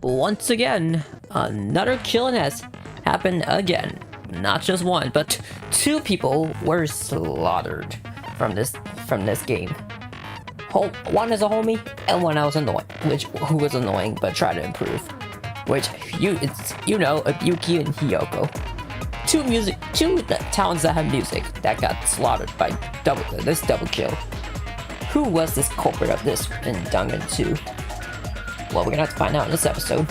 once again, another killing has happened again. Not just one, but two people were slaughtered from this game. One is a homie, and one else annoying, who was annoying but tried to improve. Which Yuki and Hiyoko. Two talents that have music that got slaughtered by this double kill. Who was this culprit of this in Dangan 2? Well, we're gonna have to find out in this episode.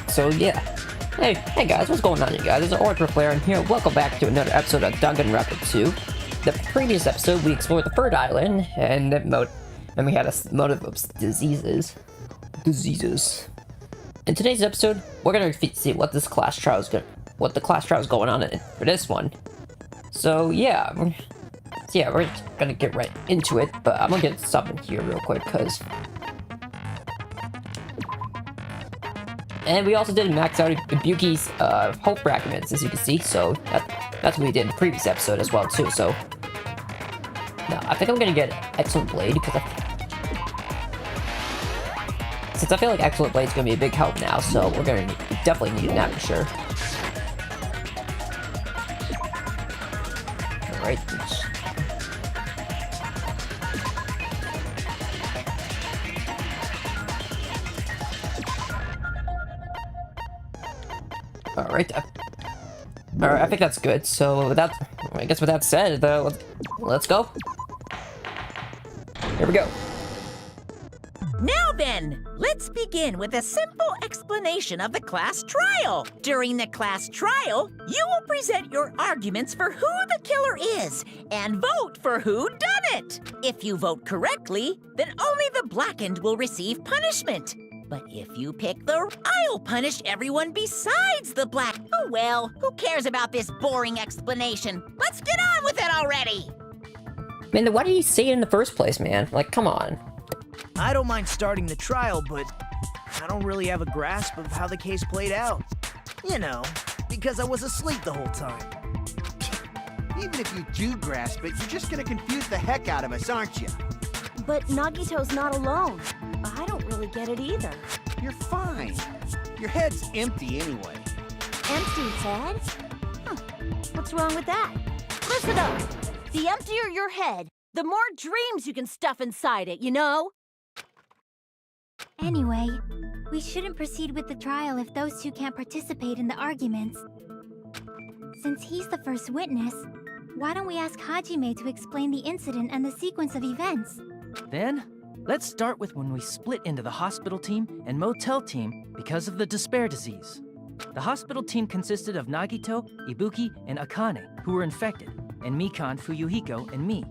So yeah. Hey guys, what's going on, you guys? It's Orator Player, and here, welcome back to another episode of Danganronpa 2. The previous episode, we explored the third island, and we had a motive of diseases. In today's episode, we're gonna see what the class trial is going on for this one. So yeah, we're just gonna get right into it. But I'm gonna get something here real quick, and we also did max out Ibuki's health fragments, as you can see. So that's what we did in the previous episode as well too. So now I think I'm gonna get Excellent Blade because since I feel like Excellent Blade is gonna be a big help now. So we're gonna definitely need that for sure. All right. Alright, I think that's good. So with that said, let's go. Here we go. Now then, let's begin with a simple explanation of the class trial. During the class trial, you will present your arguments for who the killer is and vote for who done it. If you vote correctly, then only the blackened will receive punishment. But if you pick I'll punish everyone besides the black. Oh well, who cares about this boring explanation? Let's get on with it already! Man, why did he say it in the first place, man? Like, come on. I don't mind starting the trial, but I don't really have a grasp of how the case played out. You know, because I was asleep the whole time. Even if you do grasp it, you're just gonna confuse the heck out of us, aren't you? But Nagito's not alone. I don't really get it either. You're fine. Your head's empty anyway. Empty head? Huh. What's wrong with that? Listen up. The emptier your head, the more dreams you can stuff inside it, you know? Anyway, we shouldn't proceed with the trial if those two can't participate in the arguments. Since he's the first witness, why don't we ask Hajime to explain the incident and the sequence of events? Then, let's start with when we split into the hospital team and motel team because of the despair disease. The hospital team consisted of Nagito, Ibuki, and Akane, who were infected, and Mikan, Fuyuhiko, and me.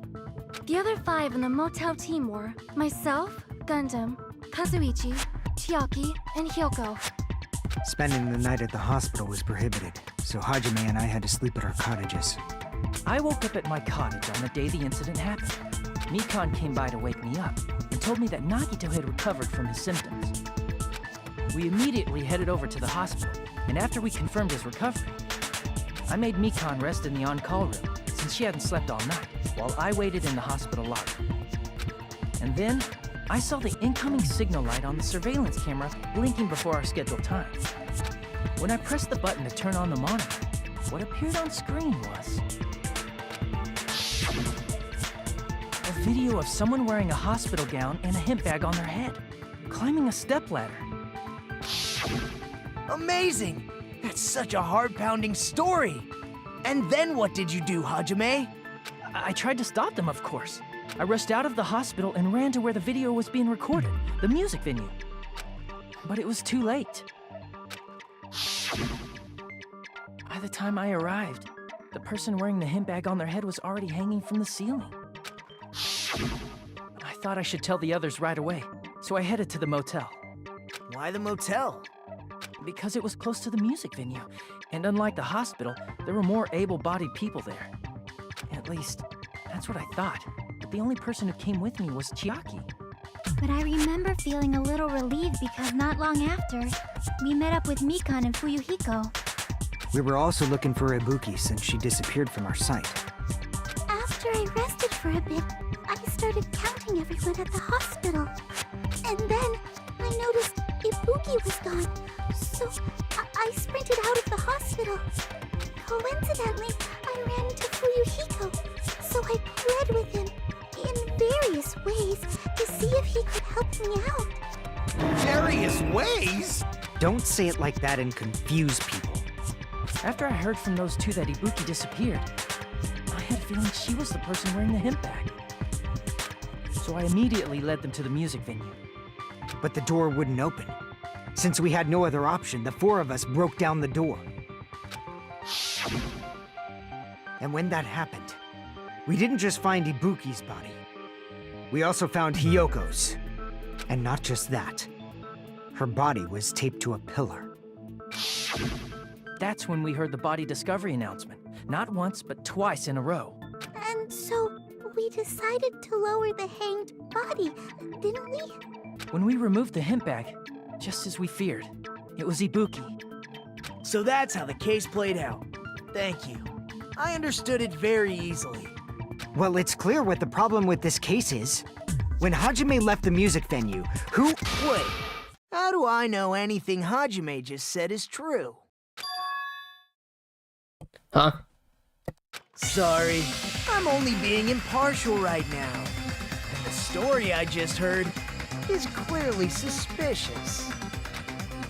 The other 5 in the motel team were myself, Gundam, Kazuichi, Chiaki, and Hyoko. Spending the night at the hospital was prohibited, so Hajime and I had to sleep at our cottages. I woke up at my cottage on the day the incident happened. Mikan came by to wake me up and told me that Nagito had recovered from his symptoms. We immediately headed over to the hospital, and after we confirmed his recovery, I made Mikan rest in the on-call room since she hadn't slept all night, while I waited in the hospital lobby. And then, I saw the incoming signal light on the surveillance camera blinking before our scheduled time. When I pressed the button to turn on the monitor, what appeared on screen was a video of someone wearing a hospital gown and a hemp bag on their head, climbing a stepladder. Amazing! That's such a heart-pounding story! And then what did you do, Hajime? I tried to stop them, of course. I rushed out of the hospital and ran to where the video was being recorded, the music venue. But it was too late. By the time I arrived, the person wearing the hemp bag on their head was already hanging from the ceiling. I thought I should tell the others right away, so I headed to the motel. Why the motel? Because it was close to the music venue, and unlike the hospital, there were more able-bodied people there. At least, that's what I thought. But the only person who came with me was Chiaki. But I remember feeling a little relieved because not long after, we met up with Mikan and Fuyuhiko. We were also looking for Ibuki since she disappeared from our site. After I rested for a bit, I started counting everyone at the hospital. And then I noticed Ibuki Ibuki was gone, so I sprinted out of the hospital. Coincidentally, I ran into Fuyuhiko, so I pled with him in various ways to see if he could help me out. Various ways? Don't say it like that and confuse people. After I heard from those two that Ibuki disappeared, I had a feeling she was the person wearing the hemp bag. So I immediately led them to the music venue. But the door wouldn't open. Since we had no other option, the four of us broke down the door. And when that happened, we didn't just find Ibuki's body. We also found Hyoko's. And not just that. Her body was taped to a pillar. That's when we heard the body discovery announcement. Not once, but twice in a row. And so we decided to lower the hanged body, didn't we? When we removed the hemp bag, just as we feared, it was Ibuki. So that's how the case played out. Thank you. I understood it very easily. Well, it's clear what the problem with this case is. When Hajime left the music venue, who— Wait, how do I know anything Hajime just said is true? Huh? Sorry, I'm only being impartial right now. And the story I just heard is clearly suspicious.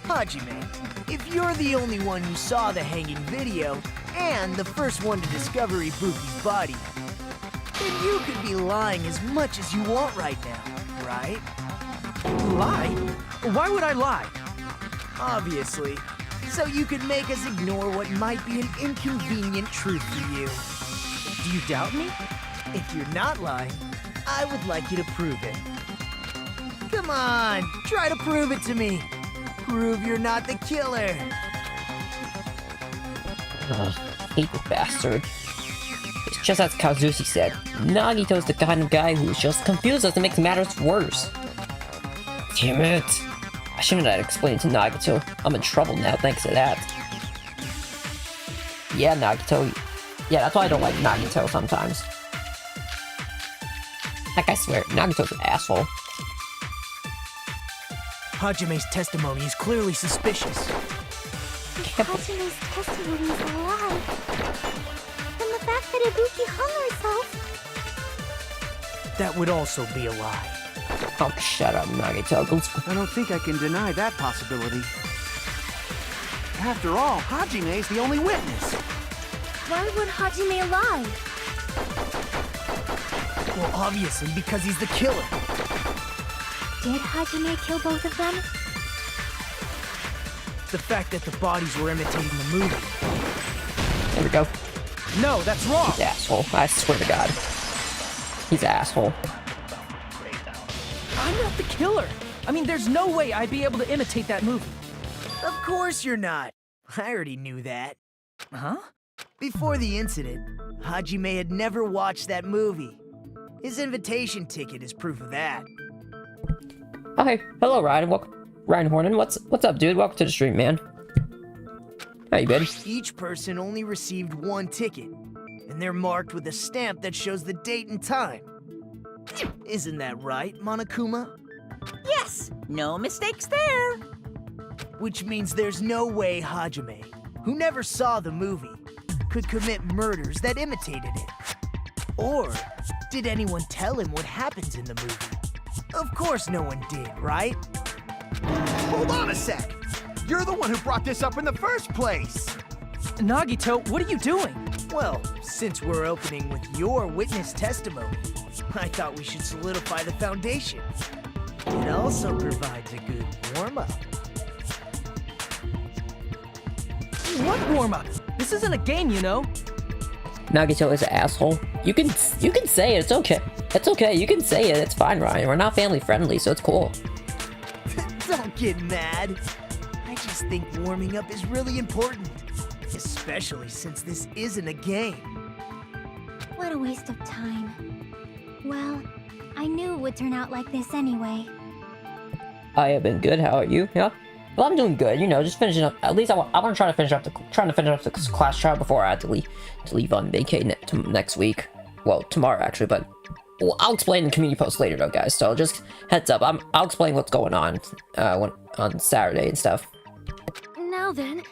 Hajime, if you're the only one who saw the hanging video and the first one to discover Ibuki's body, then you could be lying as much as you want right now, right? Lie? Why would I lie? Obviously. So you could make us ignore what might be an inconvenient truth for you. Do you doubt me? If you're not lying, I would like you to prove it. Come on, try to prove it to me. Prove you're not the killer. Ugh, hate this bastard. It's just as Kazushi said, Nagito's the kind of guy who just confuses us and makes matters worse. Damn it. I shouldn't have explained to Nagito. I'm in trouble now thanks to that. Yeah, Nagito. Yeah, that's why I don't like Nagito sometimes. Heck, I swear, Nagito's an asshole. Hajime's testimony is clearly suspicious. Hajime's testimony is a lie. And the fact that Ibuki hung herself. That would also be a lie. Oh, shut up, Nagito. I don't think I can deny that possibility. After all, Hajime's the only witness. Why would Hajime lie? Well, obviously because he's the killer. Did Hajime kill both of them? The fact that the bodies were imitating the movie. There we go. No, that's wrong. He's an asshole. I swear to God. He's an asshole. I'm not the killer. I mean, there's no way I'd be able to imitate that movie. Of course you're not. I already knew that. Huh? Before the incident, Hajime had never watched that movie. His invitation ticket is proof of that. Oh, hey. Hello, Ryan. Ryan Hornan. What's up, dude? Welcome to the stream, man. How you been? Each person only received one ticket, and they're marked with a stamp that shows the date and time. Isn't that right, Monokuma? Yes, no mistakes there. Which means there's no way Hajime, who never saw the movie, could commit murders that imitated it. Or did anyone tell him what happens in the movie? Of course no one did, right? Hold on a sec. You're the one who brought this up in the first place. Nagito, what are you doing? Well, since we're opening with your witness testimony, I thought we should solidify the foundation. It also provides a good warm-up. What warm-up? This isn't a game, you know. Nagito is an asshole. You can say it. It's okay. It's okay. You can say it. It's fine, Ryan. We're not family friendly, so it's cool. Don't get mad. I just think warming up is really important. Especially since this isn't a game. What a waste of time. Well, I knew it would turn out like this anyway. I have been good. How are you? Yeah. Well, I'm doing good. You know, just finishing up. At least I want to try to finish up the class trial before I have to leave on vacation next week. Well, tomorrow actually, but Well, I'll explain in the community post later, though, guys. So just heads up. I'll explain what's going on on Saturday and stuff. Now then,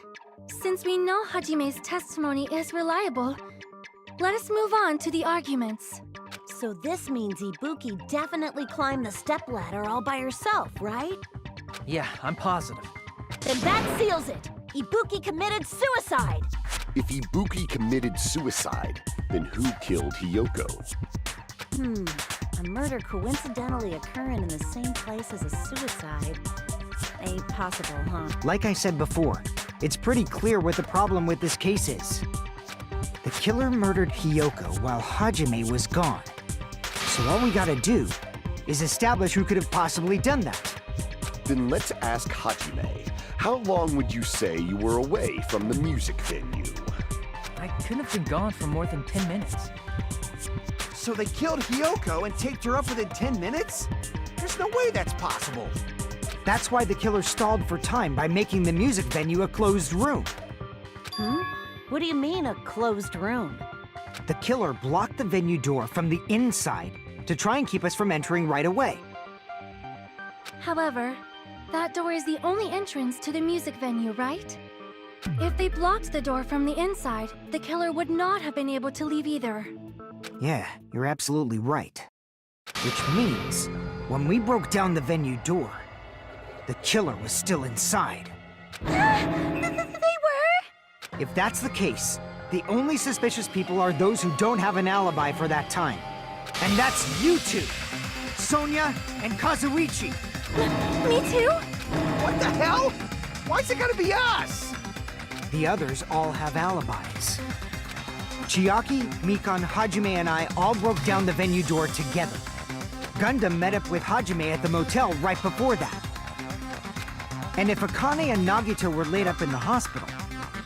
since we know Hajime's testimony is reliable, let us move on to the arguments. So this means Ibuki definitely climbed the stepladder all by herself, right? Yeah, I'm positive. Then that seals it. Ibuki committed suicide. If Ibuki committed suicide, then who killed Hiyoko? A murder coincidentally occurring in the same place as a suicide. Ain't possible, huh? Like I said before, it's pretty clear what the problem with this case is. The killer murdered Hiyoko while Hajime was gone. So all we gotta do is establish who could have possibly done that. Then let's ask Hajime. How long would you say you were away from the music venue? I couldn't have been gone for more than 10 minutes. So they killed Hiyoko and taped her up within 10 minutes? There's no way that's possible. That's why the killer stalled for time by making the music venue a closed room. What do you mean, a closed room? The killer blocked the venue door from the inside to try and keep us from entering right away. However, that door is the only entrance to the music venue, right? If they blocked the door from the inside, the killer would not have been able to leave either. Yeah, you're absolutely right. Which means, when we broke down the venue door, the killer was still inside. They were? If that's the case, the only suspicious people are those who don't have an alibi for that time. And that's you two! Sonia and Kazuichi! Me too? What the hell? Why's it gotta be us? The others all have alibis. Chiaki, Mikan, Hajime, and I all broke down the venue door together. Gundam met up with Hajime at the motel right before that. And if Akane and Nagito were laid up in the hospital,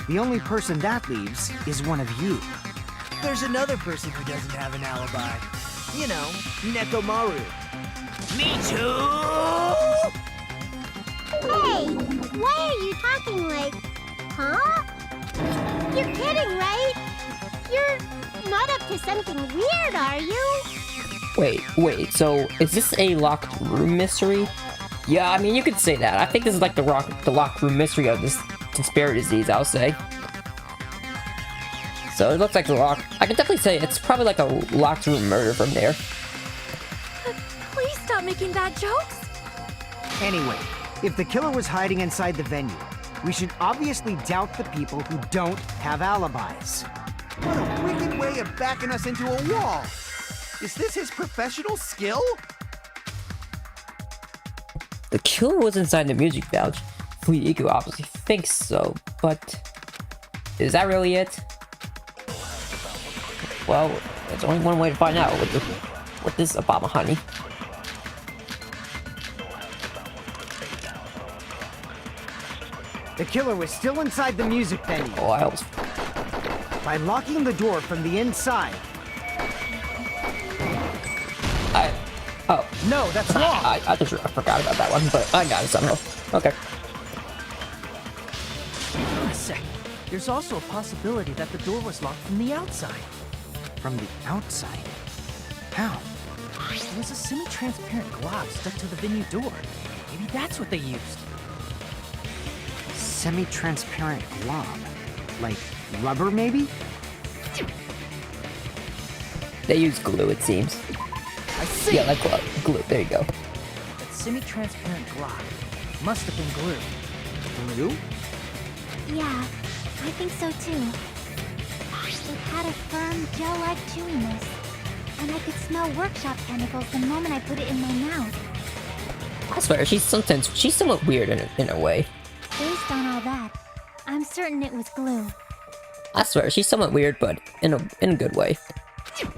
the only person that leaves is one of you. There's another person who doesn't have an alibi. You know, Nekomaru. Me too! Hey, why are you talking like, huh? You're kidding, right? You're not up to something weird, are you? Wait, so is this a locked room mystery? Yeah, I mean, you could say that. I think this is like the locked room mystery of this conspiracy disease, I'll say. So it looks like the lock. I can definitely say it's probably like a locked room murder from there. Please stop making bad jokes. Anyway, if the killer was hiding inside the venue, we should obviously doubt the people who don't have alibis. What a wicked way of backing us into a wall. Is this his professional skill? The killer was inside the music vouch. Fuyiko obviously thinks so, but is that really it? Well, there's only one way to find out with this Obama honey. The killer was still inside the music venue. Oh, I hope. By locking the door from the inside. Oh. No, that's wrong! I forgot about that one, but I got it somehow. Okay. Wait a sec. There's also a possibility that the door was locked from the outside. From the outside? How? There was a semi-transparent glob stuck to the venue door. Maybe that's what they used. Semi-transparent glob? Like rubber, maybe? They use glue, it seems. I see! Yeah, like glue. There you go. That semi-transparent glob must have been glue. Glue? Yeah, I think so too. It had a firm, gel-like chewiness, and I could smell workshop chemicals the moment I put it in my mouth. I swear, she's somewhat weird in a way. Based on all that, I'm certain it was glue. I swear, she's somewhat weird, but in a good way.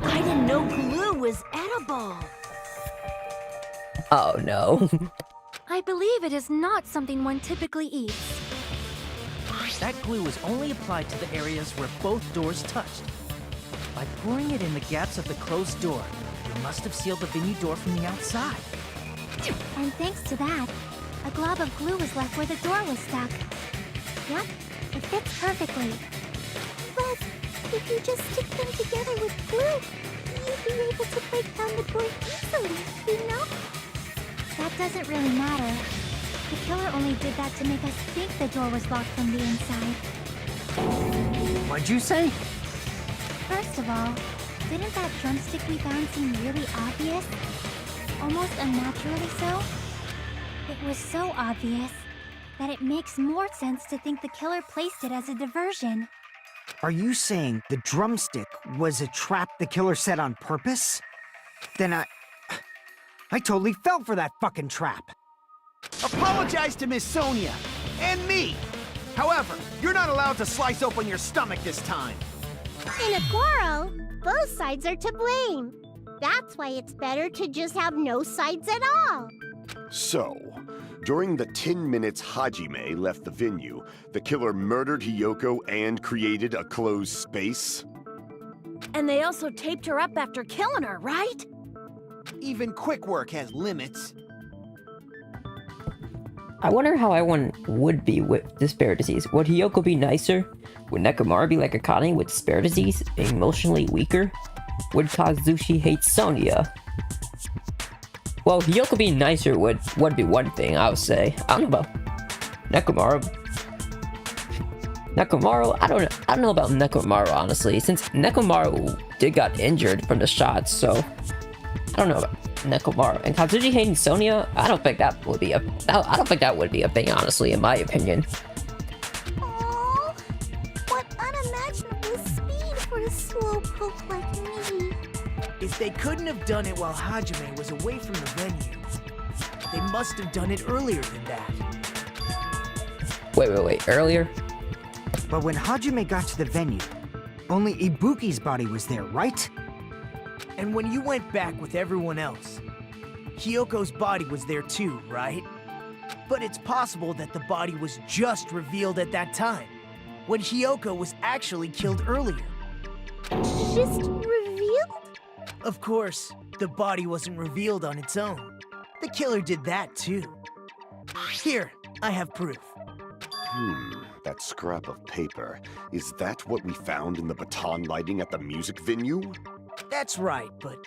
I didn't know glue was edible. Oh no. I believe it is not something one typically eats. That glue was only applied to the areas where both doors touched. By pouring it in the gaps of the closed door, it must have sealed the venue door from the outside. And thanks to that, a glob of glue was left where the door was stuck. Yep, it fits perfectly. But if you just stick them together with glue, you be able to break down the door easily, you know? That doesn't really matter. The killer only did that to make us think the door was locked from the inside. What'd you say? First of all, didn't that drumstick we found seem really obvious? Almost unnaturally so? It was so obvious that it makes more sense to think the killer placed it as a diversion. Are you saying the drumstick was a trap the killer set on purpose? Then I totally fell for that fucking trap. Apologize to Miss Sonia and me. However, you're not allowed to slice open your stomach this time. In a quarrel, both sides are to blame. That's why it's better to just have no sides at all. So, during the 10 minutes Hajime left the venue, the killer murdered Hiyoko and created a closed space? And they also taped her up after killing her, right? Even quick work has limits. I wonder how everyone would be with the spare disease. Would Hiyoko be nicer? Would Nekomaru be like Akane with spare disease, emotionally weaker? Would Kazushi hate Sonia? Well, Hiyoko being nicer would be one thing, I would say. I don't know about Nekomaru. I don't know about Nekomaru, honestly, since Nekomaru did got injured from the shots, so I don't know about Nekomaru. And Kazushi hating Sonia, I don't think that would be a thing, honestly, in my opinion. Oh, what unimaginable speed for a slowpoke like me. If they couldn't have done it while Hajime was away from the venue, they must have done it earlier than that. Wait, earlier? But when Hajime got to the venue, only Ibuki's body was there, right? And when you went back with everyone else, Hiyoko's body was there too, right? But it's possible that the body was just revealed at that time, when Hiyoko was actually killed earlier. Just revealed? Of course, the body wasn't revealed on its own. The killer did that too. Here, I have proof. That scrap of paper. Is that what we found in the baton lighting at the music venue? That's right, but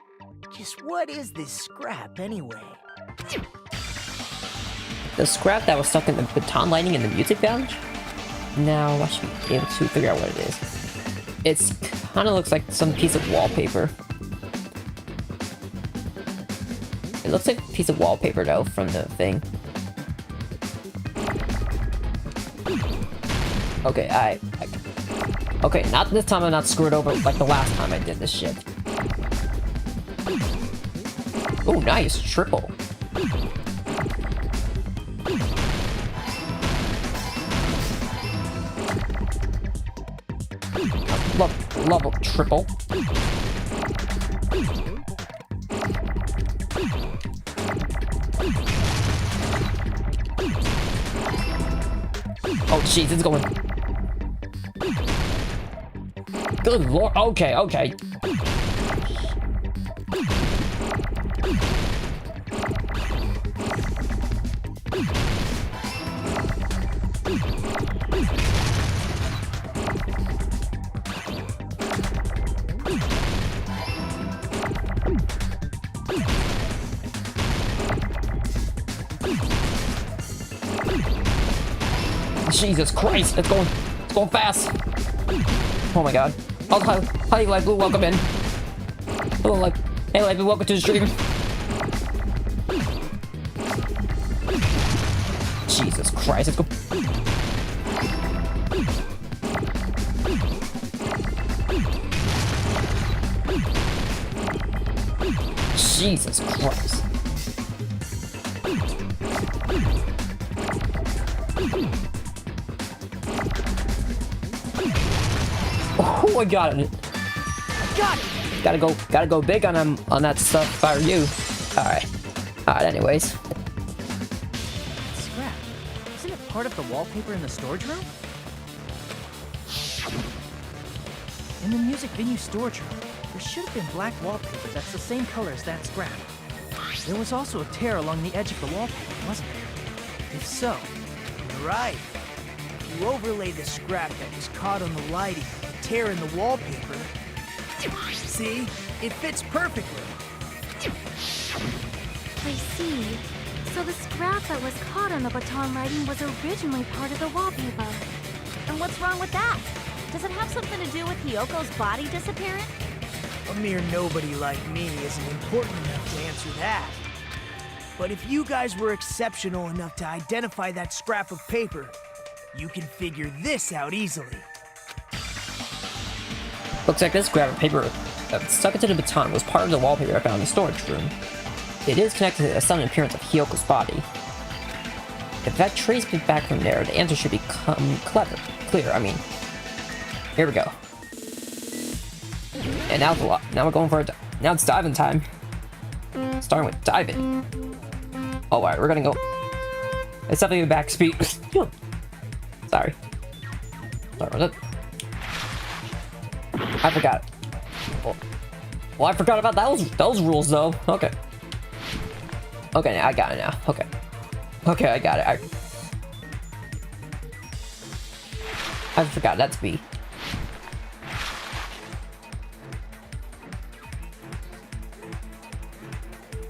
just what is this scrap anyway? The scrap that was stuck in the baton lighting in the music lounge? Now I should be able to figure out what it is. It's kind of looks like some piece of wallpaper. It looks like a piece of wallpaper though from the thing. Okay, okay, not this time I'm not screwed over like the last time I did this shit. Oh, nice, triple. Level triple. Oh jeez, it's going. Good lord. Okay. Jesus Christ, it's going fast. Oh my god. Oh, hi, Light Blue, welcome in. Hello, hey, Light Blue, welcome to the stream. Jesus Christ, let's go. Jesus Christ. Oh, I got it. Got it. Gotta go big on that stuff if I were you. Alright, anyways. Scrap. Isn't it part of the wallpaper in the storage room? In the music venue storage room, there should have been black wallpaper that's the same color as that scrap. There was also a tear along the edge of the wallpaper, wasn't there? If so, You're right. If you overlay the scrap that was caught on the lighting, the tear in the wallpaper, See? It fits perfectly. I see. So the scrap that was caught on the baton lighting was originally part of the wallpaper. And what's wrong with that? Does it have something to do with Hyoko's body disappearing? A mere nobody like me isn't important enough to answer that. But if you guys were exceptional enough to identify that scrap of paper, you can figure this out easily. Looks like this scrap of paper stuck into the baton was part of the wallpaper I found in the storage room. It is connected to the sudden appearance of Hyoko's body. If that trace it back from there, the answer should become clear, I mean. Here we go. And now we're going for now it's diving time. Starting with diving. Oh, alright, we're gonna go. It's definitely a back speed. Sorry. Sorry about that. I forgot. Well, I forgot about those rules though. Okay. Okay, I got it now. Okay. Okay, I got it. I forgot that's B.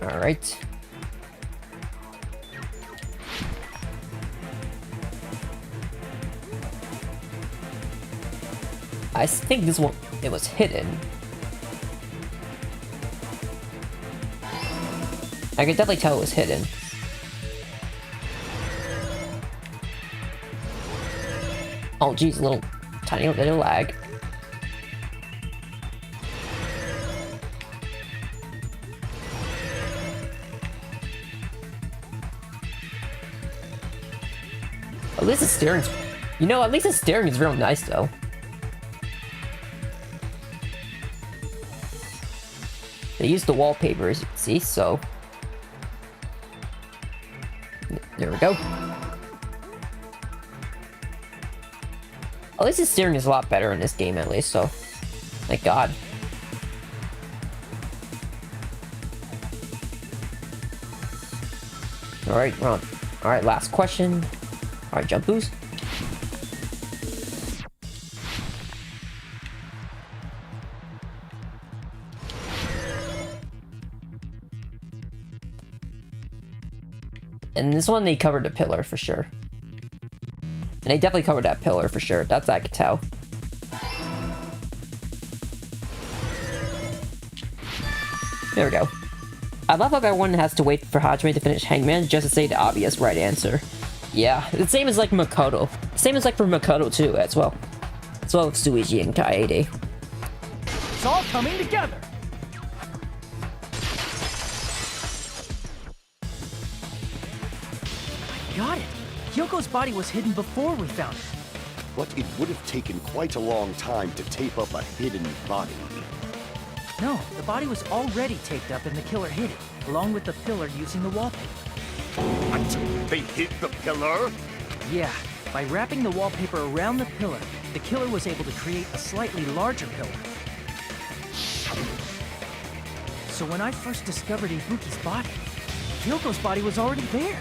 All right. I think this one, it was hidden. I could definitely tell it was hidden. Oh geez, little tiny little lag. At least the steering's, you know, at least the steering is real nice though. They used the wallpaper, as you can see, so there we go. At least the steering is a lot better in this game, at least, so thank God. Alright, we're on. Alright, last question. Alright, jump boost. And this one, they covered the pillar for sure. And they definitely covered that pillar for sure. That's I could tell. There we go. I love how everyone has to wait for Hajime to finish Hangman just to say the obvious right answer. Yeah, the same as like Makoto. Same as like for Makoto too, as well. As well with Suiji and Kaede. It's all coming together. Got it! Hyoko's body was hidden before we found it. But it would have taken quite a long time to tape up a hidden body. No, the body was already taped up and the killer hid it, along with the pillar using the wallpaper. What? They hid the pillar? Yeah, by wrapping the wallpaper around the pillar, the killer was able to create a slightly larger pillar. So when I first discovered Ibuki's body, Hyoko's body was already there.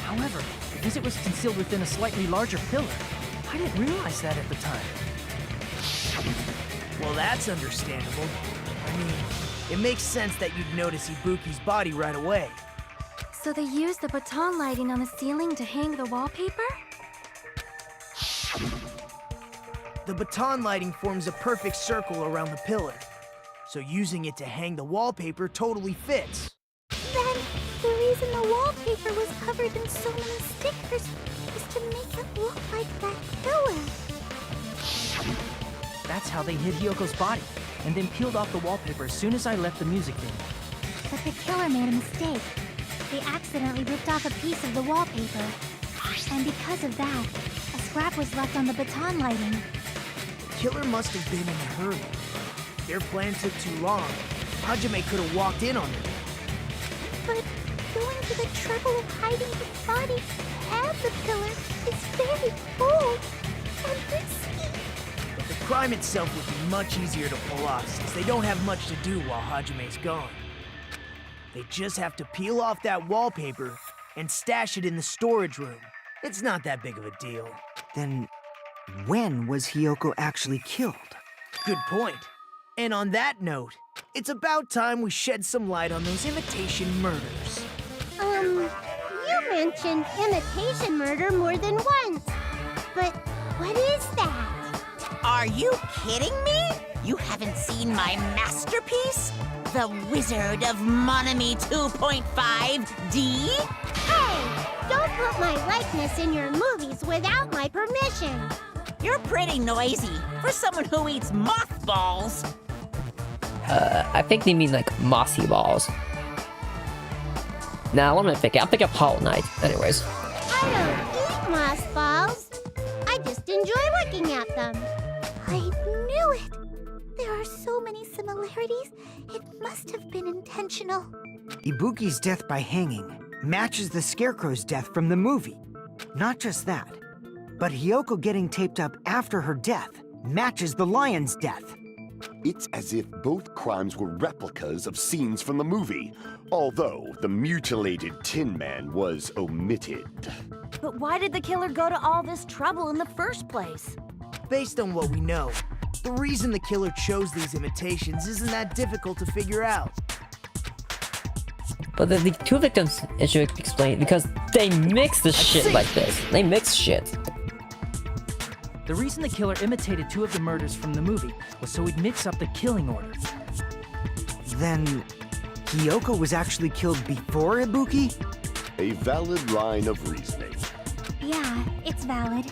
However, because it was concealed within a slightly larger pillar, I didn't realize that at the time. Well, that's understandable. I mean, it makes sense that you'd notice Ibuki's body right away. So they used the baton lighting on the ceiling to hang the wallpaper? The baton lighting forms a perfect circle around the pillar, so using it to hang the wallpaper totally fits. Then, the reason the wallpaper was covered in so many stickers was to make it look like that pillar. That's how they hid Hyoko's body, and then peeled off the wallpaper as soon as I left the music venue. But the killer made a mistake. They accidentally ripped off a piece of the wallpaper. And because of that, a scrap was left on the baton lighting. The killer must have been in a hurry. Their plan took too long. Hajime could have walked in on it. But going to the trouble of hiding his body and the pillar is very bold and risky. But the crime itself would be much easier to pull off since they don't have much to do while Hajime's gone. They just have to peel off that wallpaper and stash it in the storage room. It's not that big of a deal. Then, when was Hyoko actually killed? Good point. And on that note, it's about time we shed some light on those imitation murders. You mentioned imitation murder more than once. But what is that? Are you kidding me? You haven't seen my masterpiece? The Wizard of Monami 2.5D? Hey, don't put my likeness in your movies without my permission. You're pretty noisy for someone who eats mothballs. I think they mean like mossy balls. Now, what am I thinking? I'm thinking of Hollow Knight. Anyways. I don't eat moss balls. I just enjoy looking at them. I knew it! There are so many similarities. It must have been intentional. Ibuki's death by hanging matches the Scarecrow's death from the movie. Not just that, but Hiyoko getting taped up after her death matches the lion's death. It's as if both crimes were replicas of scenes from the movie, although the mutilated Tin Man was omitted. But why did the killer go to all this trouble in the first place? Based on what we know, the reason the killer chose these imitations isn't that difficult to figure out. But the two victims, it should explain, because they mix the shit like this. They mix shit. The reason the killer imitated two of the murders from the movie was so he'd mix up the killing order. Then, Hiyoko was actually killed before Ibuki? A valid line of reasoning. Yeah, it's valid.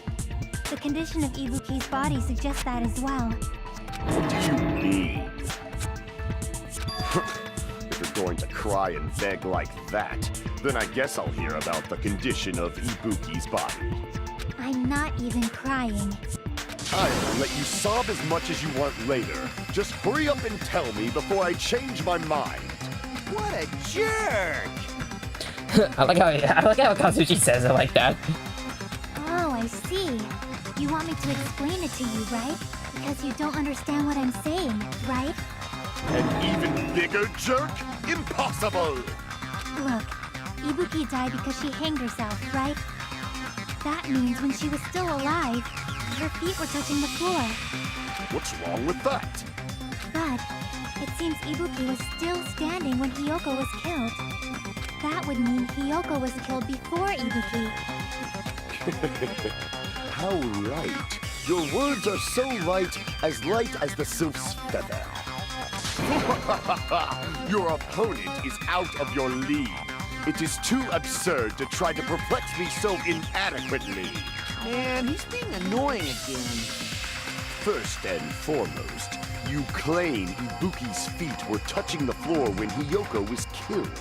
The condition of Ibuki's body suggests that as well. What do you mean? If you're going to cry and beg like that, then I guess I'll hear about the condition of Ibuki's body. I'm not even crying. I'll let you sob as much as you want later. Just hurry up and tell me before I change my mind. What a jerk! I like how Kazuchi says it like that. Oh, I see. You want me to explain it to you, right? Because you don't understand what I'm saying, right? An even bigger jerk? Impossible! Look, Ibuki died because she hanged herself, right? That means when she was still alive, her feet were touching the floor. What's wrong with that? But it seems Ibuki was still standing when Hiyoko was killed. That would mean Hiyoko was killed before Ibuki. How right. Your words are so light as the sylph's feather. Your opponent is out of your league. It is too absurd to try to perplex me so inadequately. Man, he's being annoying again. First and foremost, you claim Ibuki's feet were touching the floor when Hiyoko was killed.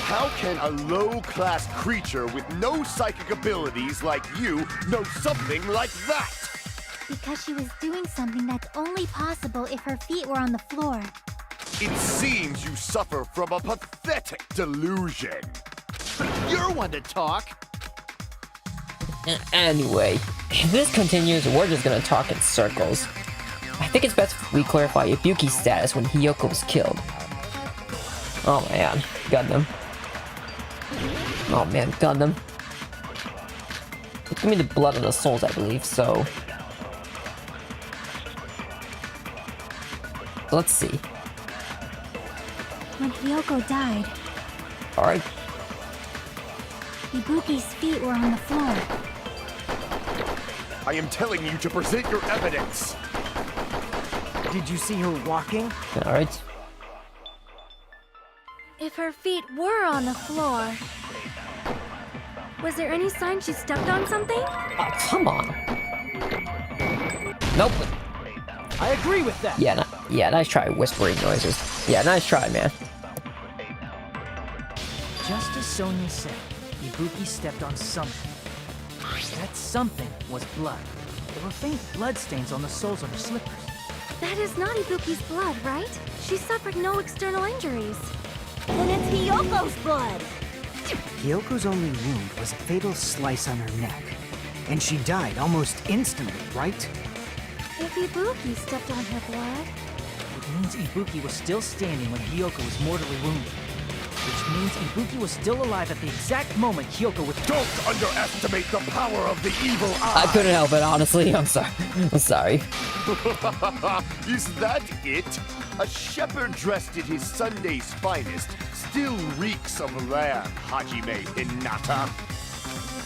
How can a low-class creature with no psychic abilities like you know something like that? Because she was doing something that's only possible if her feet were on the floor. It seems you suffer from a pathetic delusion. You're one to talk. Anyway, if this continues, we're just gonna talk in circles. I think it's best if we clarify Ibuki's status when Hiyoko was killed. Oh man, Gundam. Oh man, Gundam. It's gonna be the blood of the souls, I believe, so... Let's see. When Hiyoko died, Alright. Ibuki's feet were on the floor. I am telling you to present your evidence. Did you see her walking? Alright. If her feet were on the floor, was there any sign she stepped on something? Oh, come on. Nope. I agree with that. Yeah, nice try, whispering noises. Yeah, nice try, man. Just as Sonia said, Ibuki stepped on something. That something was blood. There were faint blood stains on the soles of her slippers. That is not Ibuki's blood, right? She suffered no external injuries. Then it's Hiyoko's blood. Hiyoko's only wound was a fatal slice on her neck. And she died almost instantly, right? If Ibuki stepped on her blood... It means Ibuki was still standing when Hiyoko was mortally wounded. which means Ibuki was still alive at the exact moment Hyoko was— Don't underestimate the power of the evil eye! I couldn't help it, honestly. I'm sorry. I'm sorry. Is that it? A shepherd dressed in his Sunday's finest still reeks of lamb, Hajime Hinata.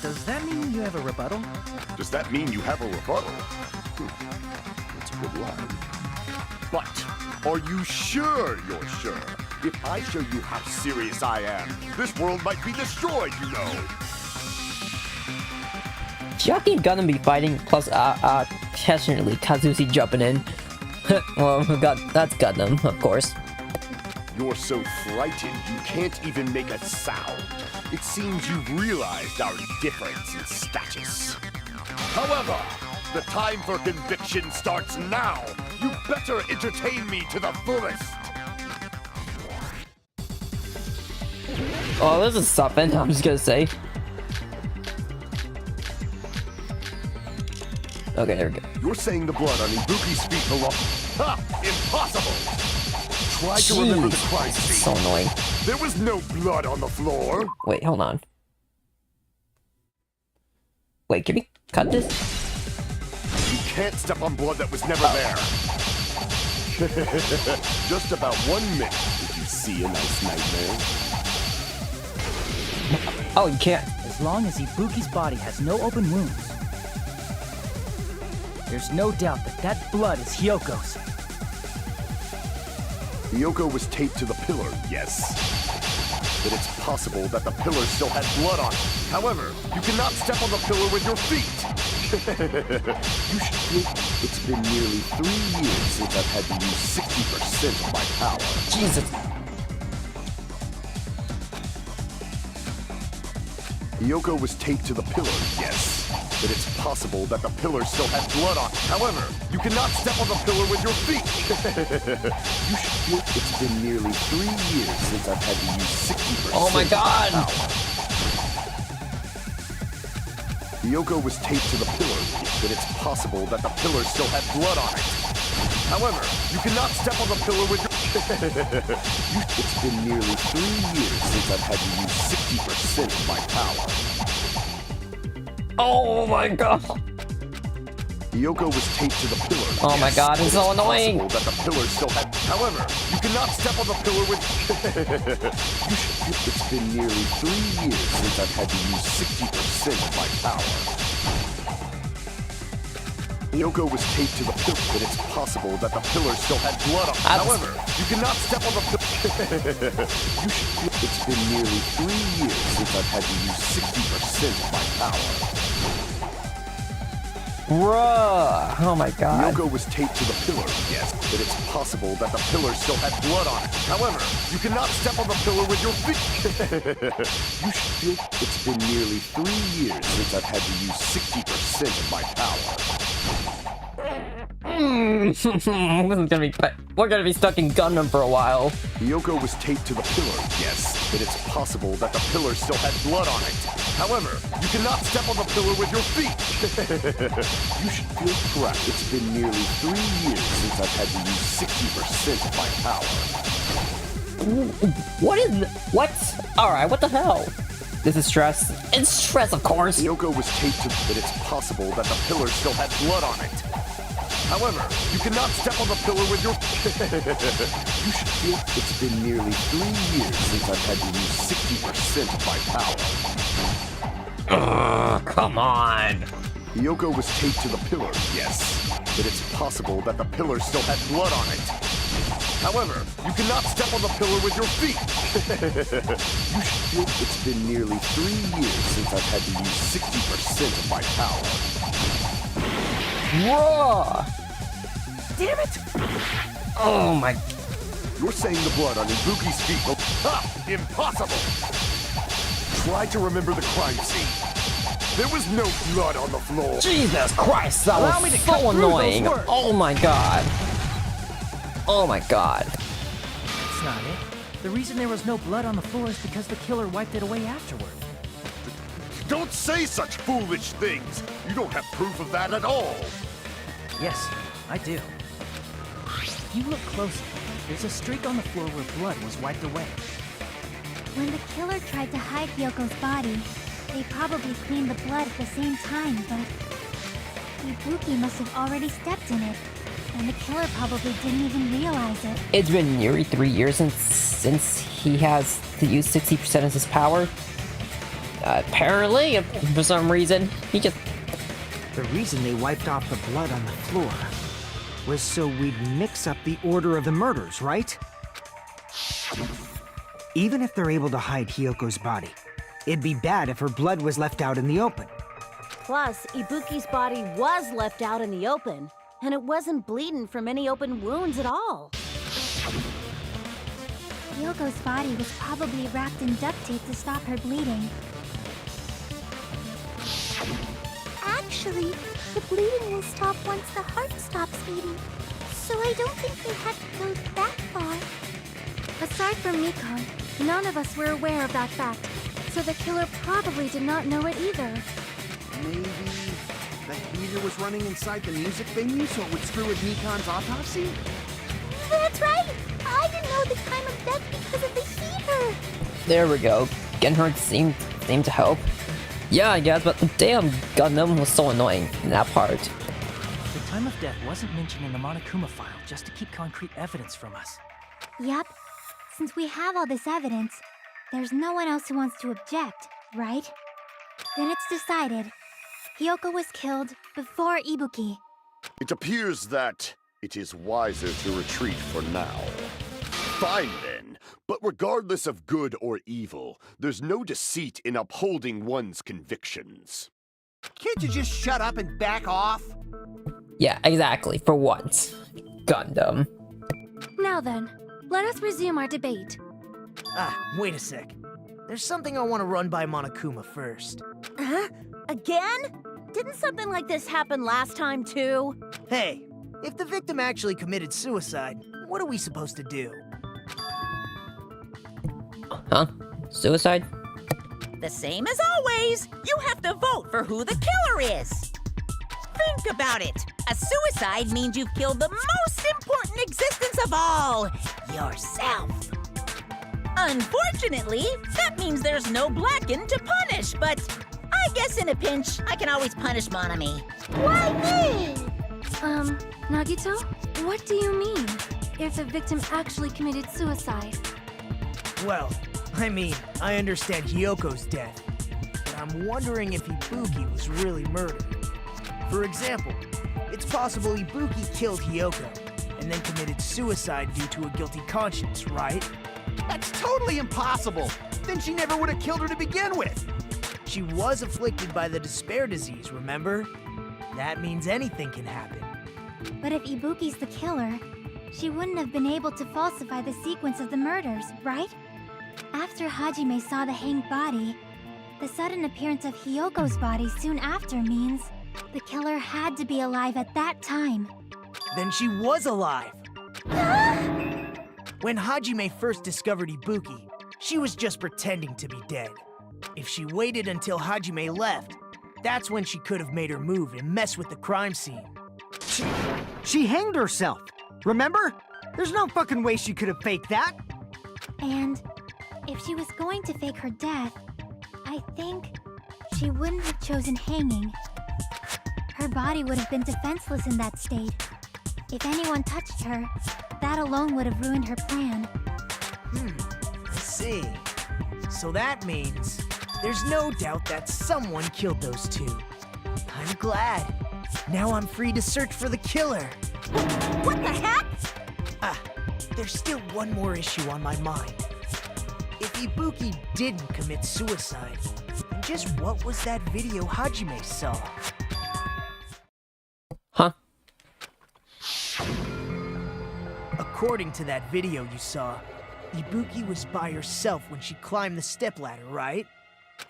Does that mean you have a rebuttal? Does that mean you have a rebuttal? That's a good line. But are you sure you're sure? If I show you how serious I am, this world might be destroyed, you know. Chucky and Gundam be fighting, plus occasionally Kazushi jumping in. Well, that's Gundam, of course. You're so frightened you can't even make a sound. It seems you've realized our difference in status. However, the time for conviction starts now. You better entertain me to the fullest. Oh, this is something, I'm just gonna say. Okay, there we go. You're saying the blood on Ibuki's feet belong— Ha! Impossible! Try to remember the crime scene. So annoying. There was no blood on the floor. Wait, hold on. Wait, can we cut this? You can't step on blood that was never there. Just about 1 minute. Did you see a nice nightmare? Oh, you can't. As long as Ibuki's body has no open wounds, there's no doubt that that blood is Hyoko's. Hyoko was taped to the pillar, yes. But it's possible that the pillar still had blood on it. However, you cannot step on the pillar with your feet. You should feel it's been nearly 3 years since I've had to use 60% of my power. Jesus. Hyoko was taped to the pillar, yes. But it's possible that the pillar still had blood on it. However, you cannot step on the pillar with your feet. You should feel it's been nearly 3 years since I've had to use 60%. Oh my god! Hyoko was taped to the pillar, but it's possible that the pillar still had blood on it. However, you cannot step on the pillar with your— It's been nearly 3 years since I've had to use 60% of my power. Oh my god! Hyoko was taped to the pillar. Oh my god, it's so annoying! Possible that the pillar still had— However, you cannot step on the pillar with— It's been nearly 3 years since I've had to use 60% of my power. Hyoko was taped to the pillar, but it's possible that the pillar still had blood on it. However, you cannot step on the pillar. You should feel it's been nearly 3 years since I've had to use 60% of my power. Bruh! Oh my god. Hyoko was taped to the pillar, yes, but it's possible that the pillar still had blood on it. However, you cannot step on the pillar with your feet. You should feel it's been nearly 3 years since I've had to use 60% of my power. This is gonna be— we're gonna be stuck in Gundam for a while. Hyoko was taped to the pillar, yes, but it's possible that the pillar still had blood on it. However, you cannot step on the pillar with your feet. You should feel correct. It's been nearly 3 years since I've had to use 60% of my power. What is— what? Alright, what the hell? This is stress. It's stress, of course. Hyoko was taped to— but it's possible that the pillar still had blood on it. However, you cannot step on the pillar with your— You should feel it's been nearly 3 years since I've had to use 60% of my power. Come on. Hyoko was taped to the pillar, yes, but it's possible that the pillar still had blood on it. However, you cannot step on the pillar with your feet. You should feel it's been nearly 3 years since I've had to use 60% of my power. Whoa! Damn it! Oh my— You're saying the blood on Ibuki's feet will— Ha! Impossible! Try to remember the crime scene. There was no blood on the floor. Jesus Christ, that Allow me was to cut so through those annoying. words. Oh my god. Oh my god. That's not it. The reason there was no blood on the floor is because the killer wiped it away afterward. Don't say such foolish things. You don't have proof of that at all. Yes, I do. If you look closely, there's a streak on the floor where blood was wiped away. When the killer tried to hide Hyoko's body, they probably cleaned the blood at the same time, but Ibuki must have already stepped in it, and the killer probably didn't even realize it. It's been nearly 3 years since he has to use 60% of his power. Apparently, for some reason, he just... The reason they wiped off the blood on the floor was so we'd mix up the order of the murders, right? Even if they're able to hide Hyoko's body, it'd be bad if her blood was left out in the open. Plus, Ibuki's body was left out in the open, and it wasn't bleeding from any open wounds at all. Hyoko's body was probably wrapped in duct tape to stop her bleeding. Actually, the bleeding will stop once the heart stops beating. So I don't think they had to go that far. Aside from Mikon, none of us were aware of that fact, so the killer probably did not know it either. Maybe the heater was running inside the music venue so it would screw with Mikon's autopsy? That's right! I didn't know the time of death because of the heater! There we go. Genhard seemed to help. Yeah, I guess, but damn, Gundam was so annoying in that part. The time of death wasn't mentioned in the Monokuma file just to keep concrete evidence from us. Yup. Since we have all this evidence, there's no one else who wants to object, right? Then it's decided. Hyoko was killed before Ibuki. It appears that it is wiser to retreat for now. Fine then, but regardless of good or evil, there's no deceit in upholding one's convictions. Can't you just shut up and back off? Yeah, exactly, for once. Gundam. Now then, let us resume our debate. Wait a sec. There's something I want to run by Monokuma first. Huh? Again? Didn't something like this happen last time, too? Hey, if the victim actually committed suicide, what are we supposed to do? Huh? Suicide? The same as always. You have to vote for who the killer is. Think about it. A suicide means you've killed the most important existence of all, yourself. Unfortunately, that means there's no Blacken to punish, but I guess in a pinch, I can always punish Monami. Why me? Nagito, what do you mean? If the victim actually committed suicide? Well, I mean, I understand Hyoko's death, but I'm wondering if Ibuki was really murdered. For example, it's possible Ibuki killed Hyoko and then committed suicide due to a guilty conscience, right? That's totally impossible. Then she never would have killed her to begin with. She was afflicted by the despair disease, remember? That means anything can happen. But if Ibuki's the killer, she wouldn't have been able to falsify the sequence of the murders, right? After Hajime saw the hanged body, the sudden appearance of Hyoko's body soon after means the killer had to be alive at that time. Then she was alive! When Hajime first discovered Ibuki, she was just pretending to be dead. If she waited until Hajime left, that's when she could have made her move and mess with the crime scene. She hanged herself, remember? There's no fucking way she could have faked that. And if she was going to fake her death, I think she wouldn't have chosen hanging. Her body would have been defenseless in that state. If anyone touched her, that alone would have ruined her plan. I see. So that means there's no doubt that someone killed those two. I'm glad. Now I'm free to search for the killer. What the heck? There's still one more issue on my mind. If Ibuki didn't commit suicide, then just what was that video Hajime saw? Huh? According to that video you saw, Ibuki was by herself when she climbed the stepladder, right?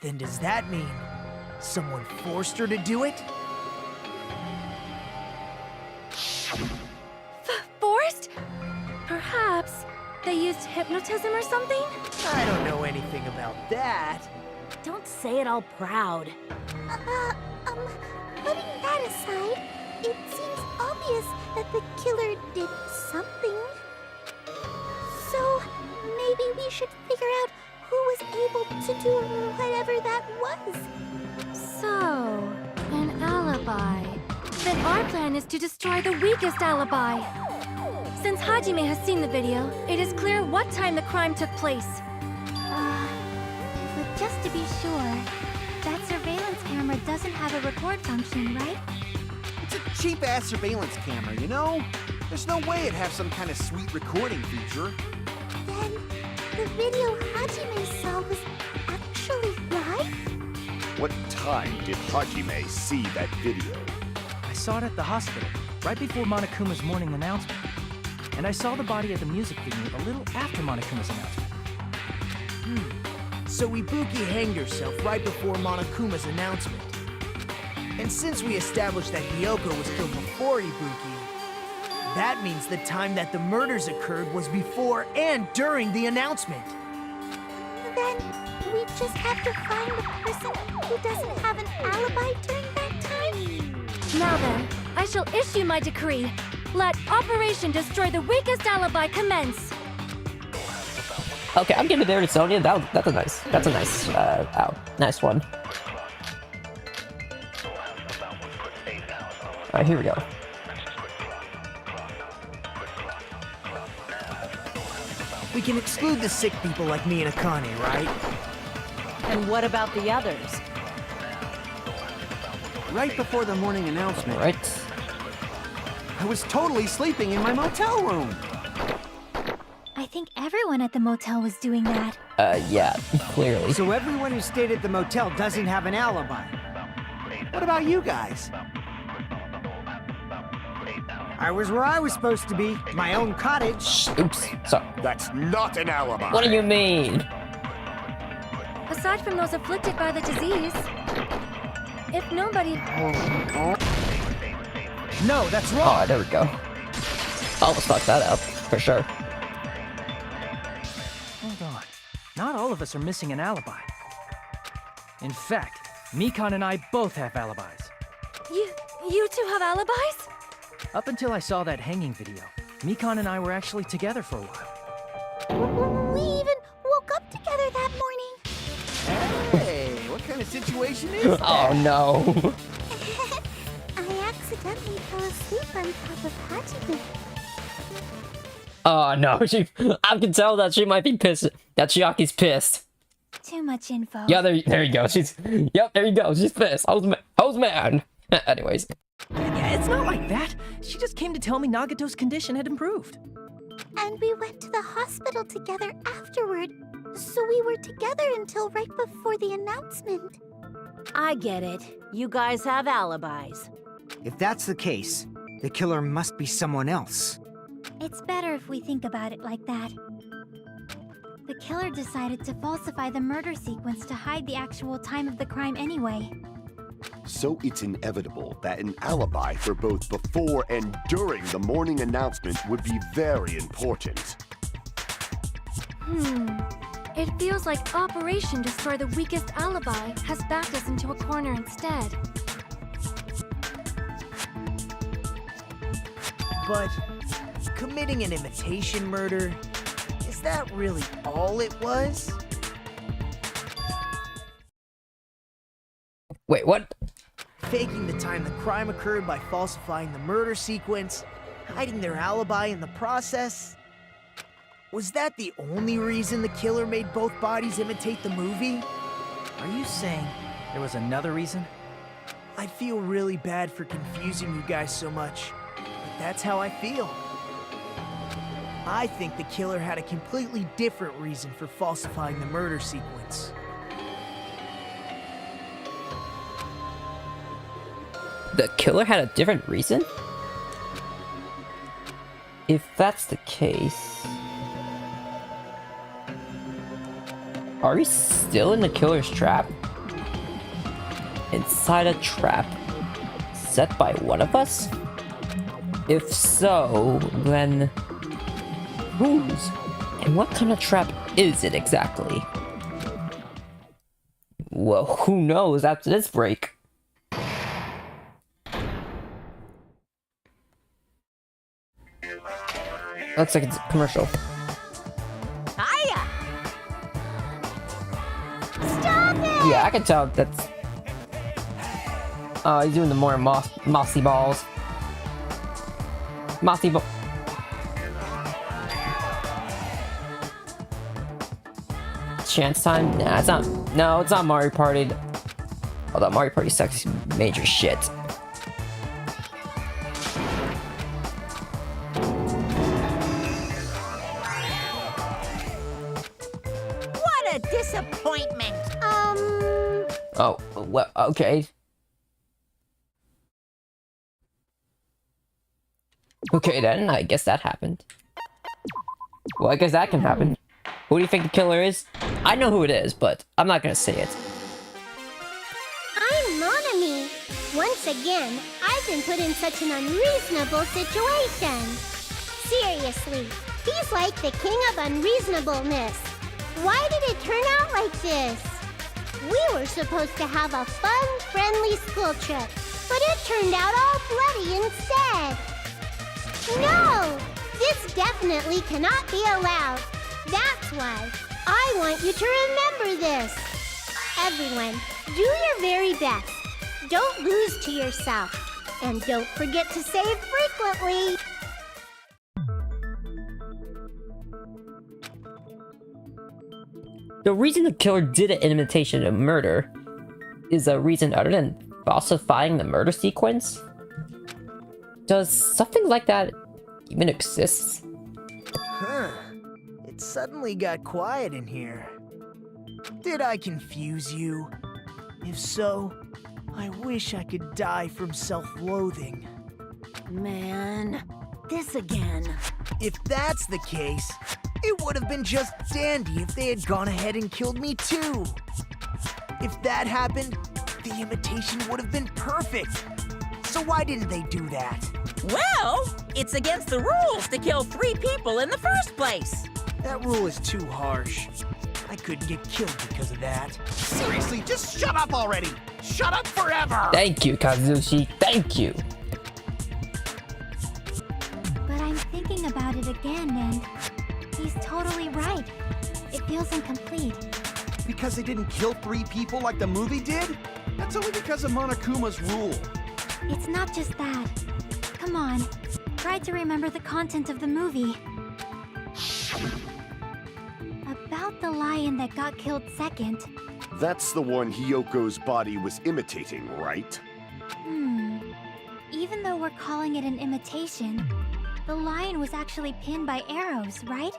Then does that mean someone forced her to do it? Forced? Perhaps they used hypnotism or something? I don't know anything about that. Don't say it all proud. Putting that aside, it seems obvious that the killer did something. So, maybe we should figure out who was was able to do whatever that was. So, an alibi. Then our plan is to destroy the weakest alibi. Since Hajime has seen the video, it is clear what time the crime took place. But just to be sure, that surveillance camera doesn't have a record function, right? It's a cheap-ass surveillance camera, you know? There's no way it'd have some kind of sweet recording feature. Then the video Hajime saw was actually live? What time did Hajime see that video? I saw it at the hospital, right before Monokuma's morning announcement. And I saw the body at the music venue a little after Monokuma's announcement. So Ibuki hanged herself right before Monokuma's announcement. And since we established that Hiyoko was killed before Ibuki, that means the time that the murders occurred was before and during the announcement. Then we just have to find the person who doesn't have an alibi during that time? Now then, I shall issue my decree. Let Operation Destroy the Weakest Alibi commence. Okay, I'm giving it there to Sonia. That's a nice, nice one. Alright, here we go. We can exclude the sick people like me and Akane, right? And what about the others? Right before the morning announcement, Right. I was totally sleeping in my motel room. I think everyone at the motel was doing that. Yeah, clearly. So everyone who stayed at the motel doesn't have an alibi. What about you guys? I was where I was supposed to be, my own cottage. Oops, sorry. That's not an alibi. What do you mean? Aside from those afflicted by the disease, if nobody... No, that's wrong. Oh, there we go. Almost fucked that up, for sure. Hold on. Not all of us are missing an alibi. In fact, Mikan and I both have alibis. You two have alibis? Up until I saw that hanging video, Mikan and I were actually together for a while. We even woke up together that morning. Hey, what kind of situation is that? Oh no. I accidentally fell asleep on top of Hajime. Oh no, I can tell that she might be pissed. That Chiaki's pissed. Too much info. Yeah, there you go. Yep, there you go. She's pissed. How's man? Anyways. Yeah, it's not like that. She just came to tell me Nagato's condition had improved. And we went to the hospital together afterward. So we were together until right before the announcement. I get it. You guys have alibis. If that's the case, the killer must be someone else. It's better if we think about it like that. The killer decided to falsify the murder sequence to hide the actual time of the crime anyway. So it's inevitable that an alibi for both before and during the morning announcement would be very important. It feels like Operation Destroy the Weakest Alibi has backed us into a corner instead. But committing an imitation murder, is that really all it was? Wait, what? Faking the time the crime occurred by falsifying the murder sequence, hiding their alibi in the process? Was that the only reason the killer made both bodies imitate the movie? Are you saying there was another reason? I feel really bad for confusing you guys so much, but that's how I feel. I think the killer had a completely different reason for falsifying the murder sequence. The killer had a different reason? If that's the case... Are we still in the killer's trap? Inside a trap set by one of us? If so, then... whose? And what kind of trap is it exactly? Well, who knows after this break? Looks like it's a commercial. Hiya! Yeah, I can tell that's... he's doing the more mossy balls. Mossy ball. Chance time? Nah, it's not. No, it's not Mario Party. Although Mario Party sucks major shit. What a disappointment! Oh, well, okay. Okay then, I guess that happened. Well, I guess that can happen. Who do you think the killer is? I know who it is, but I'm not gonna say it. I'm Monami. Once again, I've been put in such an unreasonable situation. Seriously, he's like the king of unreasonableness. Why did it turn out like this? We were supposed to have a fun, friendly school trip, but it turned out all bloody instead. No! This definitely cannot be allowed. That's why I want you to remember this. Everyone, do your very best. Don't lose to yourself. And don't forget to save frequently. The reason the killer did an imitation of murder is a reason other than falsifying the murder sequence? Does something like that even exist? Huh. It suddenly got quiet in here. Did I confuse you? If so, I wish I could die from self-loathing. Man, this again. If that's the case, it would have been just dandy if they had gone ahead and killed me too. If that happened, the imitation would have been perfect. So why didn't they do that? Well, it's against the rules to kill 3 people in the first place. That rule is too harsh. I couldn't get killed because of that. Seriously, just shut up already! Shut up forever! Thank you, Kazushi. Thank you. But I'm thinking about it again, and he's totally right. It feels incomplete. Because they didn't kill 3 people like the movie did? That's only because of Monokuma's rule. It's not just that. Come on, try to remember the content of the movie. About the lion that got killed second. That's the one Hyoko's body was imitating, right? Even though we're calling it an imitation, the lion was actually pinned by arrows, right?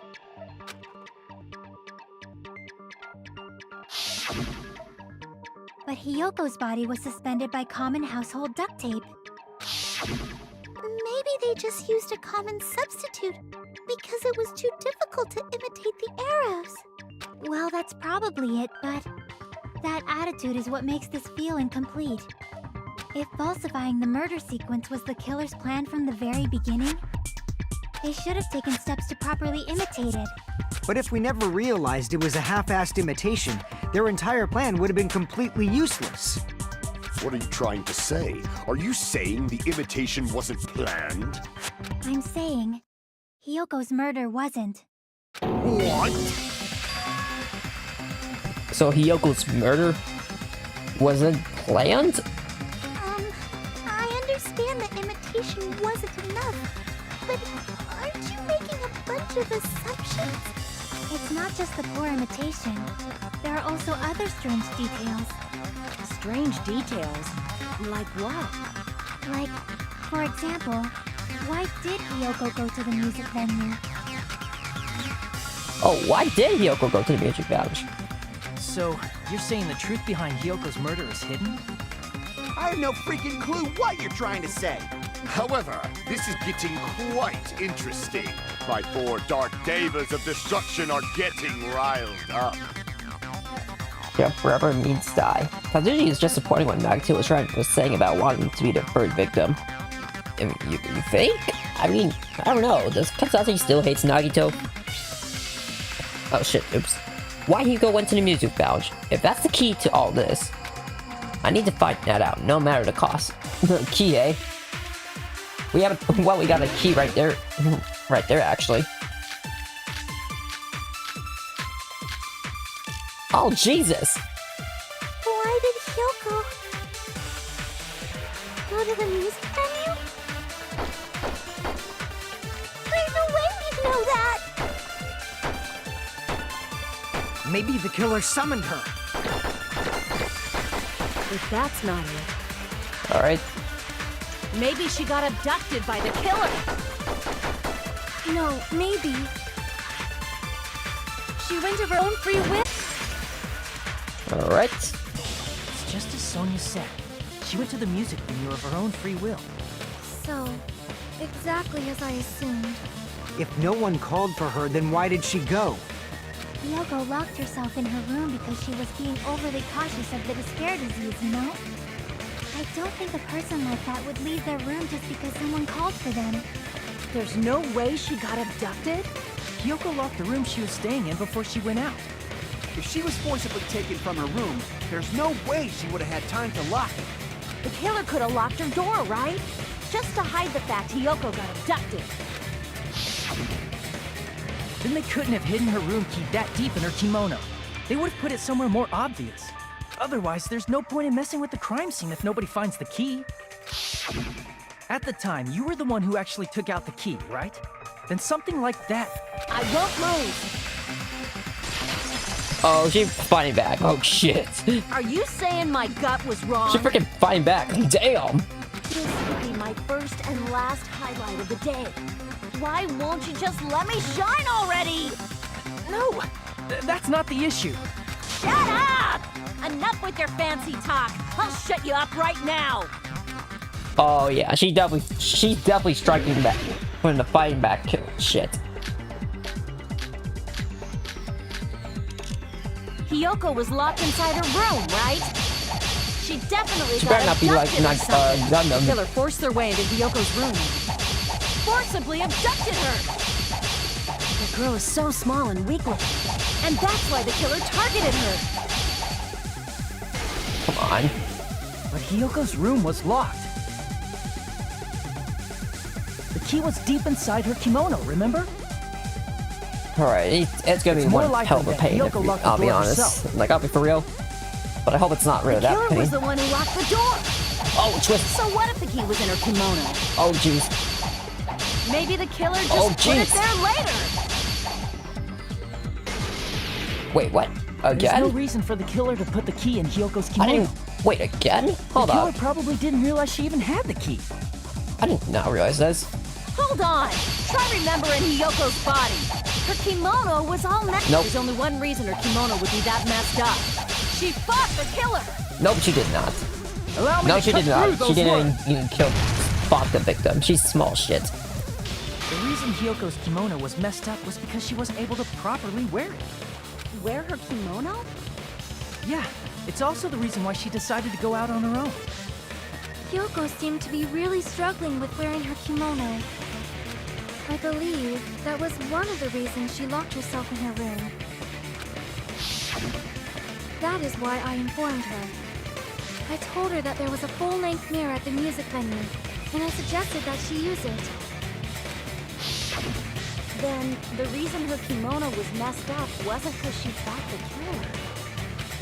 But Hyoko's body was suspended by common household duct tape. Maybe they just used a common substitute because it was too difficult to imitate the arrows. Well, that's probably it, but that attitude is what makes this feel incomplete. If falsifying the murder sequence was the killer's plan from the very beginning, they should have taken steps to properly imitate it. But if we never realized it was a half-assed imitation, their entire plan would have been completely useless. What are you trying to say? Are you saying the imitation wasn't planned? I'm saying Hyoko's murder wasn't. What? So Hyoko's murder wasn't planned? I understand that imitation wasn't enough, but aren't you making a bunch of assumptions? It's not just the poor imitation. There are also other strange details. Strange details? Like what? Like, for example, why did Hyoko go to the music venue? Oh, why did Hyoko go to the music lounge? So, you're saying the truth behind Hyoko's murder is hidden? I have no freaking clue what you're trying to say. However, this is getting quite interesting. My 4 dark devas of destruction are getting riled up. Yeah, forever means die. Kazushi is just supporting what Nagito was saying about wanting to be the third victim. You think? I mean, I don't know. Does Kazushi still hates Nagito? Oh shit, oops. Why Hugo went to the music lounge? If that's the key to all this, I need to find that out, no matter the cost. Key, eh? We have a, well, we got a key right there. Right there, actually. Oh, Jesus! Hyoko go to the music venue? There's no way we'd know that! Maybe the killer summoned her. If that's not it, Alright. maybe she got abducted by the killer. No, maybe. She went of her own free will. Alright. It's just as Sonia said. She went to the music venue of her own free will. So, exactly as I assumed. If no one called for her, then why did she go? Hyoko locked herself in her room because she was being overly cautious of the despair disease, you know? I don't think a person like that would leave their room just because someone called for them. There's no way she got abducted? Hyoko locked the room she was staying in before she went out. If she was forcibly taken from her room, there's no way she would have had time to lock it. The killer could have locked her door, right? Just to hide the fact Hyoko got abducted. Then they couldn't have hidden her room key that deep in her kimono. They would have put it somewhere more obvious. Otherwise, there's no point in messing with the crime scene if nobody finds the key. At the time, you were the one who actually took out the key, right? Then something like that. I won't move. Oh, she's fighting back. Oh, shit. Are you saying my gut was wrong? She's freaking fighting back. Damn. This could be my first and last highlight of the day. Why won't you just let me shine already? No, that's not the issue. Shut up! Enough with your fancy talk. I'll shut you up right now. Oh, yeah. She's definitely striking back. Putting the fighting back kill. Shit. Hyoko was locked inside her room, right? She definitely She got better not be like abducted or something. Gundam. The killer forced their way into Hyoko's room. Forcibly abducted her! The girl is so small and weak-looking, and that's why the killer targeted her. Come on. But Hyoko's room was locked. The key was deep inside her kimono, remember? Alright, it's gonna be It's more one likely hell of a that pain. Hyoko locked the I'll be door honest. herself. Like, I'll be for real. But I hope it's not really The that killer pain. was the one who locked the door. Oh, twist. So what if the key was in her kimono? Oh, jeez. Maybe the killer just Oh, put it jeez. there later. Wait, what? There's Again? no reason for the killer to put the key in Hyoko's I kimono. didn't. Wait, again? Hold the killer up. probably didn't realize she even had the key. I did not realize this. Hold on. Try remembering Hyoko's body. Her kimono was all messed. Nope. There's only one reason her kimono would be that messed up. She fought the killer. Nope, she did not. Allow me No, to she cut did through not. those She didn't words. even kill, spot the victim. She's small shit. The reason Hyoko's kimono was messed up was because she wasn't able to properly wear it. Wear her kimono? Yeah, it's also the reason why she decided to go out on her own. Hyoko seemed to be really struggling with wearing her kimono. I believe that was one of the reasons she locked herself in her room. That is why I informed her. I told her that there was a full-length mirror at the music venue, and I suggested that she use it. Then the reason her kimono was messed up wasn't because she fought the killer.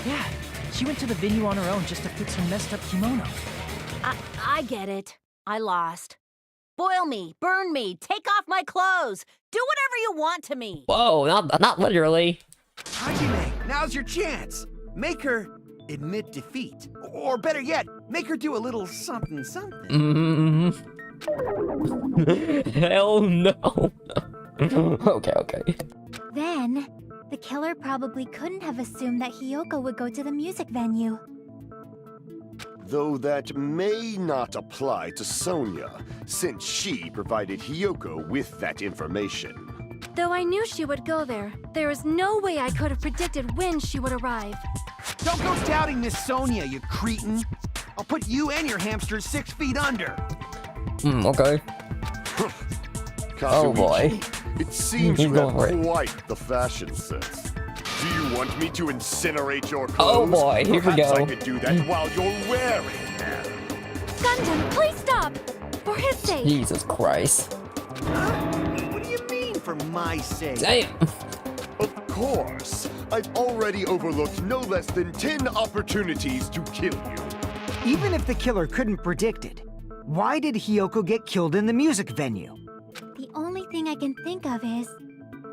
Yeah, she went to the venue on her own just to fix her messed up kimono. I get it. I lost. Boil me, burn me, take off my clothes. Do whatever you want to me. Whoa, not literally. Hajime, now's your chance. Make her admit defeat. Or better yet, make her do a little something something. Hell no. Okay. Then, the killer probably couldn't have assumed that Hyoko would go to the music venue. Though that may not apply to Sonia, since she provided Hyoko with that information. Though I knew she would go there, there is no way I could have predicted when she would arrive. Don't go doubting Miss Sonia, you cretin. I'll put you and your hamsters 6 feet under. Okay. Oh boy. It seems He's you going have for it. quite the fashion sense. Do you want me to incinerate your Oh clothes? boy, here we Perhaps go. I could do that while you're wearing them. Gundam, please stop! For his sake! Jesus Christ. What do you mean, for my sake? Damn. Of course. I've already overlooked no less than 10 opportunities to kill you. Even if the killer couldn't predict it, why did Hiyoko get killed in the music venue? The only thing I can think of is,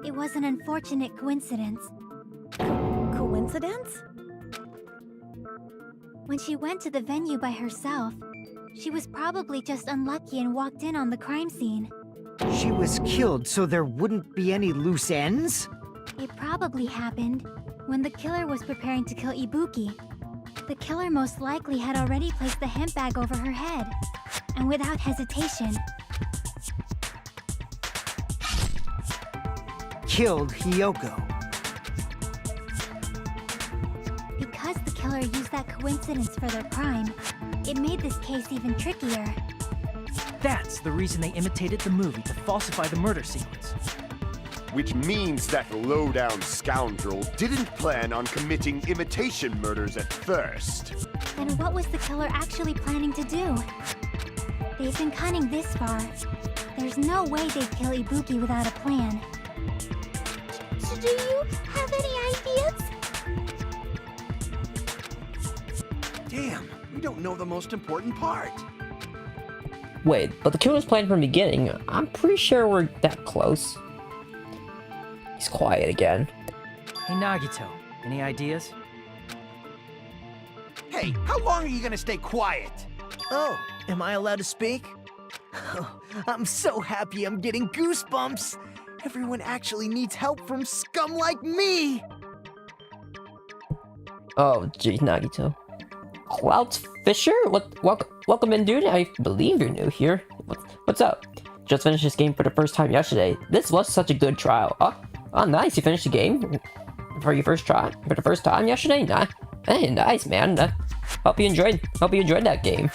it was an unfortunate coincidence. Coincidence? When she went to the venue by herself, she was probably just unlucky and walked in on the crime scene. She was killed so there wouldn't be any loose ends? It probably happened when the killer was preparing to kill Ibuki. The killer most likely had already placed the hemp bag over her head, and without hesitation, killed Hiyoko. Because the killer used that coincidence for their crime, it made this case even trickier. That's the reason they imitated the movie to falsify the murder sequence. Which means that low-down scoundrel didn't plan on committing imitation murders at first. Then what was the killer actually planning to do? They've been cunning this far. There's no way they'd kill Ibuki without a plan. Do you have any ideas? Damn, we don't know the most important part. Wait, but the killer's planned from the beginning. I'm pretty sure we're that close. He's quiet again. Hey Nagito, any ideas? Hey, how long are you gonna stay quiet? Oh, am I allowed to speak? I'm so happy I'm getting goosebumps. Everyone actually needs help from scum like me. Oh, geez, Nagito. Clout Fisher? Welcome in, dude. I believe you're new here. What's up? Just finished this game for the first time yesterday. This was such a good trial. Oh, nice. You finished the game for your first try for the first time yesterday. Nah, hey, nice, man. Hope you enjoyed that game.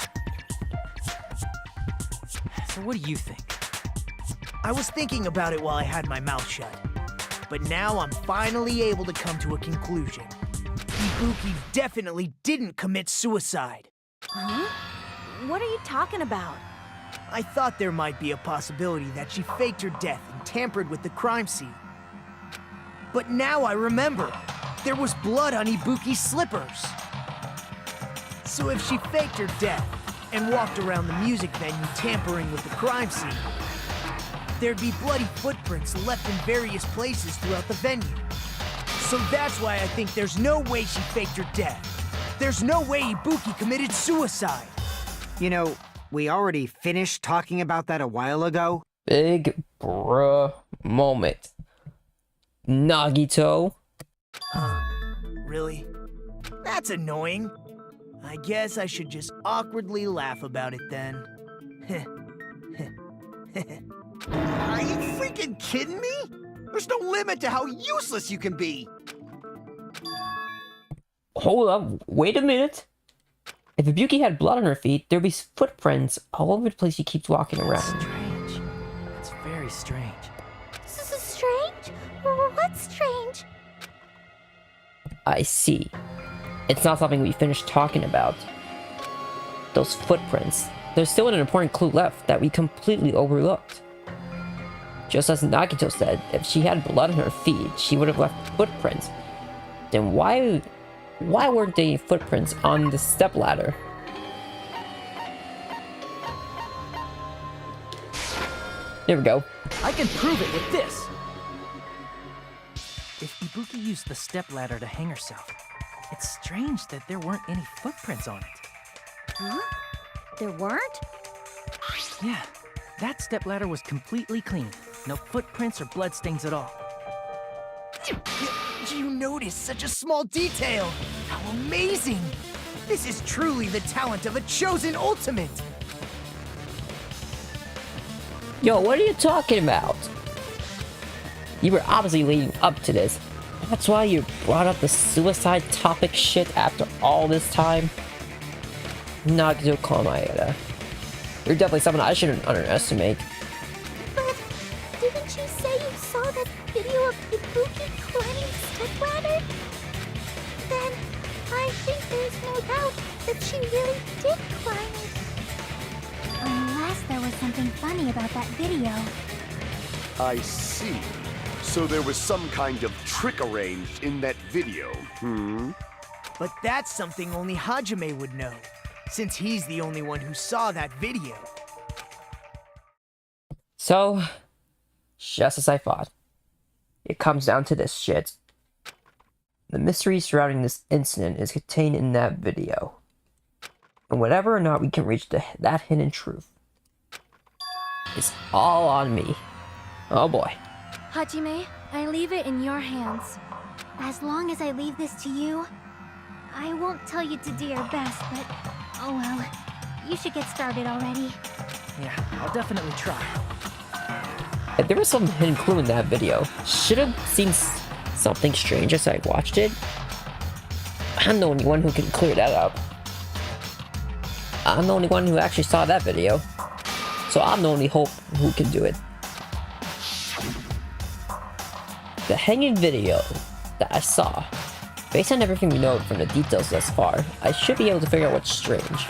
So what do you think? I was thinking about it while I had my mouth shut. But now I'm finally able to come to a conclusion. Ibuki definitely didn't commit suicide. Huh? What are you talking about? I thought there might be a possibility that she faked her death and tampered with the crime scene. But now I remember, there was blood on Ibuki's slippers. So if she faked her death and walked around the music venue tampering with the crime scene, there'd be bloody footprints left in various places throughout the venue. So that's why I think there's no way she faked her death. There's no way Ibuki committed suicide. You know, we already finished talking about that a while ago. Big bruh moment. Nagito. Huh? Really? That's annoying. I guess I should just awkwardly laugh about it then. Are you freaking kidding me? There's no limit to how useless you can be. Hold up, wait a minute. If Ibuki had blood on her feet, there'd be footprints all over the place she keeps walking around. Strange. That's very strange. This is strange? What's strange? I see. It's not something we finished talking about. Those footprints. There's still an important clue left that we completely overlooked. Just as Nagito said, if she had blood on her feet, she would have left footprints. Then why weren't they footprints on the stepladder? There we go. I can prove it with this! If Ibuki used the stepladder to hang herself, it's strange that there weren't any footprints on it. Huh? There weren't? Yeah, that stepladder was completely clean. No footprints or bloodstains at all. You notice such a small detail! How amazing! This is truly the talent of a chosen ultimate! Yo, what are you talking about? You were obviously leading up to this. That's why you brought up the suicide topic shit after all this time? Nagito Komaeda. You're definitely someone I shouldn't underestimate. But didn't you say you saw that video of Ibuki climbing the stepladder? Then I think there's no doubt that she really did climb it. Unless there was something funny about that video. I see. So there was some kind of trick arranged in that video, But that's something only Hajime would know, since he's the only one who saw that video. So, just as I thought, it comes down to this shit. The mystery surrounding this incident is contained in that video. And whether or not we can reach that hidden truth is all on me. Oh boy. Hajime, I leave it in your hands. As long as I leave this to you, I won't tell you to do your best, but oh well. You should get started already. Yeah, I'll definitely try. If there was some hidden clue in that video, should have seen something strange as I watched it. I'm the only one who can clear that up. I'm the only one who actually saw that video. So I'm the only hope who can do it. The hanging video that I saw, based on everything we know from the details thus far, I should be able to figure out what's strange.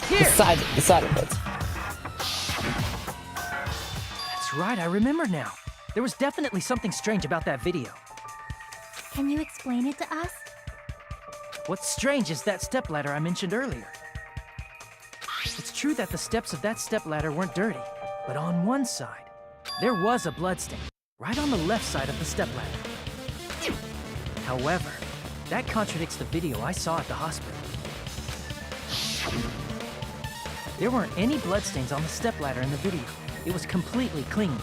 The side of it. That's right, I remember now. There was definitely something strange about that video. Can you explain it to us? What's strange is that stepladder I mentioned earlier. It's true that the steps of that stepladder weren't dirty, but on one side, there was a bloodstain, right on the left side of the stepladder. However, that contradicts the video I saw at the hospital. There weren't any bloodstains on the stepladder in the video. It was completely clean.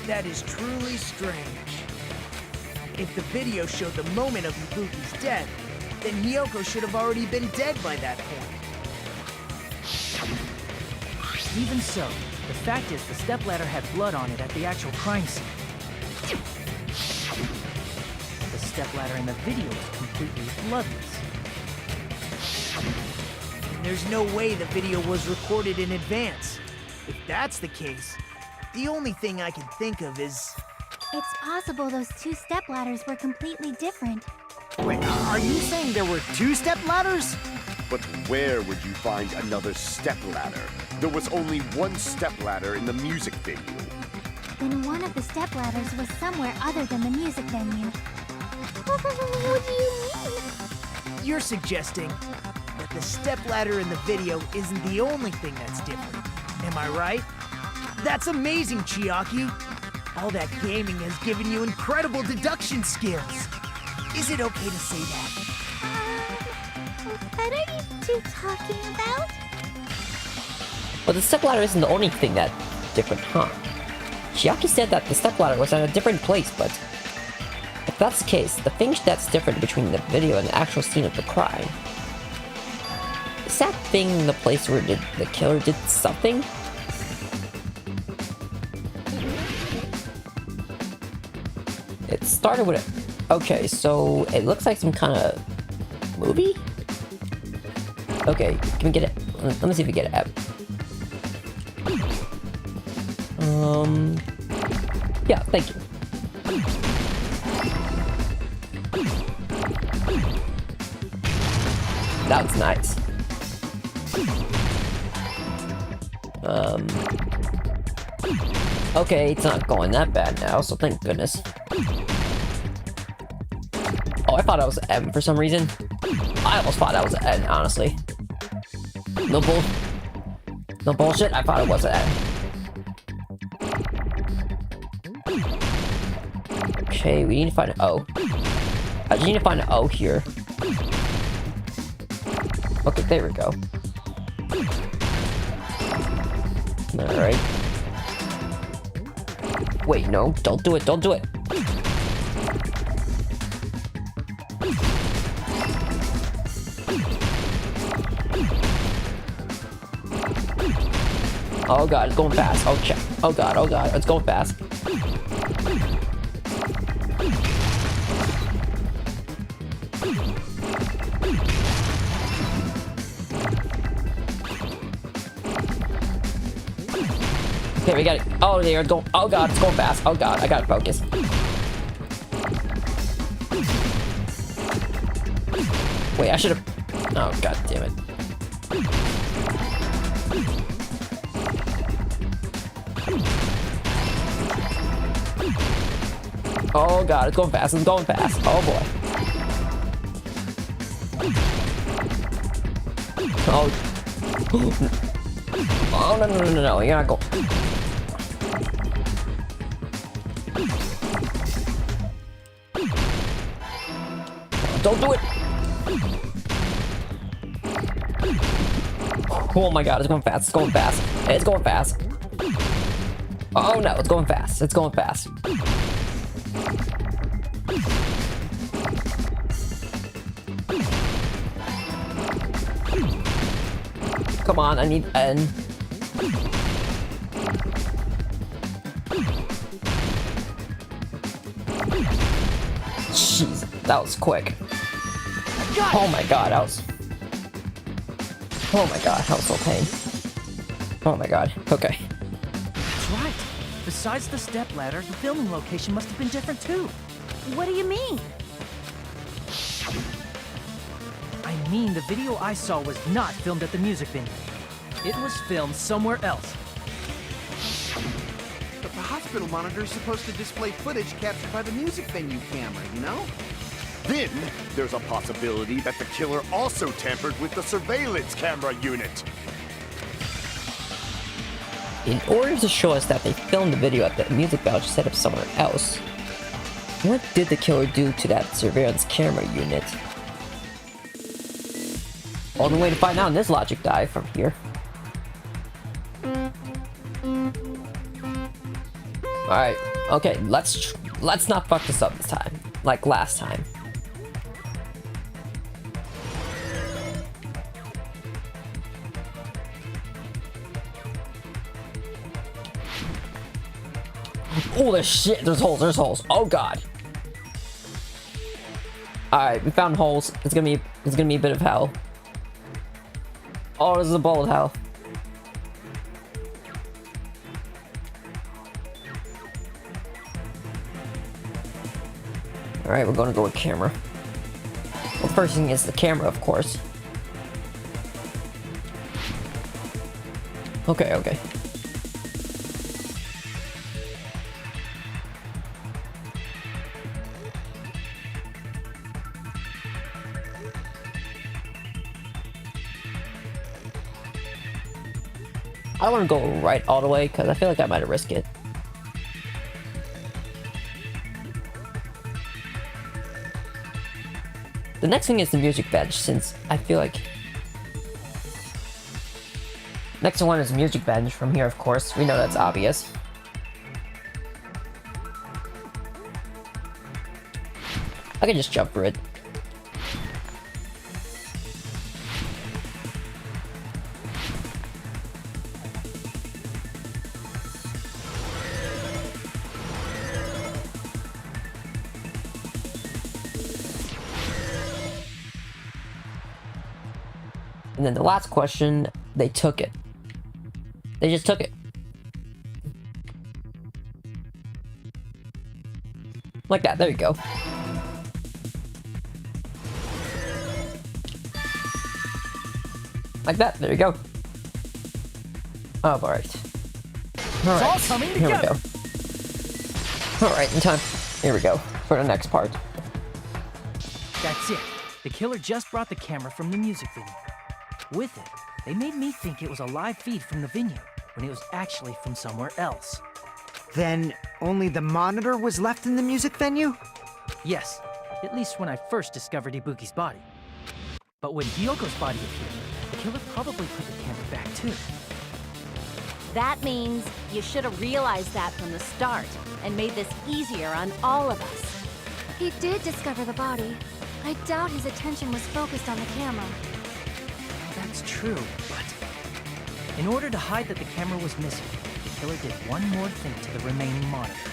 That is truly strange. If the video showed the moment of Ibuki's death, then Hiyoko should have already been dead by that point. Even so, the fact is the stepladder had blood on it at the actual crime scene. The stepladder in the video was completely bloodless. There's no way the video was recorded in advance. If that's the case, the only thing I can think of is... It's possible those two stepladders were completely different. Wait, are you saying there were two stepladders? But where would you find another stepladder? There was only one stepladder in the music venue. Then one of the stepladders was somewhere other than the music venue. What do you mean? You're suggesting that the stepladder in the video isn't the only thing that's different. Am I right? That's amazing, Chiaki. All that gaming has given you incredible deduction skills. Is it okay to say that? What are you two talking about? But the stepladder isn't the only thing that's different, huh? Chiaki said that the stepladder was at a different place, but if that's the case, the thing that's different between the video and the actual scene of the crime, is that thing the place where the killer did something? It started with a... Okay, so it looks like some kind of movie? Okay, can we get it? Let me see if we get it out. Yeah, thank you. That was nice. Okay, it's not going that bad now, so thank goodness. Oh, I thought that was an M for some reason. I almost thought that was an N, honestly. No bullshit, I thought it was an N. Okay, we need to find an O. I just need to find an O here. Okay, there we go. Alright. Wait, no, don't do it, don't do it. Oh god, it's going fast. Oh check. Oh god, it's going fast. Okay, we got it. Oh, there it's going. Oh god, it's going fast. Oh god, I gotta focus. Wait, I should have. Oh god damn it. Oh god, it's going fast, it's going fast. Oh boy. Oh. Oh no, no, no, no, no, you're not going. Don't do it! Oh my god, it's going fast, it's going fast, it's going fast. Oh no, it's going fast, it's going fast. Come on, I need N. Jeez, that was quick. Oh my god, that was... Oh my god, that was so pain. Oh my god, okay. That's right. Besides the stepladder, the filming location must have been different too. What do you mean? I mean, the video I saw was not filmed at the music venue. It was filmed somewhere else. But the hospital monitor is supposed to display footage captured by the music venue camera, you know? Then, there's a possibility that the killer also tampered with the surveillance camera unit. In order to show us that they filmed the video at the music lounge set up somewhere else, what did the killer do to that surveillance camera unit? Only way to find out in this logic dive from here. Alright, okay, let's not fuck this up this time, like last time. Oh, there's shit, there's holes, oh god. Alright, we found holes, it's gonna be a bit of hell. Oh, this is a bullet hell. Alright, we're gonna go with camera. Well, the first thing is the camera, of course. Okay, okay. I don't want to go right all the way because I feel like I might risk it. The next thing is the music bench, since I feel like... Next one is music bench from here, of course. We know that's obvious. I can just jump for it. And then the last question, they took it. They just took it. Like that, there you go. Like that, there you go. Oh, alright. Alright, all coming here we go. together. Alright, in time. Here we go, for the next part. That's it. The killer just brought the camera from the music venue. With it, they made me think it was a live feed from the venue, when it was actually from somewhere else. Then only the monitor was left in the music venue? Yes, at least when I first discovered Ibuki's body. But when Hyoko's body appeared, the killer probably put the camera back too. That means you should have realized that from the start and made this easier on all of us. He did discover the body. I doubt his attention was focused on the camera. That's true, but... In order to hide that the camera was missing, the killer did one more thing to the remaining monitor.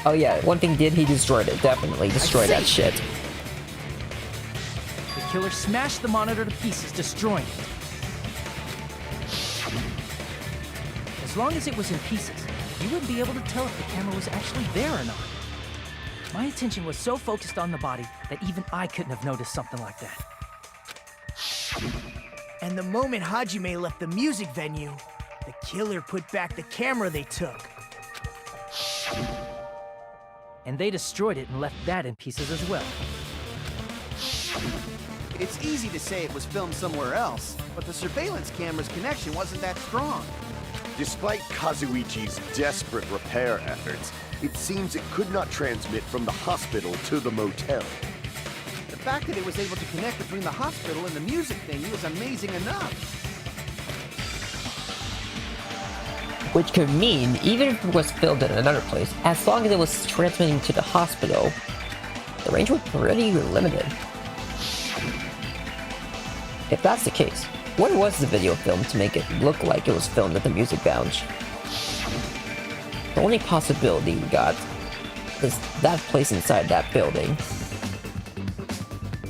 Oh yeah, one thing he destroyed it, definitely destroyed that shit. The killer smashed the monitor to pieces, destroying it. As long as it was in pieces, you wouldn't be able to tell if the camera was actually there or not. My attention was so focused on the body that even I couldn't have noticed something like that. And the moment Hajime left the music venue, the killer put back the camera they took. and they destroyed it and left that in pieces as well. It's easy to say it was filmed somewhere else, but the surveillance camera's connection wasn't that strong. Despite Kazuichi's desperate repair efforts, it seems it could not transmit from the hospital to the motel. The fact that it was able to connect between the hospital and the music venue is amazing enough. Which could mean, even if it was filmed in another place, as long as it was transmitting to the hospital, the range was pretty limited. If that's the case, where was the video filmed to make it look like it was filmed at the music lounge? The only possibility we got is that place inside that building.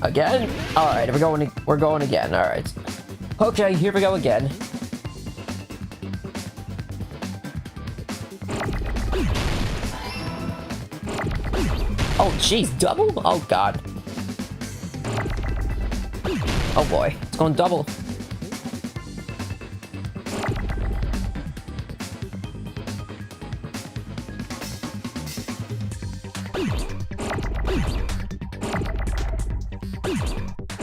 Again? Alright, we're going again, alright. Okay, here we go again. Oh jeez, double? Oh god. Oh boy, it's going double.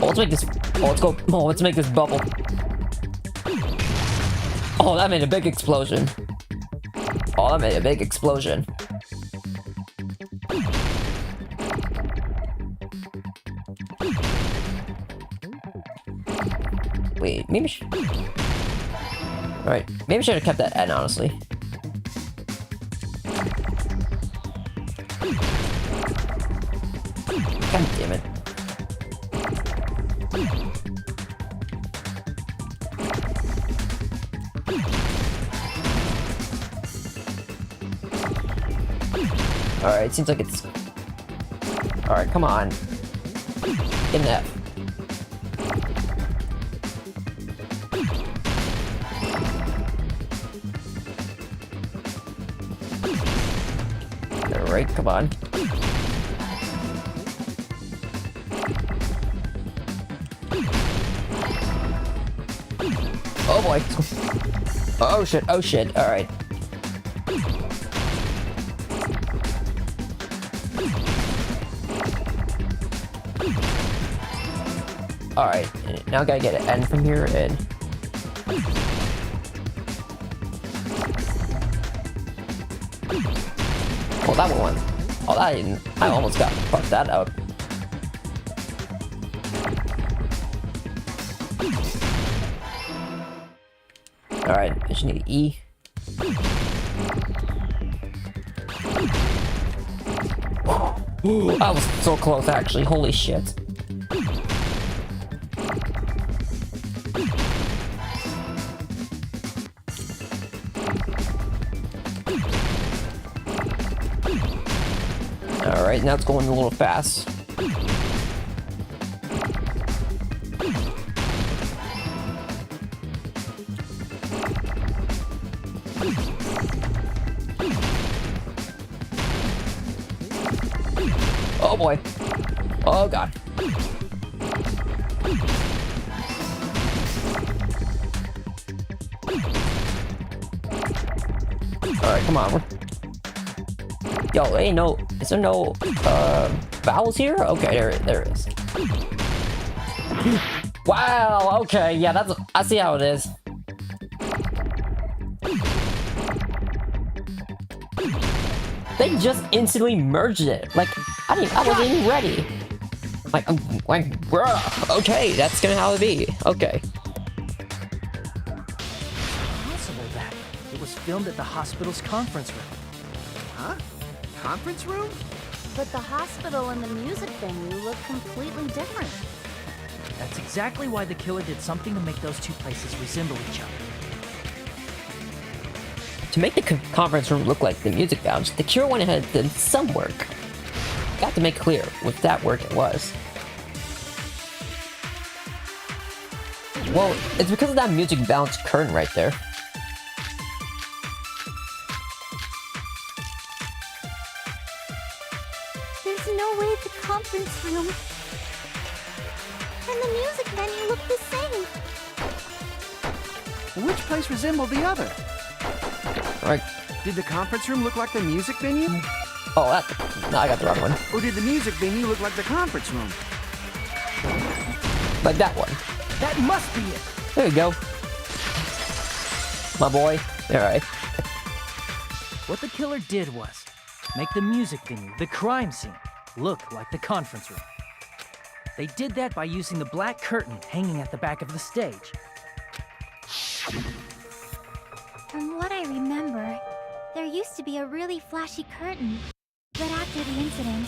Oh, let's make this. Oh, let's go. Oh, let's make this bubble. Oh, that made a big explosion. Oh, that made a big explosion. Wait, maybe. Alright, maybe I should have kept that N, honestly. God damn it. Alright, seems like it's... Alright, come on. Get an F. Alright, come on. Oh boy. Oh shit, alright. Alright, now I gotta get an N from here and... Oh, that one. Oh, that didn't... I almost got fucked that out. Alright, I just need an E. Ooh, I was so close, actually. Holy shit. Alright, now it's going a little fast. Oh boy. Oh god. Alright, come on. Yo, hey, no. Is there no vowels here? Okay, there is. Wow, okay, yeah, I see how it is. They just instantly merged it. Like, I wasn't even ready. Like, bruh, okay, that's gonna how it be. Okay. Possible that it was filmed at the hospital's conference room. Huh? Conference room? But the hospital and the music venue look completely different. That's exactly why the killer did something to make those two places resemble each other. To make the conference room look like the music lounge, the Cure went ahead and did some work. Got to make clear what that work it was. Well, it's because of that music lounge curtain right there. There's no way the conference room and the music venue look the same. Which place resembled the other? Alright. Did the conference room look like the music venue? Oh, no, I got the wrong one. Or did the music venue look like the conference room? Like that one. That must be it. There you go. My boy. Alright. What the killer did was make the music venue, the crime scene, look like the conference room. They did that by using the black curtain hanging at the back of the stage. From what I remember, there used to be a really flashy curtain. But after the incident,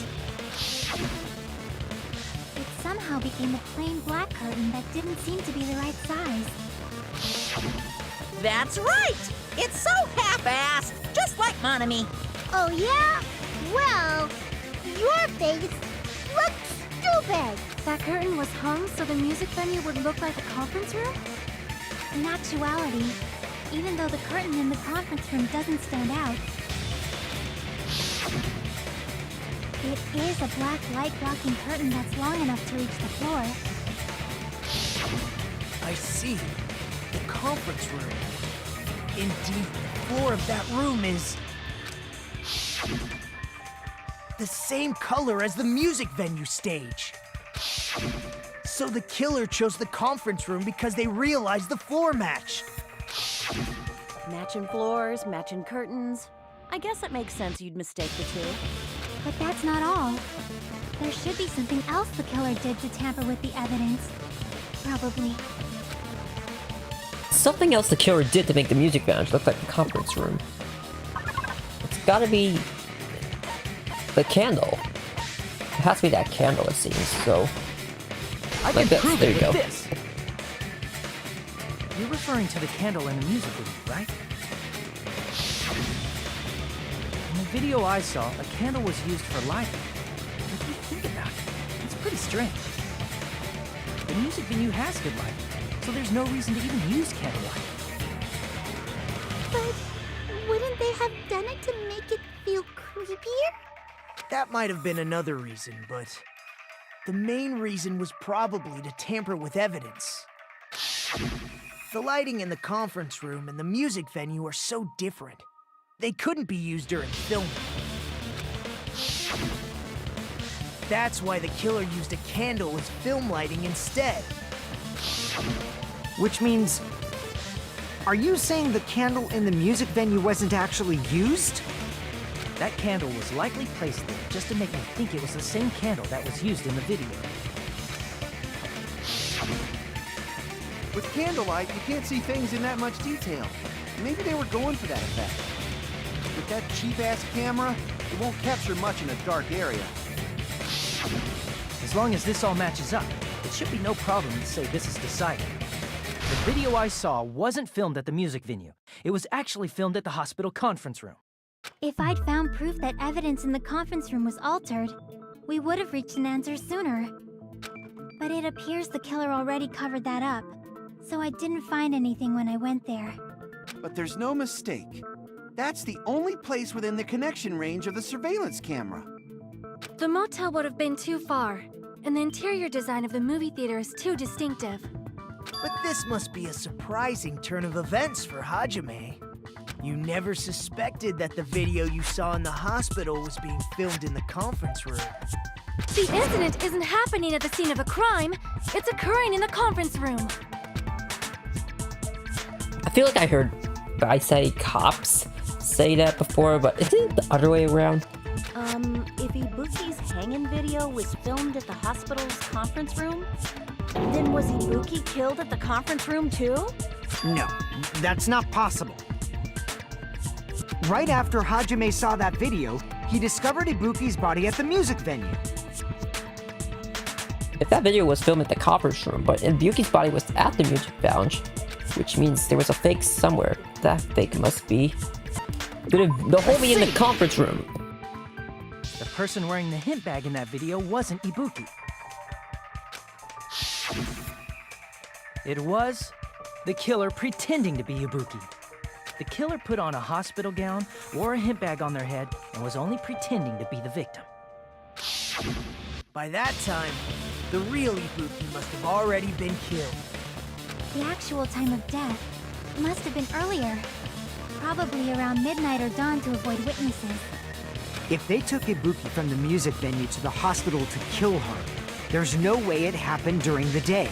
it somehow became a plain black curtain that didn't seem to be the right size. That's right! It's so half-assed, just like Monami. Oh yeah? Well, your face looks stupid. That curtain was hung so the music venue would look like a conference room? In actuality, even though the curtain in the conference room doesn't stand out, it is a black light-blocking curtain that's long enough to reach the floor. I see. The conference room. Indeed, the floor of that room is the same color as the music venue stage. So the killer chose the conference room because they realized the floor matched. Matching floors, matching curtains. I guess it makes sense you'd mistake the two. But that's not all. There should be something else the killer did to tamper with the evidence. Probably. Something else the killer did to make the music lounge look like the conference room. It's gotta be the candle. It has to be that candle, it seems, so... I like can this, prove there it you with go. this. You're referring to the candle in the music video, right? In the video I saw, a candle was used for lighting. If you think about it, it's pretty strange. The music venue has good lighting, so there's no reason to even use candlelight. But wouldn't they have done it to make it feel creepier? That might have been another reason, but the main reason was probably to tamper with evidence. The lighting in the conference room and the music venue are so different. They couldn't be used during filming. That's why the killer used a candle as film lighting instead. Which means... Are you saying the candle in the music venue wasn't actually used? That candle was likely placed there just to make me think it was the same candle that was used in the video. With candlelight, you can't see things in that much detail. Maybe they were going for that effect. With that cheap-ass camera, it won't capture much in a dark area. As long as this all matches up, it should be no problem to say this is decided. The video I saw wasn't filmed at the music venue. It was actually filmed at the hospital conference room. If I'd found proof that evidence in the conference room was altered, we would have reached an answer sooner. But it appears the killer already covered that up, so I didn't find anything when I went there. But there's no mistake. That's the only place within the connection range of the surveillance camera. The motel would have been too far, and the interior design of the movie theater is too distinctive. But this must be a surprising turn of events for Hajime. You never suspected that the video you saw in the hospital was being filmed in the conference room. The incident isn't happening at the scene of a crime, it's occurring in the conference room. I feel like I heard cops say that before, but isn't it the other way around? If Ibuki's hanging video was filmed at the hospital's conference room, then was Ibuki killed at the conference room too? No, that's not possible. Right after Hajime saw that video, he discovered Ibuki's body at the music venue. If that video was filmed at the conference room, but Ibuki's body was at the music lounge, which means there was a fake somewhere. That fake must be the homie in the conference room. The person wearing the hint bag in that video wasn't Ibuki. It was the killer pretending to be Ibuki. The killer put on a hospital gown, wore a hint bag on their head, and was only pretending to be the victim. By that time, the real Ibuki must have already been killed. The actual time of death must have been earlier. Probably around midnight or dawn to avoid witnesses. If they took Ibuki from the music venue to the hospital to kill her, there's no way it happened during the day.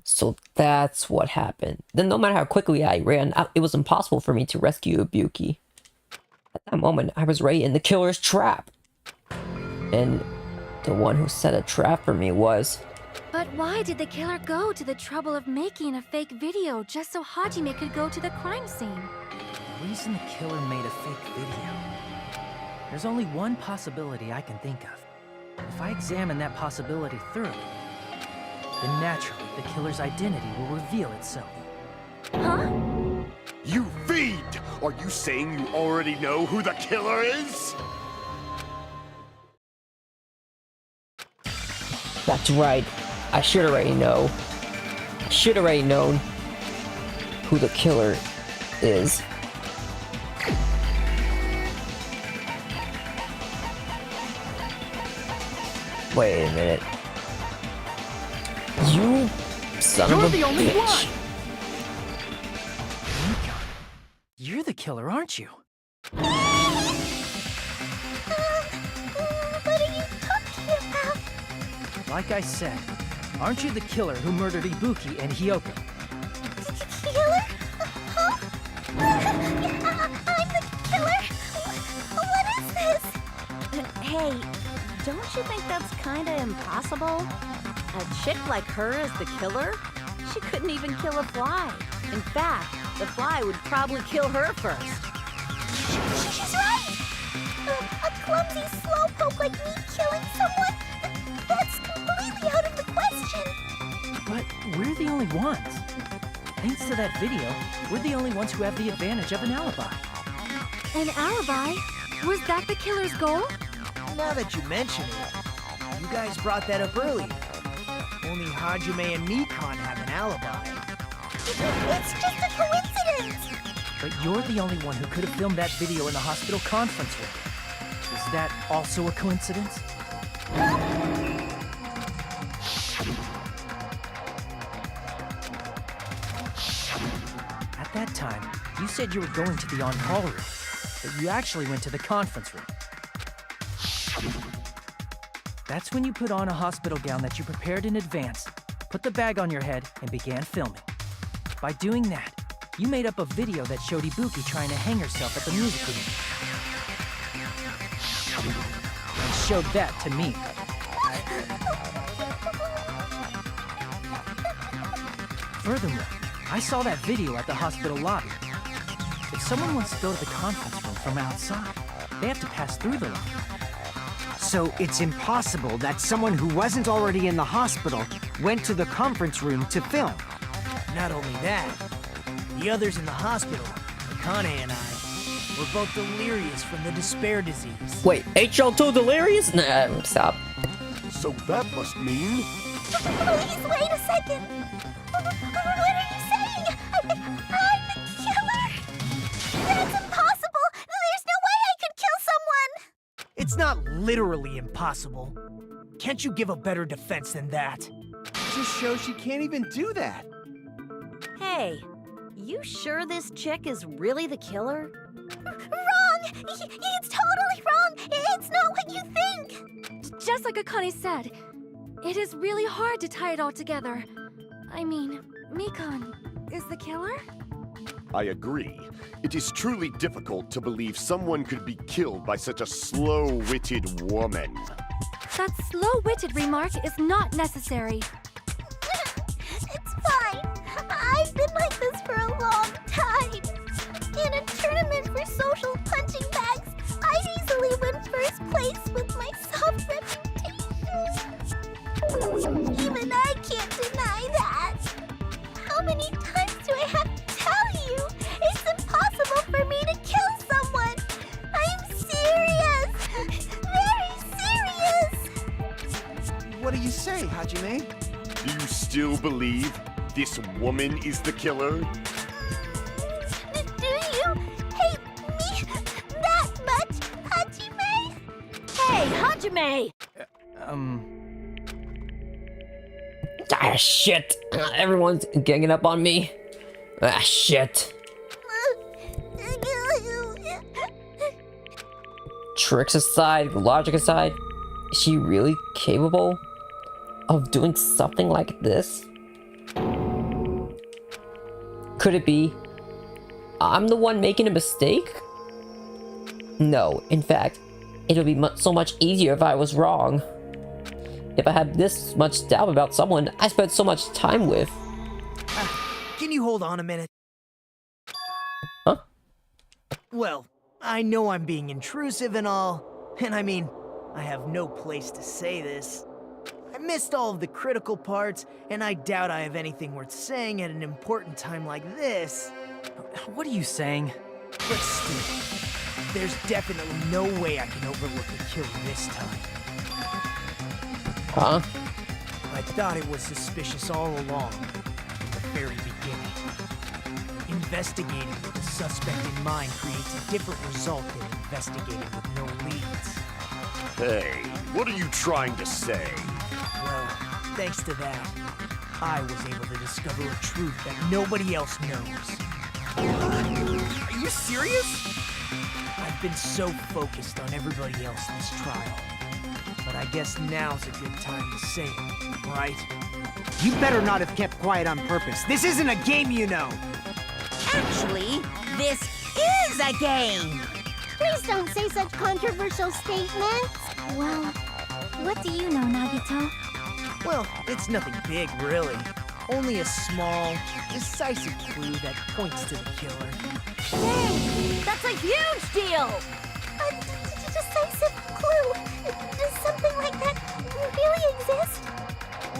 So that's what happened. Then no matter how quickly I ran, it was impossible for me to rescue Ibuki. At that moment, I was right in the killer's trap. And the one who set a trap for me was... But why did the killer go to the trouble of making a fake video just so Hajime could go to the crime scene? The reason the killer made a fake video... There's only one possibility I can think of. If I examine that possibility thoroughly, then naturally the killer's identity will reveal itself. Huh? You fiend! Are you saying you already know who the killer is? That's right. I should already know. I should already known who the killer is. Wait a minute. You son of a bitch. You're the only one! Mika, you're the killer, aren't you? What are you talking about? Like I said, aren't you the killer who murdered Ibuki and Hyoko? Killer? Huh? I'm the killer? What is this? Hey, don't you think that's kinda impossible? A chick like her as the killer? She couldn't even kill a fly. In fact, the fly would probably kill her first. She's right! A clumsy slowpoke like me killing someone? That's completely out of the question! But we're the only ones. Thanks to that video, we're the only ones who have the advantage of an alibi. An alibi? Was that the killer's goal? Now that you mention it, you guys brought that up earlier. Only Hajime and Mikon have an alibi. It's just a coincidence! But you're the only one who could have filmed that video in the hospital conference room. Is that also a coincidence? At that time, you said you were going to the on-call room, but you actually went to the conference room. That's when you put on a hospital gown that you prepared in advance, put the bag on your head, and began filming. By doing that, you made up a video that showed Ibuki trying to hang herself at the music room. And showed that to me. Furthermore, I saw that video at the hospital lobby. If someone wants to go to the conference room from outside, they have to pass through the lobby. So it's impossible that someone who wasn't already in the hospital went to the conference room to film. Not only that, the others in the hospital, Akane and I, were both delirious from the despair disease. Wait, HL2 delirious? Nah, stop. So that must mean... Please wait a second! What are you saying? I'm the killer? That's impossible! There's no way I could kill someone! It's not literally impossible. Can't you give a better defense than that? Just shows she can't even do that. Hey, you sure this chick is really the killer? Wrong! It's totally wrong! It's not what you think! Just like Akane said, it is really hard to tie it all together. I mean, Mikon is the killer? I agree. It is truly difficult to believe someone could be killed by such a slow-witted woman. That slow-witted remark is not necessary. It's fine. I've been like this for a long time. In a tournament for social punching bags, I'd easily win first place with my soft reputation. Even I can't deny that. How many times do I have to tell you? It's impossible for me to kill someone. I'm serious. Very serious. What do you say, Hajime? Do you still believe this woman is the killer? Do you hate me that much, Hajime? Hey, Hajime! Ah, shit. Everyone's ganging up on me. Ah, shit. tricks aside, logic aside, is she really capable of doing something like this? Could it be I'm the one making a mistake? No, in fact, it'll be so much easier if I was wrong. If I had this much doubt about someone I spent so much time with. Can you hold on a minute? Huh? Well, I know I'm being intrusive and all, and I mean, I have no place to say this. I missed all of the critical parts, and I doubt I have anything worth saying at an important time like this. What are you saying? But still, there's definitely no way I can overlook the killer this time. Huh? I thought it was suspicious all along, from the very beginning. Investigating with the suspect in mind creates a different result than investigating with no leads. Hey, what are you trying to say? Well, thanks to that, I was able to discover a truth that nobody else knows. Are you serious? I've been so focused on everybody else in this trial. But I guess now's a good time to say it, right? You better not have kept quiet on purpose. This isn't a game, you know. Actually, this is a game. Please don't say such controversial statements. Well, what do you know, Nagito? Well, it's nothing big, really. Only a small, decisive clue that points to the killer. Hey, that's a huge deal! A decisive clue. Does something like that really exist?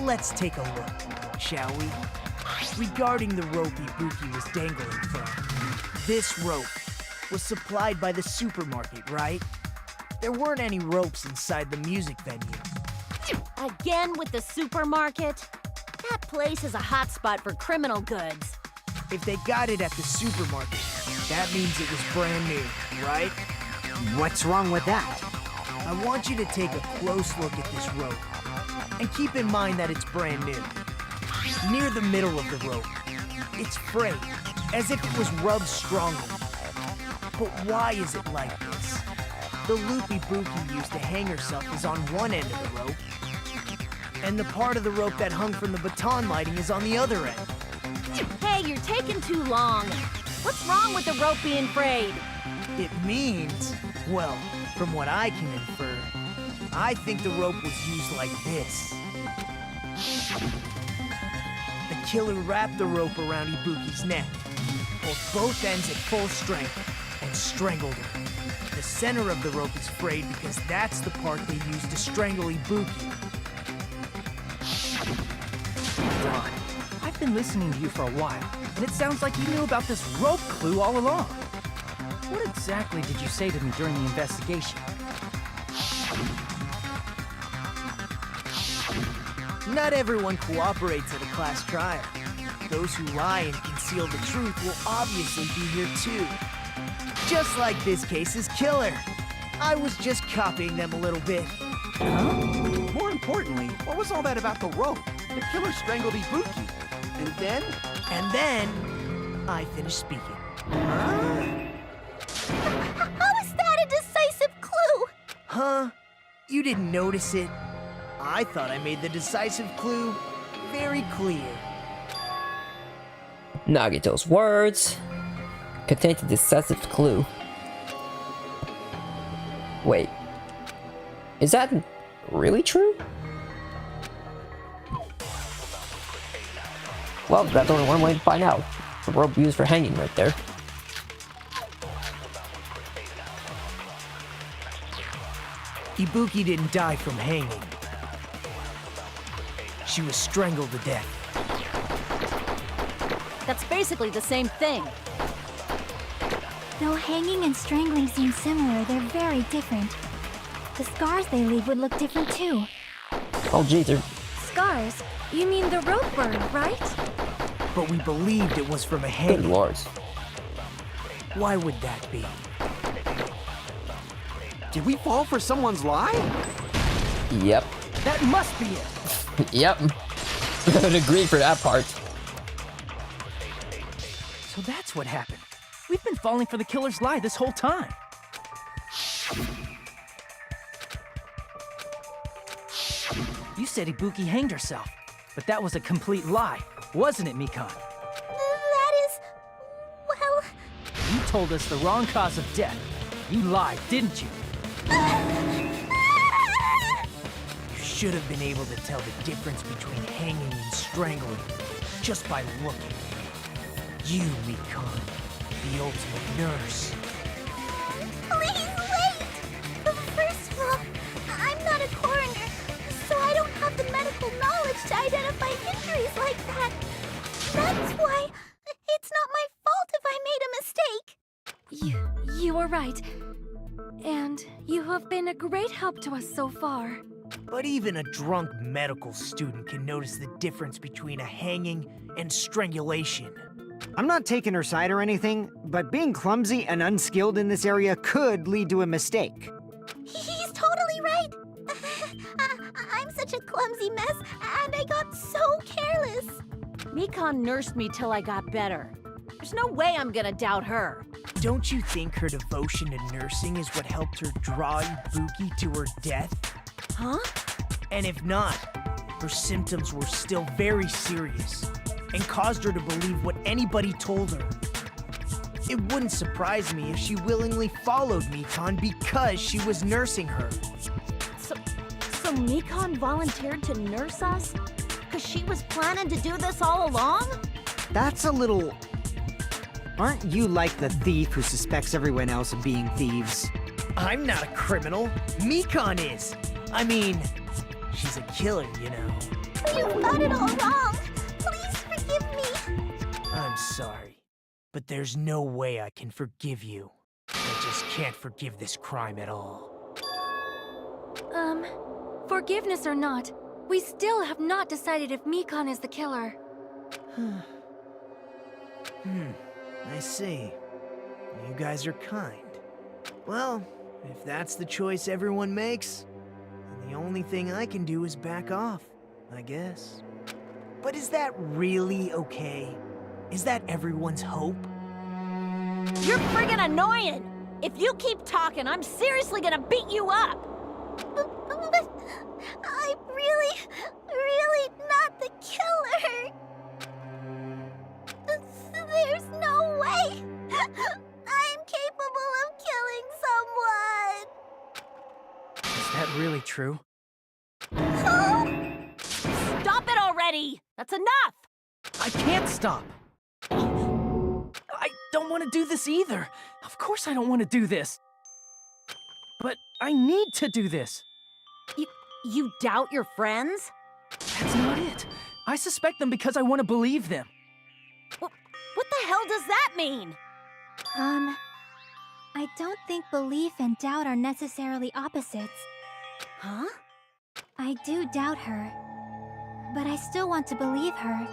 Let's take a look, shall we? Regarding the rope Ibuki was dangling from. This rope was supplied by the supermarket, right? There weren't any ropes inside the music venue. Again with the supermarket? That place is a hotspot for criminal goods. If they got it at the supermarket, that means it was brand new, right? What's wrong with that? I want you to take a close look at this rope. And keep in mind that it's brand new. Near the middle of the rope, it's frayed, as if it was rubbed strongly. But why is it like this? The loop Ibuki used to hang herself is on one end of the rope, and the part of the rope that hung from the baton lighting is on the other end. Hey, you're taking too long. What's wrong with the rope being frayed? It means, well, from what I can infer, I think the rope was used like this. The killer wrapped the rope around Ibuki's neck, pulled both ends at full strength, and strangled her. The center of the rope is frayed because that's the part they used to strangle Ibuki. Don, I've been listening to you for a while, and it sounds like you knew about this rope clue all along. What exactly did you say to me during the investigation? Not everyone cooperates at a class trial. Those who lie and conceal the truth will obviously be here too. Just like this case's killer. I was just copying them a little bit. Huh? More importantly, what was all that about the rope? The killer strangled Ibuki. And then? And then, I finished speaking. How is that a decisive clue? Huh? You didn't notice it? I thought I made the decisive clue very clear. Nagito's words contain a decisive clue. Wait, is that really true? Well, that's only one way to find out. The rope used for hanging right there. Ibuki didn't die from hanging. She was strangled to death. That's basically the same thing. Though hanging and strangling seem similar, they're very different. The scars they leave would look different too. Oh geez, they're... Scars? You mean the rope burn, right? But we believed it was from a Good hanging. lords. Why would that be? Did we fall for someone's lie? Yep. That must be it! Yep. I would agree for that part. So that's what happened. We've been falling for the killer's lie this whole time. You said Ibuki hanged herself, but that was a complete lie, wasn't it, Mikan? That is... well... You told us the wrong cause of death. You lied, didn't you? You should have been able to tell the difference between hanging and strangling just by looking. You, Mikan, the ultimate nurse. Please wait! First of all, I'm not a coroner, so I don't have the medical knowledge to identify injuries like that. That's why it's not my fault if I made a mistake. You are right. And you have been a great help to us so far. But even a drunk medical student can notice the difference between a hanging and strangulation. I'm not taking her side or anything, but being clumsy and unskilled in this area could lead to a mistake. He's totally right. I'm such a clumsy mess, and I got so careless. Mikan nursed me till I got better. There's no way I'm gonna doubt her. Don't you think her devotion to nursing is what helped her draw Ibuki to her death? Huh? And if not, her symptoms were still very serious and caused her to believe what anybody told her. It wouldn't surprise me if she willingly followed Mikan because she was nursing her. So Mikan volunteered to nurse us? Because she was planning to do this all along? That's a little... Aren't you like the thief who suspects everyone else of being thieves? I'm not a criminal. Mikan is. I mean, she's a killer, you know. You got it all wrong. Please forgive me. I'm sorry, but there's no way I can forgive you. I just can't forgive this crime at all. Forgiveness or not, we still have not decided if Mikan is the killer. I see. You guys are kind. Well, if that's the choice everyone makes, then the only thing I can do is back off, I guess. But is that really okay? Is that everyone's hope? You're friggin' annoying! If you keep talking, I'm seriously gonna beat you up! But I'm really not the killer. There's no way I'm capable of killing someone. Is that really true? Stop it already! That's enough! I can't stop! I don't want to do this either. Of course I don't want to do this. But I need to do this. You doubt your friends? That's not it. I suspect them because I want to believe them. What the hell does that mean? I don't think belief and doubt are necessarily opposites. Huh? I do doubt her, but I still want to believe her.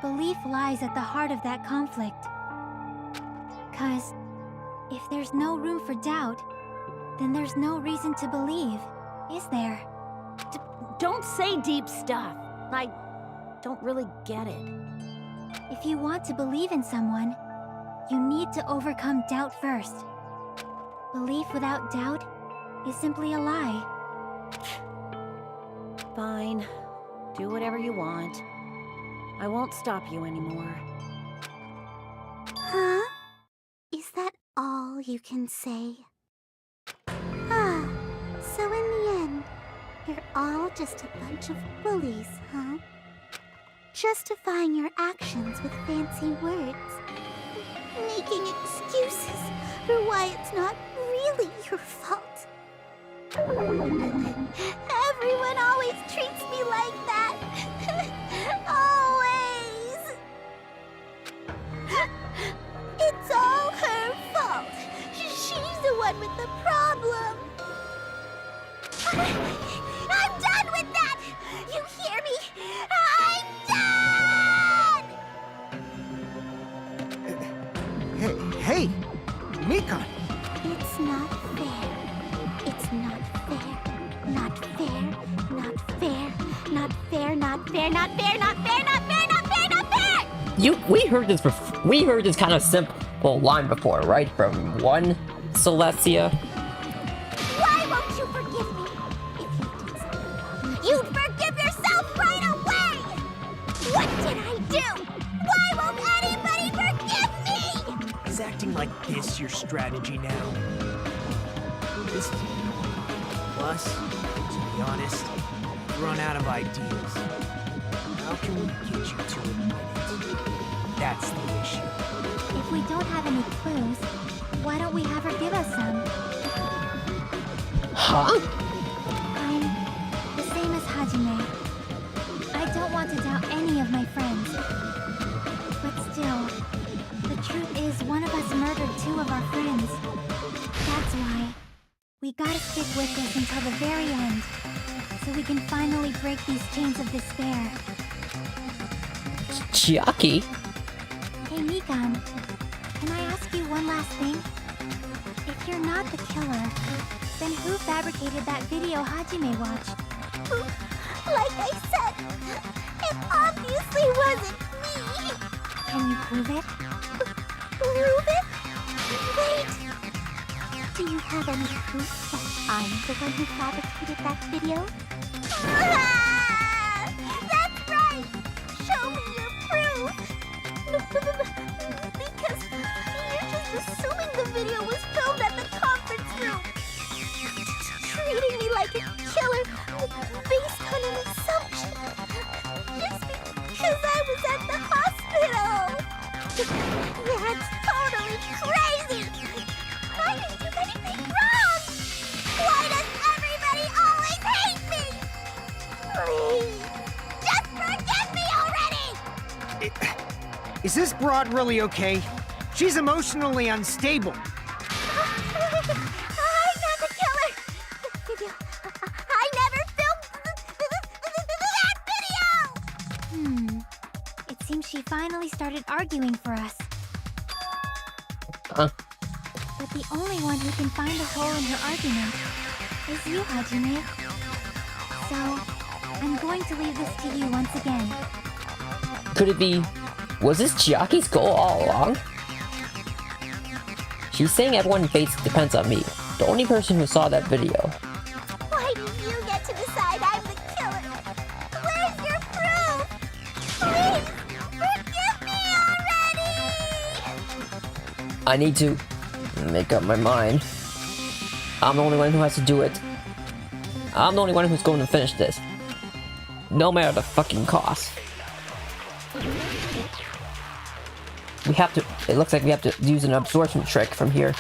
Belief lies at the heart of that conflict. 'Cause if there's no room for doubt, then there's no reason to believe, is there? Don't say deep stuff. I don't really get it. If you want to believe in someone, you need to overcome doubt first. Belief without doubt is simply a lie. Fine. Do whatever you want. I won't stop you anymore. Huh? Is that all you can say? Ah, so in the end, you're all just a bunch of bullies, huh? Justifying your actions with fancy words. Making excuses for why it's not really your fault. Everyone always treats me like that. Always. It's all her fault. She's the one with the problem. I'm done with that! You hear me? I'm done! Hey, Mikan! It's not fair. It's not fair. Not fair. Not fair. Not fair. Not fair. Not fair. Not fair. Not fair. Not fair. Not fair. We heard this we heard this kind of simple line before, right? From one Celestia. Why won't you forgive me? If you did something wrong, this your strategy now? This... Plus, to be honest, I've run out of ideas. How can we get you to admit it? That's the issue. If we don't have any clues, why don't we have her give us some? Huh? I'm the same as Hajime. I don't want to doubt any of my friends. But still, the truth is one of us murdered 2 of our friends. That's why we gotta stick with this until the very end, so we can finally break these chains of despair. Chiaki? Hey Mikan, can I ask you one last thing? If you're not the killer, then who fabricated that video Hajime watched? Like I said, it obviously wasn't me. Can you prove it? Prove it? Wait. Do you have any proof that I'm the one who fabricated that video? Ah! That's right! Show me your proof! Because you're just assuming the video was filmed at the conference room. Treating me like a killer based on an assumption. Just because I was at the hospital. That's totally crazy! I didn't do anything wrong! Why does everybody always hate me? Please, just forgive me already! Is this broad really okay? She's emotionally unstable. I'm not the killer! Video. I never filmed that video! It seems she finally started arguing for us. Huh? But the only one who can find a hole in her argument is you, Hajime. So, I'm going to leave this to you once again. Could it be... Was this Chiaki's goal all along? She's saying everyone's fate depends on me, the only person who saw that video. Why do you get to decide I'm the killer? Where's your proof? Please, forgive me already! I need to make up my mind. I'm the only one who has to do it. I'm the only one who's going to finish this. No matter the fucking cost. We have to... It looks like we have to use an absorption trick from here.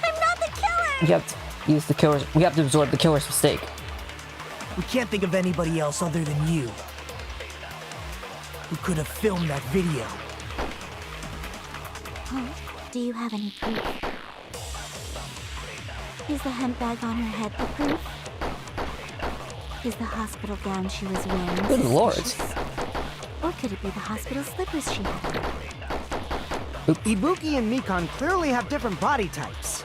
I'm not the killer! We have to use the killer's... We have to absorb the killer's mistake. We can't think of anybody else other than you who could have filmed that video. Do you have any proof? Is the hemp bag on her head the proof? Is the hospital gown she was wearing Good lord. suspicious? Or could it be the hospital slippers she had? Ibuki and Mikan clearly have different body types.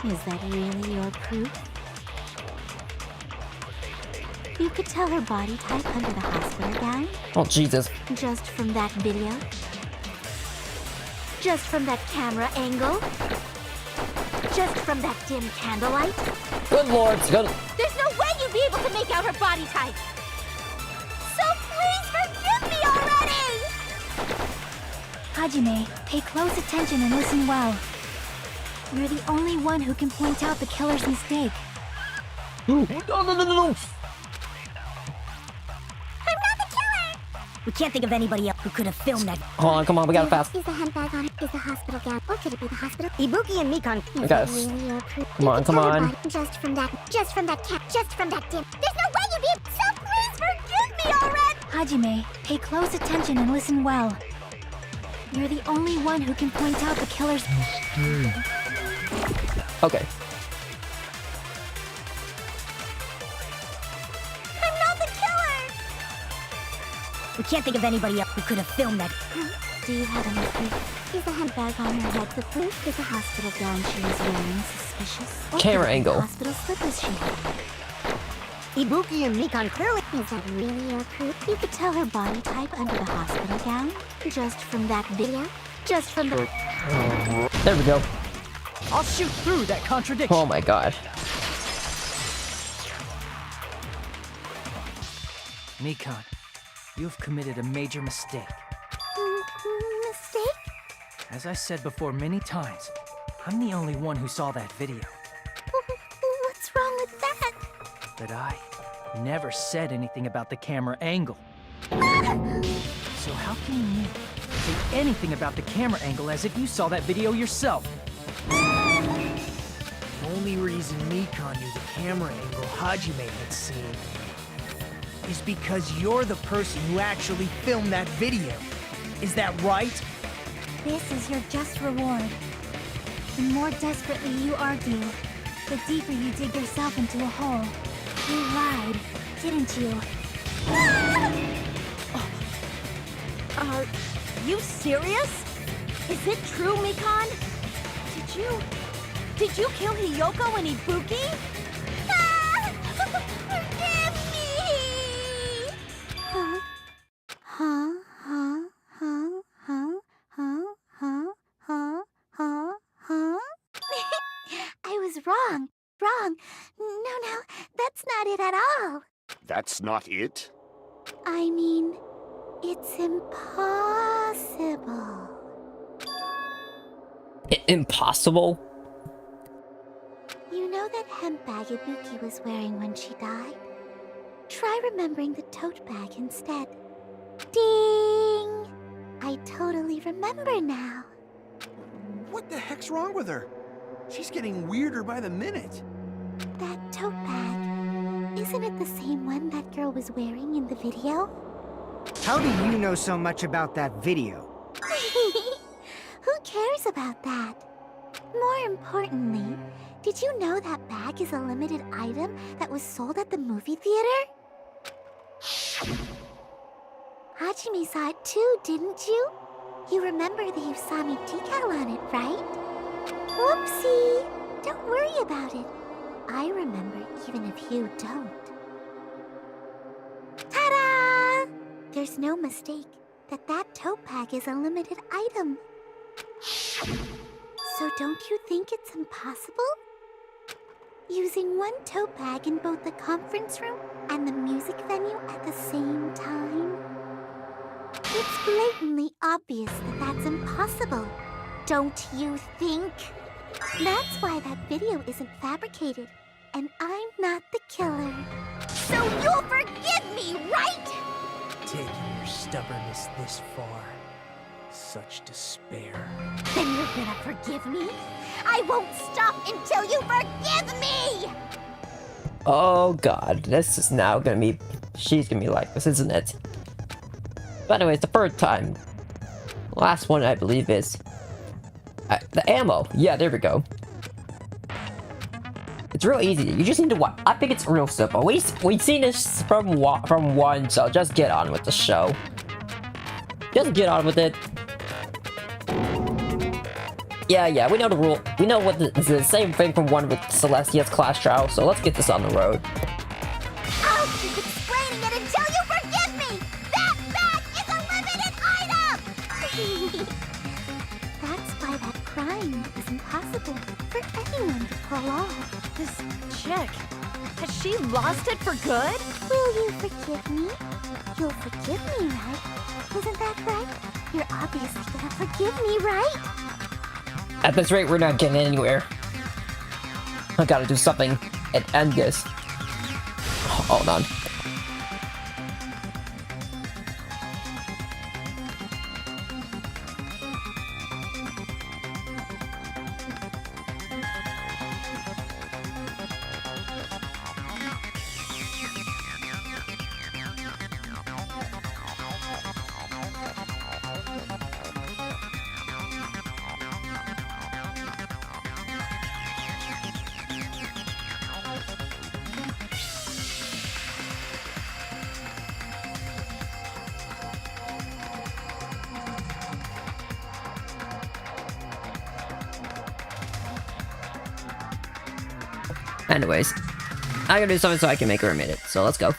Is that really your proof? You could tell her body type under the hospital gown? Oh, Jesus. Just from that video? Just from that camera angle? Just from that dim candlelight? Good lord. Good... There's no way you'd be able to make out her body type! So please forgive me already! Hajime, pay close attention and listen well. You're the only one who can point out the killer's mistake. No. I'm not the killer! We can't think of anybody else who could have filmed that. Hold on, come on, we gotta fast. Is the handbag on it? Is the hospital gown? Or could it be the hospital? Ibuki and Mikan. I got Is that really your proof? Come on, You could come tell her on. body just from that dim. There's no way you'd be. So please forgive me already! Hajime, pay close attention and listen well. You're the only one who can point out the killer's... Okay. I'm not the killer! We can't think of anybody else who could have filmed that. Do you have any proof? Is the handbag on her head the proof? Is the hospital gown she was wearing suspicious? Or Camera could it be angle. the hospital slippers she had? Ibuki and Mikan clearly. Is that really your proof? You could tell her body type under the hospital gown? Just from that video? Just from the... There we go. I'll shoot through that contradiction. Oh my god. Mikan, You've committed a major mistake. Mistake? As I said before many times, I'm the only one who saw that video. What's wrong with that? But I never said anything about the camera angle. So how can you say anything about the camera angle as if you saw that video yourself? The only reason Mikon knew the camera angle Hajime had seen is because you're the person who actually filmed that video. Is that right? This is your just reward. The more desperately you argue, the deeper you dig yourself into a hole. You lied, didn't you? Are you serious? Is it true, Mikon? Did you kill Hiyoko and Ibuki? Forgive me! Huh? I was wrong. No, that's not it at all. That's not it? I mean, it's impossible. Impossible? You know that hemp bag Ibuki was wearing when she died? Try remembering the tote bag instead. Ding! I totally remember now. What the heck's wrong with her? She's getting weirder by the minute. That tote bag, isn't it the same one that girl was wearing in the video? How do you know so much about that video? Who cares about that? More importantly, did you know that bag is a limited item that was sold at the movie theater? Hajime saw it too, didn't you? You remember the Usami decal on it, right? Whoopsie! Don't worry about it. I remember even if you don't. Ta-da! There's no mistake that tote bag is a limited item. So don't you think it's impossible? Using one tote bag in both the conference room and the music venue at the same time? It's blatantly obvious that that's impossible, don't you think? That's why that video isn't fabricated, and I'm not the killer. So you'll forgive me, right? Taking your stubbornness this far. Such despair. Then you're gonna forgive me? I won't stop until you forgive me! Oh god, this is now gonna be... She's gonna be like this, isn't it? But anyways, the third time. Last one, I believe, is... the ammo. Yeah, there we go. It's real easy. You just need to watch. I think it's real simple. We've seen this from one, so just get on with the show. Just get on with it. Yeah, we know the rule. We know what it's the same thing from one with Celestia's class trial, so let's get this on the road. I'll keep explaining it until you forgive me! That bag is a limited item! That's why that crime is impossible for anyone to pull off. This chick, has she lost it for good? Will you forgive me? You'll forgive me, right? Isn't that right? You're obviously gonna forgive me, right? At this rate, we're not getting anywhere. I gotta do something and end this. Hold on. Anyways, I gotta do something so I can make her a minute, so let's go.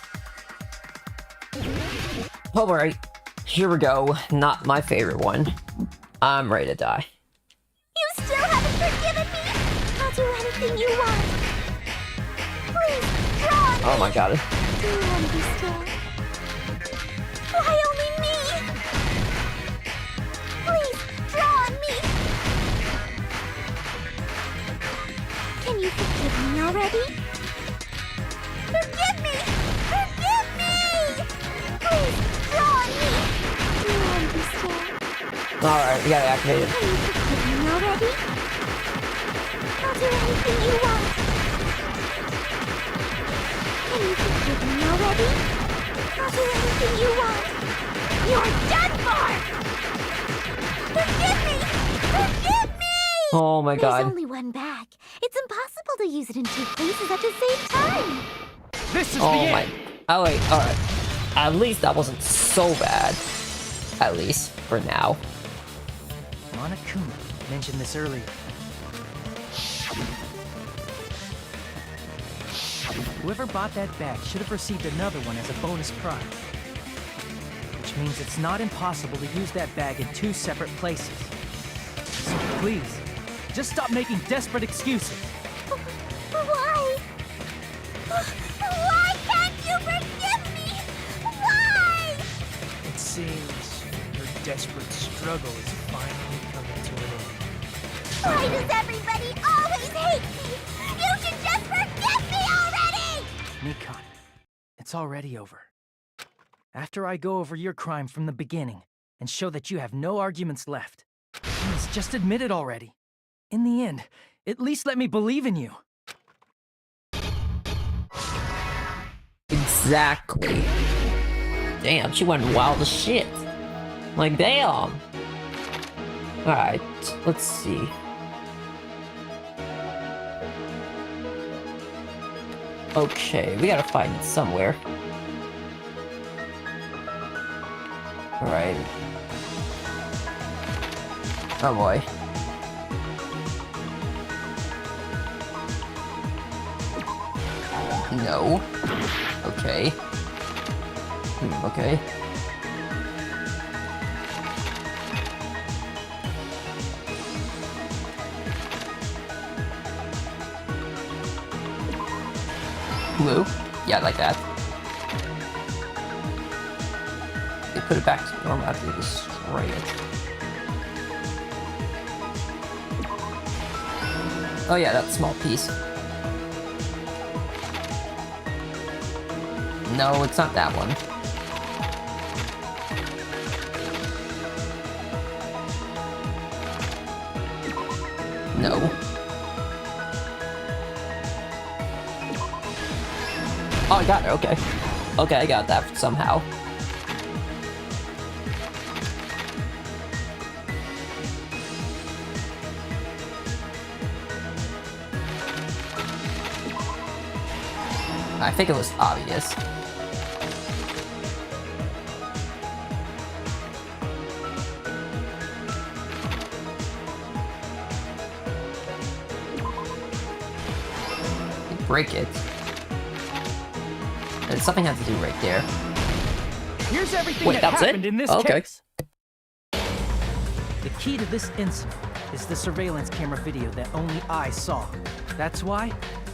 Alright, here we go. Not my favorite one. I'm ready to die. You still haven't forgiven me? I'll do anything you want. Please, draw on me. Oh my god. Do you understand? Why Can you forgive me already? Forgive me! Forgive me! Please, draw on me! Do you understand? Alright, we gotta activate it. Can you forgive me already? I'll do anything you want. Can you forgive me already? I'll do anything you want. You're done for! Forgive me! Forgive me! Oh my god. There's only one bag. It's impossible to use it in two places at the same time. This is Oh the my. end! Oh wait, alright. At least that wasn't so bad. At least, for now. Monokuma mentioned this earlier. Whoever bought that bag should have received another one as a bonus prize. Which means it's not impossible to use that bag in two separate places. So please, just stop making desperate excuses. Why? Why can't you forgive me? Why? It seems your desperate struggle is finally coming to an end. Why does everybody always hate me? You should just forgive me already! Nikon, it's already over. After I go over your crime from the beginning and show that you have no arguments left, please just admit it already. In the end, at least let me believe in you. Exactly. Damn, she went wild as shit. Like, damn. Alright, let's see. Okay, we gotta find it somewhere. Alright. Oh boy. No. Okay. Okay. Blue? Yeah, like that. They put it back to normal after they destroy it. Oh yeah, that small piece. No, it's not that one. No. Oh, I got it, okay. Okay, I got that somehow. I think it was obvious. Break it. There's something I have to do right there. Here's everything Wait, that that's it? happened in this Okay. case. The key to this incident is the surveillance camera video that only I saw. That's why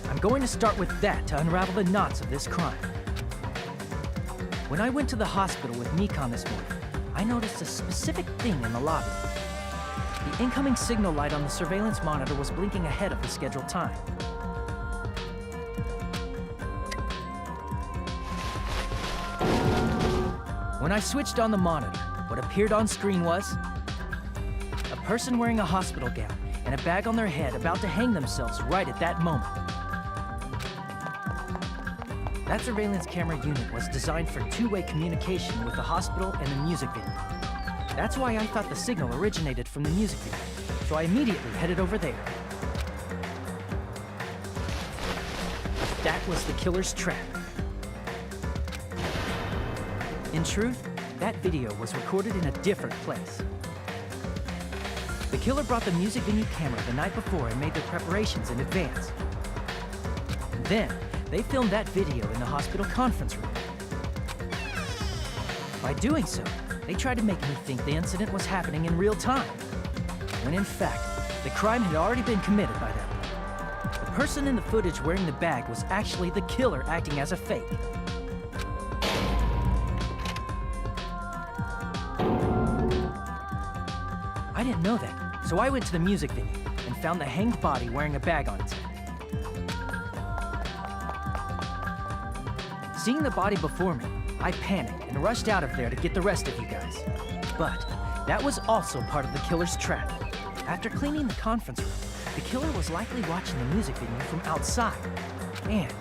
I'm going to start with that to unravel the knots of this crime. When I went to the hospital with Nikon this morning, I noticed a specific thing in the lobby. The incoming signal light on the surveillance monitor was blinking ahead of the scheduled time. When I switched on the monitor, what appeared on screen was a person wearing a hospital gown and a bag on their head about to hang themselves right at that moment. That surveillance camera unit was designed for two-way communication with the hospital and the music venue. That's why I thought the signal originated from the music venue, so I immediately headed over there. That was the killer's trap. In truth, that video was recorded in a different place. The killer brought the music venue camera the night before and made their preparations in advance. And then, they filmed that video in the hospital conference room. By doing so, they tried to make me think the incident was happening in real time, when in fact, the crime had already been committed by that point. The person in the footage wearing the bag was actually the killer acting as a fake. I didn't know that, so I went to the music venue and found the hanged body wearing a bag on its head. Seeing the body before me, I panicked and rushed out of there to get the rest of you guys. But that was also part of the killer's trap. After cleaning the conference room, the killer was likely watching the music video from outside. And,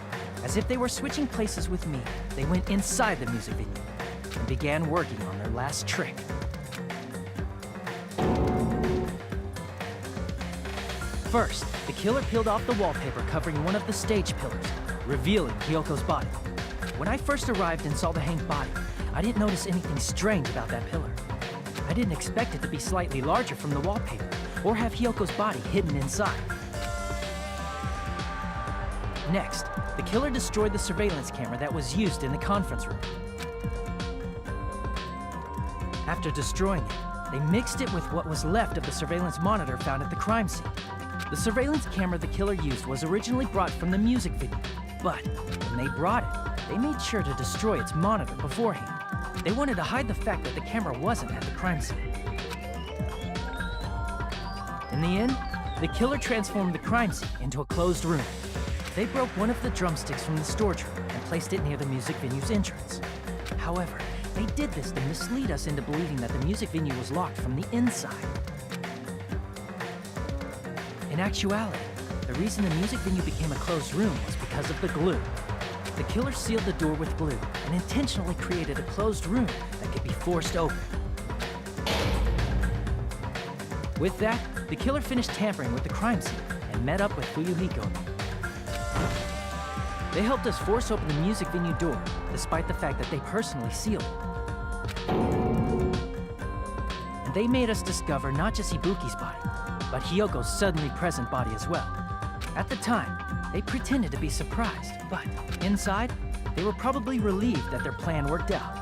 as if they were switching places with me, they went inside the music video and began working on their last trick. First, the killer peeled off the wallpaper covering one of the stage pillars, revealing Hyoko's body. When I first arrived and saw the hanged body, I didn't notice anything strange about that pillar. I didn't expect it to be slightly larger from the wallpaper, or have Hyoko's body hidden inside. Next, the killer destroyed the surveillance camera that was used in the conference room. After destroying it, they mixed it with what was left of the surveillance monitor found at the crime scene. The surveillance camera the killer used was originally brought from the music video, but when they brought it, they made sure to destroy its monitor beforehand. They wanted to hide the fact that the camera wasn't at the crime scene. In the end, the killer transformed the crime scene into a closed room. They broke one of the drumsticks from the storage room and placed it near the music venue's entrance. However, they did this to mislead us into believing that the music venue was locked from the inside. In actuality, the reason the music venue became a closed room was because of the glue. The killer sealed the door with glue and intentionally created a closed room that could be forced open. With that, the killer finished tampering with the crime scene and met up with Fuyuhiko. They helped us force open the music venue door, despite the fact that they personally sealed it. And they made us discover not just Ibuki's body, but Hyoko's suddenly present body as well. At the time, they pretended to be surprised, but inside, they were probably relieved that their plan worked out.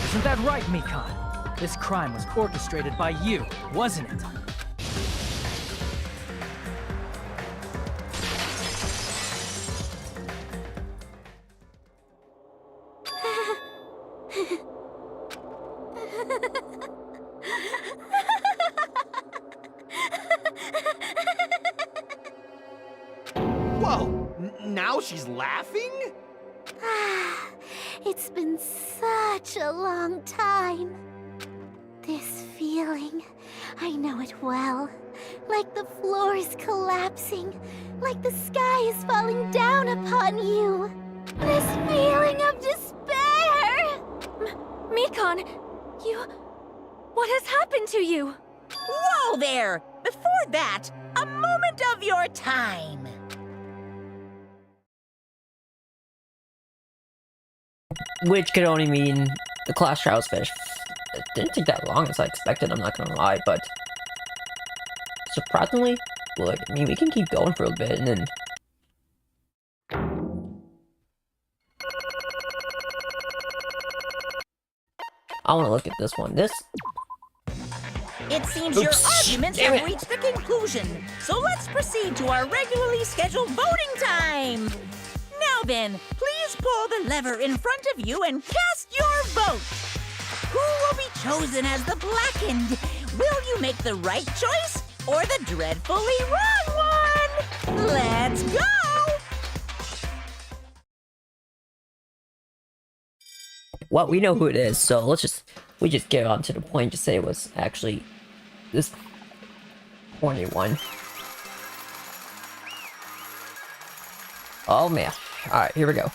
Isn't that right, Mikan? This crime was orchestrated by you, wasn't it? Whoa! Now she's laughing? It's been such a long time. This feeling, I know it well. Like the floor is collapsing, like the sky is falling down upon you. This feeling of despair! Mikan, what has happened to you? Whoa there! Before that, a moment of your time. Which could only mean the class trial's finished. It didn't take that long as I expected, I'm not gonna lie, but surprisingly, look, I mean, we can keep going for a bit and then... I want to look at this one. It seems your arguments have reached the conclusion, so let's proceed to our regularly scheduled voting time. Now then, please pull the lever in front of you and cast your vote. Who will be chosen as the blackened? Will you make the right choice or the dreadfully wrong one? Let's go! Well, we know who it is, so we just get on to the point to say it was actually this horny one. Oh man. Alright, here we go.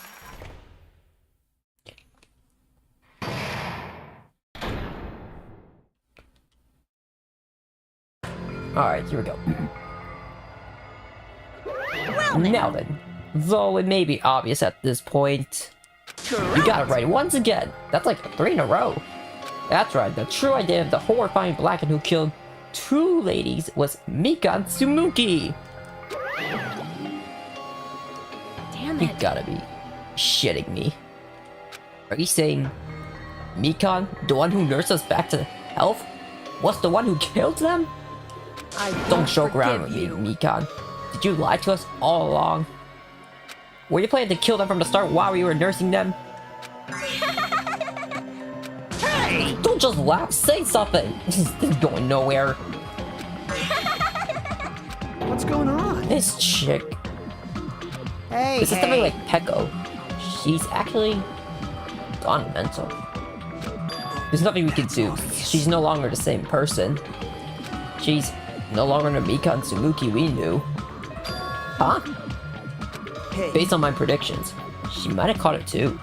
Alright, here we go. Well, now then, though it may be obvious at this point, you got it right once again. That's like 3 in a row. That's right, the true identity of the horrifying blackened who killed 2 ladies was Mikan Tsumuki. Damn You it. gotta be shitting me. Are you saying Mikan, the one who nursed us back to health, was the one who killed them? Don't joke around with me, Mikan. Did you lie to us all along? Were you planning to kill them from the start while we were nursing them? Hey! Don't just laugh, say something! This is going nowhere. What's going on? This chick. Hey, This is something like Pecco. She's actually gone mental. There's nothing we can do. She's no longer the same person. She's no longer the Mikan Tsumuki we knew. Huh? Hey, Based on my predictions, she might have caught it too.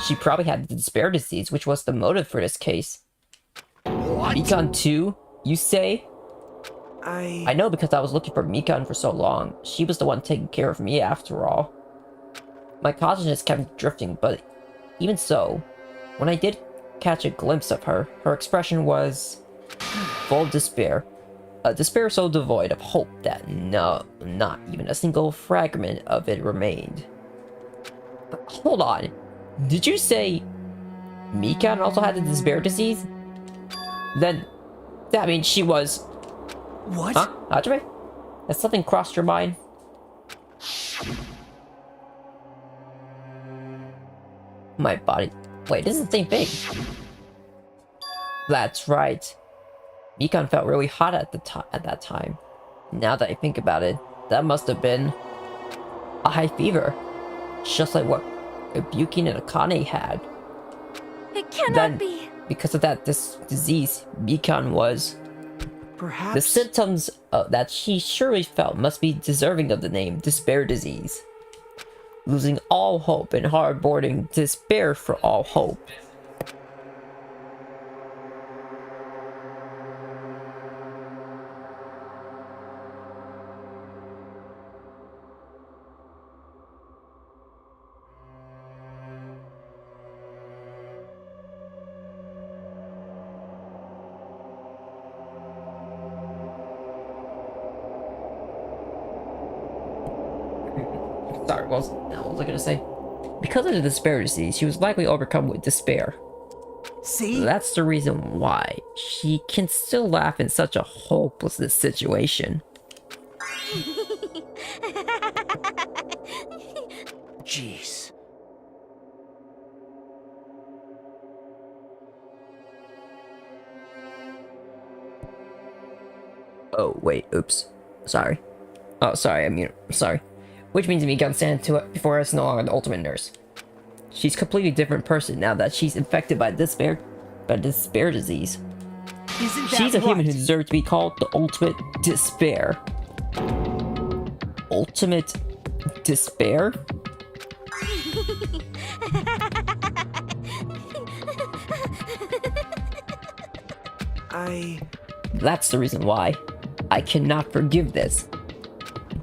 She probably had the despair disease, which was the motive for this case. What? Mikan 2, you say? I I... know because I was looking for Mikan for so long. She was the one taking care of me after all. My consciousness kept drifting, but even so, when I did catch a glimpse of her, her expression was full of despair. A despair so devoid of hope that not even a single fragment of it remained. But hold on, did you say Mikan also had the despair disease? Then that means she was... What? Huh? Hajime? Has something crossed your mind? My body... Wait, this is the same thing. That's right. Mikan felt really hot at that time. Now that I think about it, that must have been a high fever. Just like what Ibuki and Akane had. It cannot Then, be. because of that disease, Mikan was... Perhaps... The symptoms that she surely felt must be deserving of the name despair disease. Losing all hope and harboring despair for all hope. Sorry, what was I gonna say? Because of the despair disease, she was likely overcome with despair. See? That's the reason why she can still laugh in such a hopeless situation. Jeez. Oh, wait, oops. Sorry. Oh, sorry, sorry. Which means Mikan stand to it before us no longer the ultimate nurse. She's a completely different person now that she's infected by despair disease. Isn't that She's a human who right? deserves to be called the ultimate despair. Ultimate despair? That's the reason why I cannot forgive this.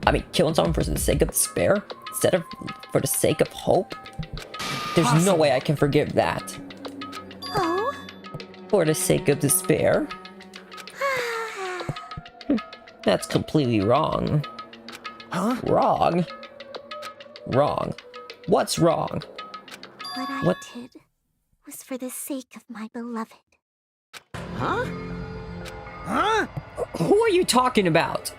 I mean, killing someone for the sake of despair instead of for the sake of hope? There's no way I can forgive that. Oh? For the sake of despair? That's completely wrong. Huh? Wrong? Wrong. What's wrong? What I did was for the sake of my beloved. Huh? Huh? Who are you talking about?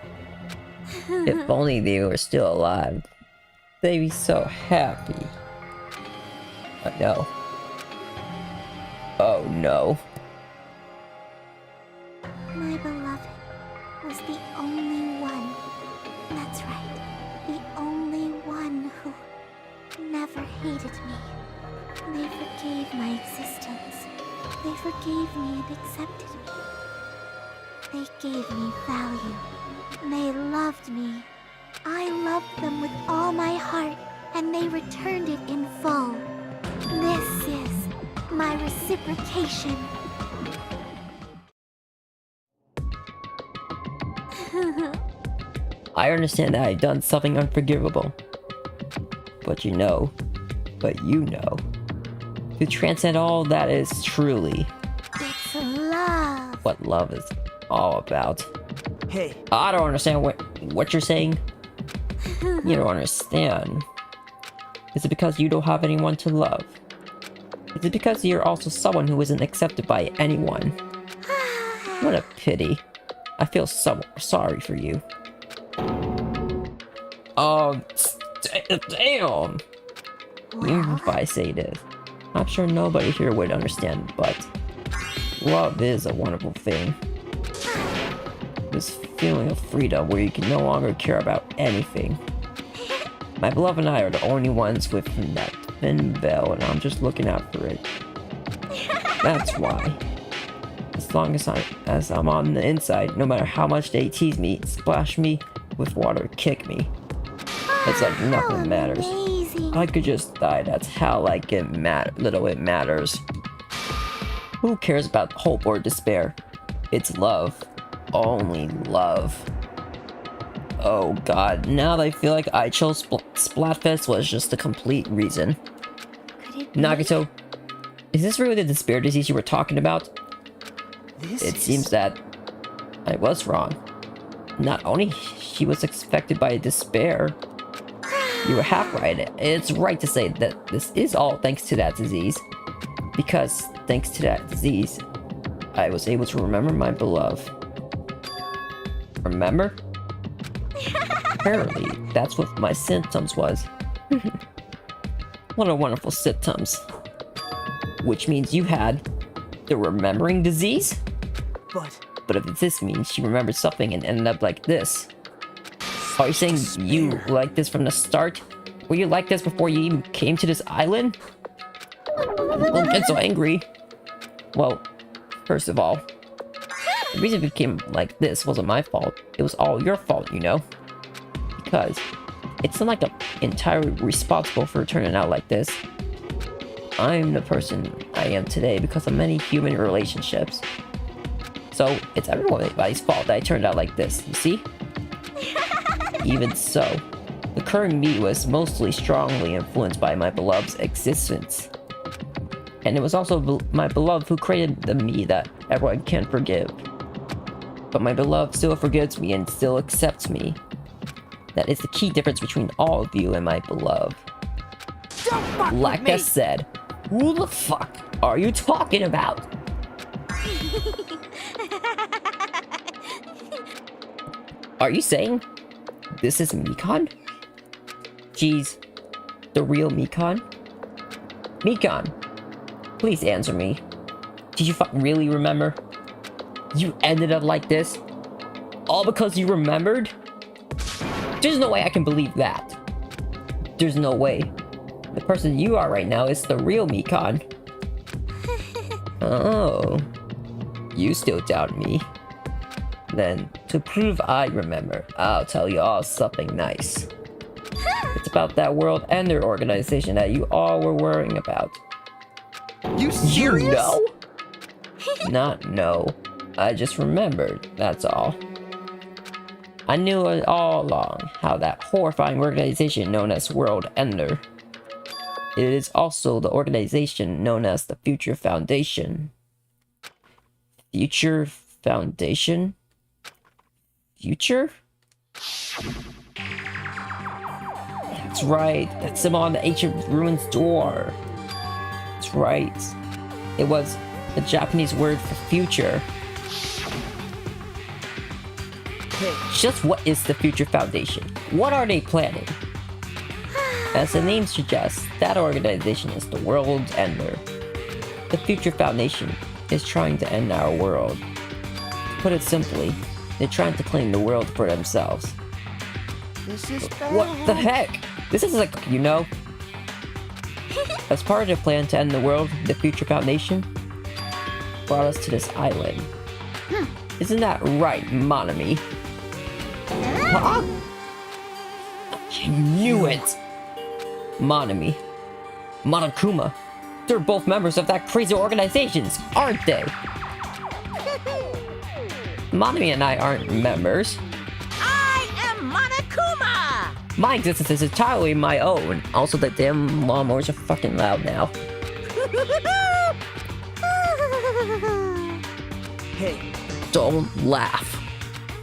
If only they were still alive, they'd be so happy. But no. Oh no. My beloved was the only one. That's right. The only one who never hated me. They forgave my existence. They forgave me and accepted me. They gave me value. They loved me. I loved them with all my heart, and they returned it in full. This is my reciprocation. I understand that I've done something unforgivable. But you know, to transcend all that is truly It's love. what love is all about. Hey, I don't understand what you're saying. You don't understand. Is it because you don't have anyone to love? Is it because you're also someone who isn't accepted by anyone? What a pity. I feel so sorry for you. Damn! Even if I say this, I'm sure nobody here would understand, but love is a wonderful thing. This feeling of freedom where you can no longer care about anything. My beloved and I are the only ones with that thin veil, and I'm just looking out for it. That's why. As long as I'm on the inside, no matter how much they tease me, splash me with water, kick me, it's like nothing matters. Amazing. I could just die. That's how like little it matters. Who cares about hope or despair? It's love. Only love. Oh god, now that I feel like I chose Splatfest was just a complete reason. Could it be? Nagito, is this really the despair disease you were talking about? It seems that I was wrong. Not only she was affected by despair, you were half right. It's right to say that this is all thanks to that disease. Because thanks to that disease, I was able to remember my beloved. Remember? Apparently, that's what my symptoms was. What a wonderful symptoms. Which means you had the remembering disease? But if this means she remembered something and ended up like this. Are you saying you like this from the start? Were you like this before you even came to this island? Don't get so angry. Well, first of all, the reason it became like this wasn't my fault. It was all your fault, you know? Because it's not like I'm entirely responsible for turning out like this. I'm the person I am today because of many human relationships. So it's everybody's fault that I turned out like this, you see? Even so, the current me was mostly strongly influenced by my beloved's existence. And it was also my beloved who created the me that everyone can forgive. But my beloved still forgives me and still accepts me. That is the key difference between all of you and my beloved. Like I said, who the fuck are you talking about? Are you saying this is Mikan? Jeez, the real Mikan? Mikan, please answer me. Did you really remember? You ended up like this? All because you remembered? There's no way I can believe that. There's no way. The person you are right now is the real Mikan. Oh. You still doubt me. Then, to prove I remember, I'll tell you all something nice. It's about that World Ender organization that you all were worrying about. You serious? You know? Not know. I just remembered, that's all. I knew it all along, how that horrifying organization known as World Ender. It is also the organization known as the Future Foundation. Future Foundation? Future? That's right, that symbol on the ancient ruins door. That's right. It was a Japanese word for future. Just what is the Future Foundation? What are they planning? As the name suggests, that organization is the World's Ender. The Future Foundation is trying to end our world. To put it simply, they're trying to claim the world for themselves. This is bad. What the heck? This is like, you know? As part of their plan to end the world, the Future Foundation brought us to this island. Isn't that right, Monami? Huh? I knew it! Monami. Monokuma. They're both members of that crazy organizations, aren't they? Monami and I aren't members. I am Monokuma! My existence is entirely my own. Also, the damn lawnmowers are fucking loud now. Hey, Don't laugh.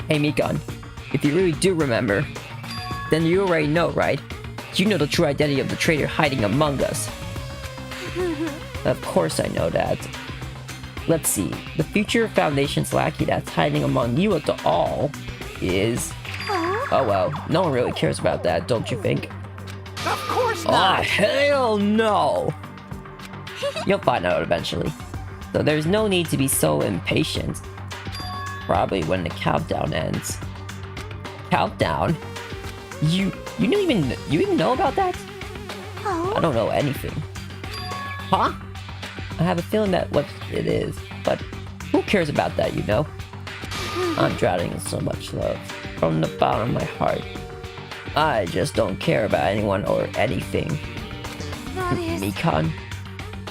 Hey, Mikan. If you really do remember, then you already know, right? You know the true identity of the traitor hiding among us. Of course I know that. Let's see. The Future Foundation's lackey that's hiding among you at all is... Oh well, no one really cares about that, don't you think? Of course Oh, not! hell no! You'll find out eventually. So there's no need to be so impatient. probably when the countdown ends. Countdown? You didn't know about that? Oh? I don't know anything. Huh? I have a feeling that what it is, but who cares about that, you know? I'm drowning in so much love from the bottom of my heart. I just don't care about anyone or anything. That is... Mikan?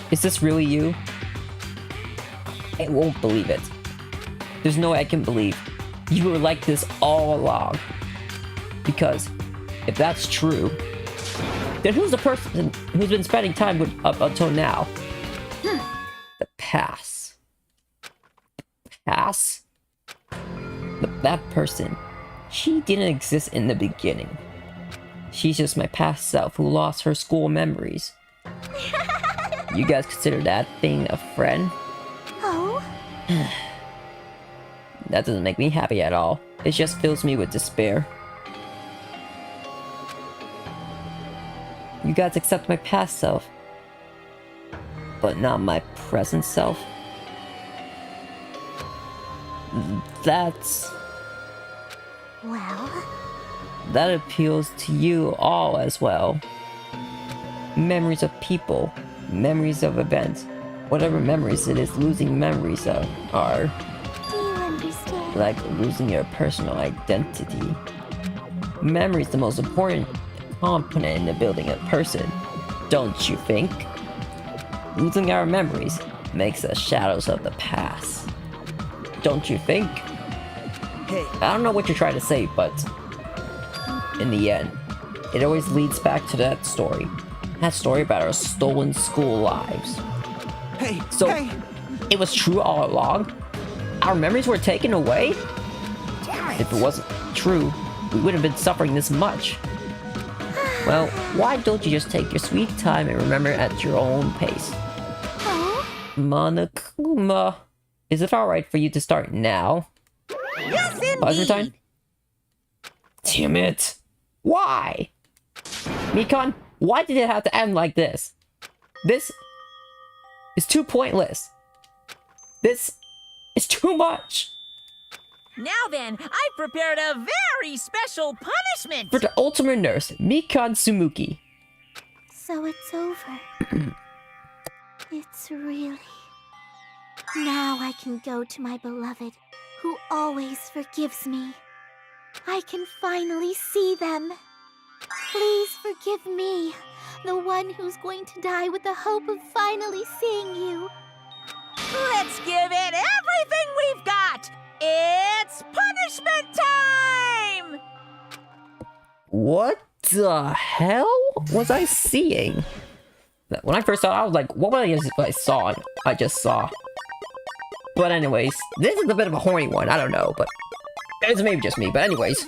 Is this really you? I won't believe it. There's no way I can believe you were like this all along. Because if that's true, then who's the person who's been spending time with up until now? The past. Past? That person, she didn't exist in the beginning. She's just my past self who lost her school memories. You guys consider that thing a friend? Oh? That doesn't make me happy at all. It just fills me with despair. You guys accept my past self, but not my present self. That's... Well... that appeals to you all as well. Memories of people, memories of events, whatever memories it is losing memories of are. Do you understand? Like losing your personal identity. Memory is the most important component in the building a person, don't you think? Losing our memories makes us shadows of the past. Don't you think? Hey, I don't know what you're trying to say, but in the end, it always leads back to that story. That story about our stolen school lives. hey, So, hey! it was true all along? Our memories were taken away? If it wasn't true, we wouldn't have been suffering this much. Well, why don't you just take your sweet time and remember at your own pace? Oh? Monokuma, is it alright for you to start now? Yes, Buzzer time? indeed. Damn it! Why? Mikan, why did it have to end like this? This is too pointless. This is too much. Now then, I've prepared a very special punishment. For the ultimate nurse, Mikan Sumuki. So it's over. It's really... Now I can go to my beloved, who always forgives me. I can finally see them. Please forgive me, the one who's going to die with the hope of finally seeing you. Let's give it everything we've got. It's punishment time! What the hell was I seeing? When I first saw it, I was like, what was it I saw? I just saw. But anyways, this is a bit of a horny one. I don't know, but it's maybe just me. But anyways.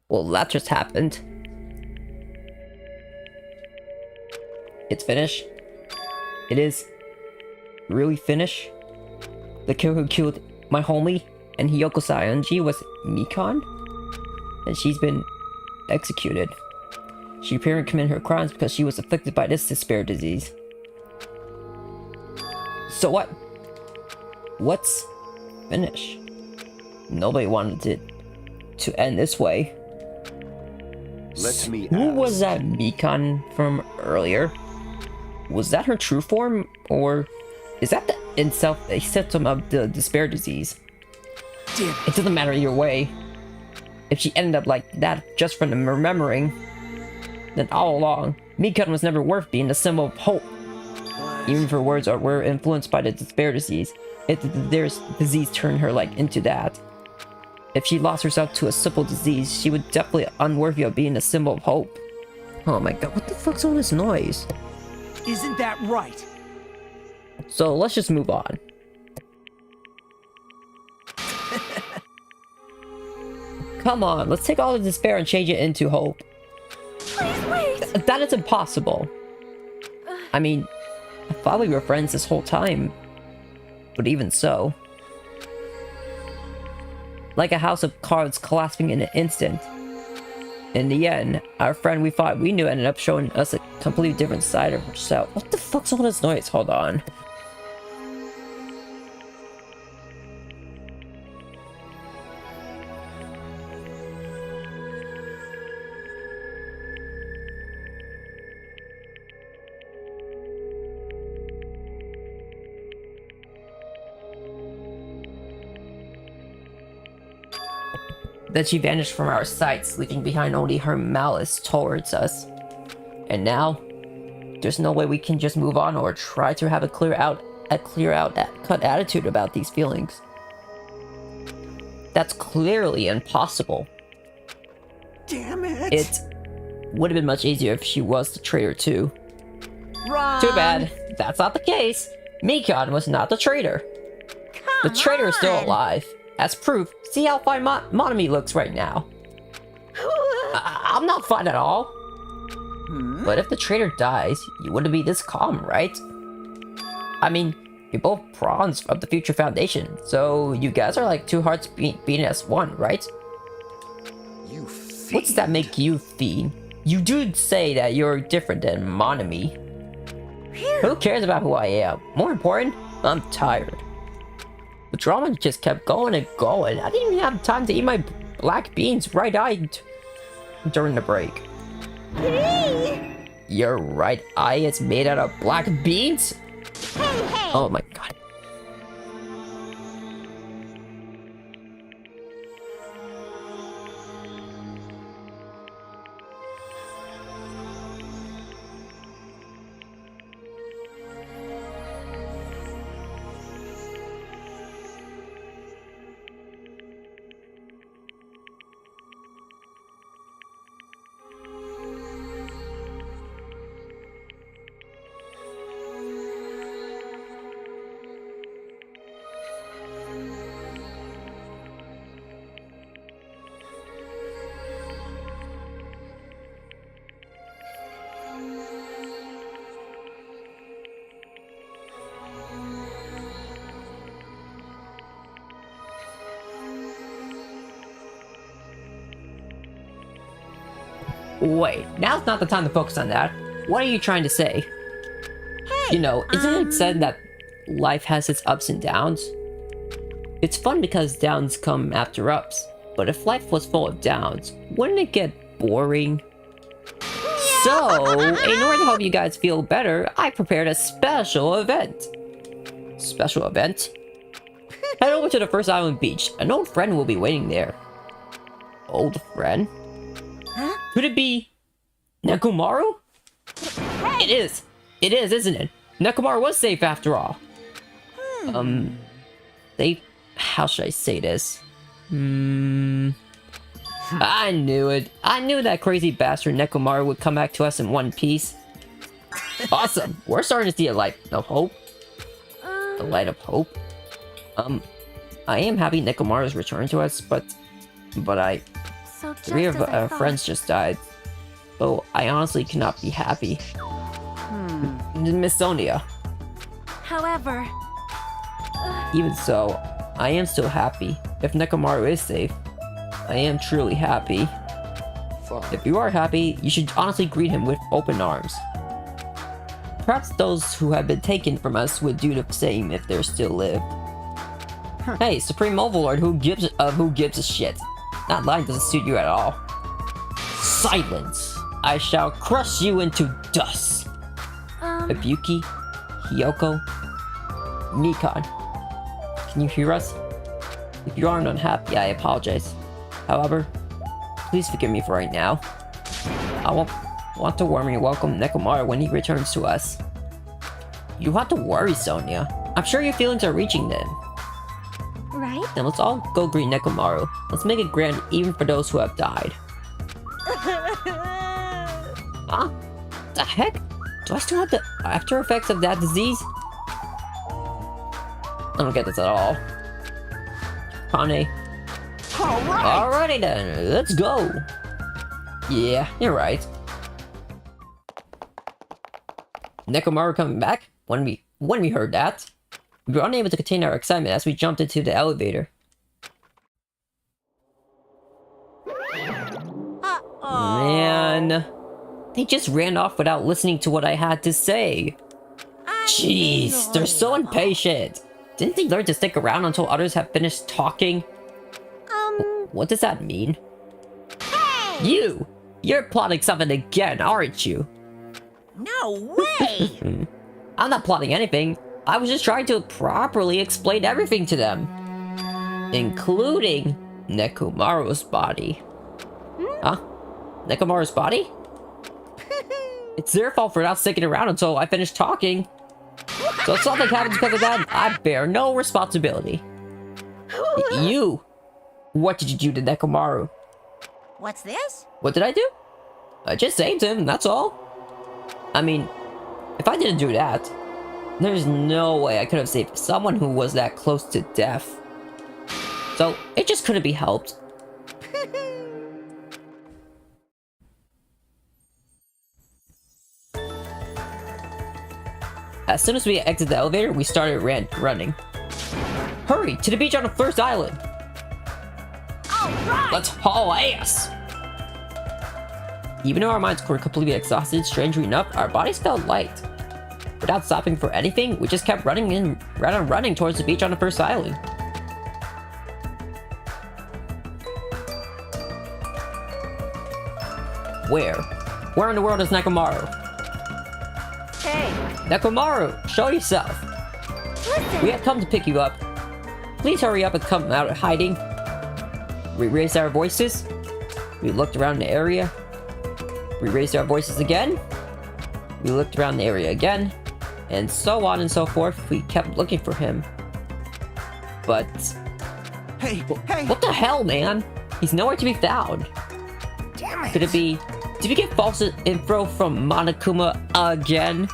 Well, that just happened. It's finished. It is really finished. The killer who killed my homie and Hiyoko Sayonji was Mikan, and she's been executed. She apparently committed her crimes because she was afflicted by this despair disease. So what? What's finished? Nobody wanted it to end this way. Let me Who ask. was that Mikan from earlier? Was that her true form, or is that in itself a symptom of the despair disease? Damn It doesn't matter either way. If she ended up like that just from the remembering, then all along, Mikan was never worth being the symbol of hope Even if her words were influenced by the despair disease, their disease turned her like into that. If she lost herself to a simple disease, she would definitely unworthy of being a symbol of hope. Oh my god, what the fuck's all this noise? Isn't that right? So let's just move on. Come on, let's take all the despair and change it into hope. Please wait! That is impossible. I mean, I thought we were friends this whole time. But even so. Like a house of cards collapsing in an instant. In the end, our friend we thought we knew ended up showing us a completely different side of herself. What the fuck's all this noise? Hold on. Then she vanished from our sights, leaving behind only her malice towards us. And now, there's no way we can just move on or try to have a cut attitude about these feelings. That's clearly impossible. Damn it! It would have been much easier if she was the traitor too. Wrong. Too bad, that's not the case. Mikon was not the traitor. The traitor is still alive. As proof, see how fine Monami looks right now. I'm not fine at all. But if the traitor dies, you wouldn't be this calm, right? I mean, you're both pawns of the Future Foundation, so you guys are like two hearts beating as one, right? You fiend. What's that make you, fiend? You do say that you're different than Monami. Who cares about who I am? More important, I'm tired. The drama just kept going and going. I didn't even have time to eat my black beans right-eyed during the break. Your right eye is made out of black beans? Hey! Oh my god. Wait, now's not the time to focus on that. What are you trying to say? You know, isn't it said that life has its ups and downs? It's fun because downs come after ups, but if life was full of downs, wouldn't it get boring? So, in order to help you guys feel better, I prepared a special event. Special event? Head over to the First Island Beach. An old friend will be waiting there. Old friend? Huh? Could it be Nekomaru? It is. It is, isn't it? Nekomaru was safe after all. They... How should I say this? I knew it. I knew that crazy bastard Nekomaru would come back to us in one piece. Awesome. We're starting to see a light of hope. A light of hope. I am happy Nekomaru's returned to us, but So just three of as I our thought. friends just died. So I honestly cannot be happy. Miss Sonia. However, Even so, I am still happy. If Nekomaru is safe, I am truly happy. Fine. If you are happy, you should honestly greet him with open arms. Perhaps those who have been taken from us would do the same if they still lived. Hey, Supreme Overlord, who gives a shit? That line doesn't suit you at all. Silence! I shall crush you into dust! Ibuki, Hiyoko, Mikon. Can you hear us? If you aren't unhappy, I apologize. However, please forgive me for right now. I want to warmly welcome Nekomaru when he returns to us. You have to worry, Sonia. I'm sure your feelings are reaching them. Right? Then let's all go greet Nekomaru. Let's make it grand even for those who have died. Huh? The heck? Do I still have the after effects of that disease? I don't get this at all. Kane. Alrighty then, let's go. Yeah, you're right. Nekomaru coming back? When we heard that, we were unable to contain our excitement as we jumped into the elevator. Man, they just ran off without listening to what I had to say. Jeez, they're so impatient. Didn't they learn to stick around until others have finished talking? What does that mean? Hey! You're plotting something again, aren't you? No way! I'm not plotting anything. I was just trying to properly explain everything to them. Including Nekomaru's body. Huh? Nekomaru's body? It's their fault for not sticking around until I finished talking. So if something happens because of that, I bear no responsibility. You! What did you do to Nekomaru? What's this? What did I do? I just saved him, that's all. I mean, if I didn't do that, there's no way I could have saved someone who was that close to death. So, it just couldn't be helped. As soon as we exited the elevator, we started running. Hurry, to the beach on the first island! Alright! Let's haul ass! Even though our minds were completely exhausted, strangely enough, our bodies felt light. Without stopping for anything, we just kept running towards the beach on the first island. Where? Where in the world is Nekomaru? Hey, Nekomaru, show yourself! Listen! We have come to pick you up. Please hurry up and come out of hiding. We raised our voices. We looked around the area. We raised our voices again. We looked around the area again. And so on and so forth. We kept looking for him. But... Hey, hey! What the hell, man? He's nowhere to be found. Damn it! Could it be... Did we get false info from Monokuma again?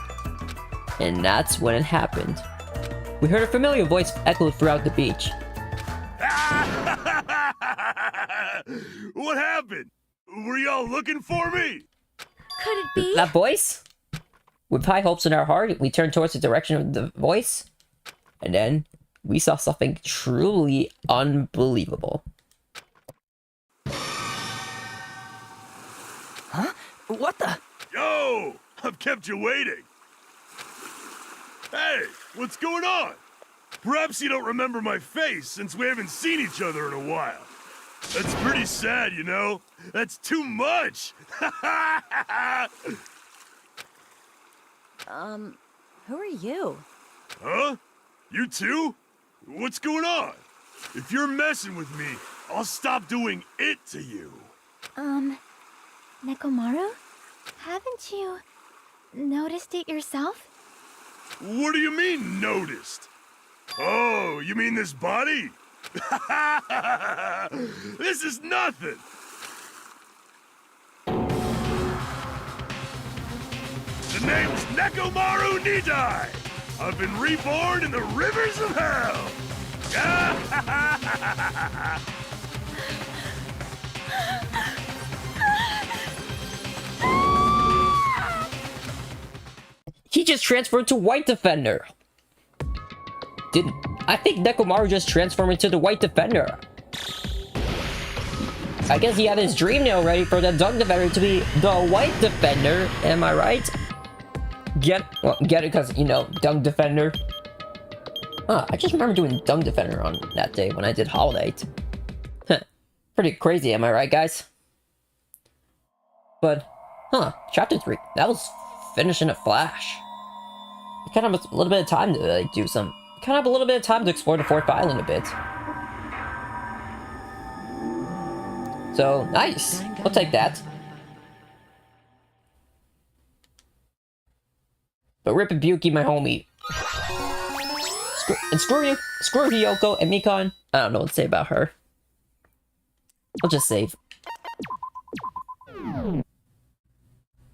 And that's when it happened. We heard a familiar voice echo throughout the beach. What happened? Were y'all looking for me? Could it be? That voice? With high hopes in our heart, we turned towards the direction of the voice. And then, we saw something truly unbelievable. Huh? What the? Yo! I've kept you waiting. Hey, what's going on? Perhaps you don't remember my face since we haven't seen each other in a while. That's pretty sad, you know? That's too much! who are you? Huh? You too? What's going on? If you're messing with me, I'll stop doing it to you. Nekomaru? Haven't you noticed it yourself? What do you mean, noticed? Oh, you mean this body? This is nothing! The name's Nekomaru Nidai! I've been reborn in the rivers of hell! He just transferred to White Defender! I think Nekomaru just transformed into the White Defender. I guess he had his dream nail ready for the Dung Defender to be the White Defender, am I right? Get it because, you know, Dung Defender. I just remember doing Dung Defender on that day when I did Holiday. Pretty crazy, am I right, guys? But, Chapter 3. That was finished in a flash. You kind of have a little bit of time to like, do some... Kind of have a little bit of time to explore the 4th island a bit. So, nice. I'll take that. But Rip and Buki, my homie. Screw Hiyoko and Mikan. I don't know what to say about her. I'll just save.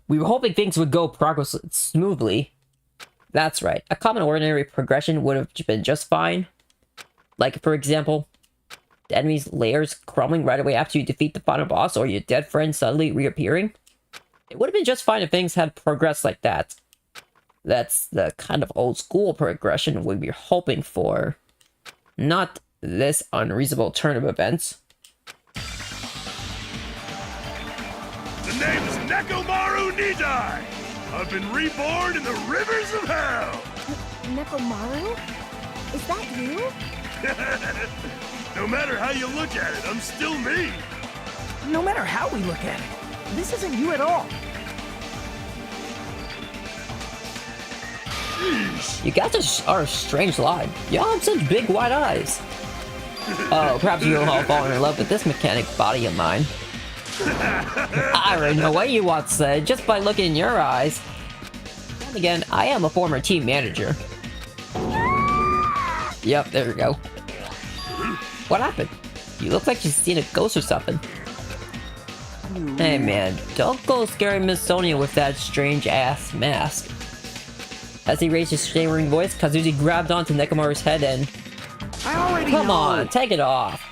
We were hoping things would go progress smoothly. That's right. A common ordinary progression would have been just fine. Like, for example, the enemy's layers crumbling right away after you defeat the final boss, or your dead friend suddenly reappearing. It would have been just fine if things had progressed like that. That's the kind of old school progression we'd be hoping for. Not this unreasonable turn of events. The name is Nekomaru Nidai. I've been reborn in the rivers of hell. Nekomaru? Is that you? No matter how you look at it, I'm still me. No matter how we look at it, this isn't you at all. Sheesh. You guys are a strange lot. Y'all have such big wide eyes. Oh, perhaps you'll all fallen in love with this mechanic body of mine. I already know what you want to say just by looking in your eyes. And again, I am a former team manager. Yep, there we go. What happened? You look like you've seen a ghost or something. Hey man, don't go scaring Miss Sonia with that strange ass mask. As he raised his stammering voice, Kazuzi grabbed onto Nekomaru's head and... I already Come know. on, take it off.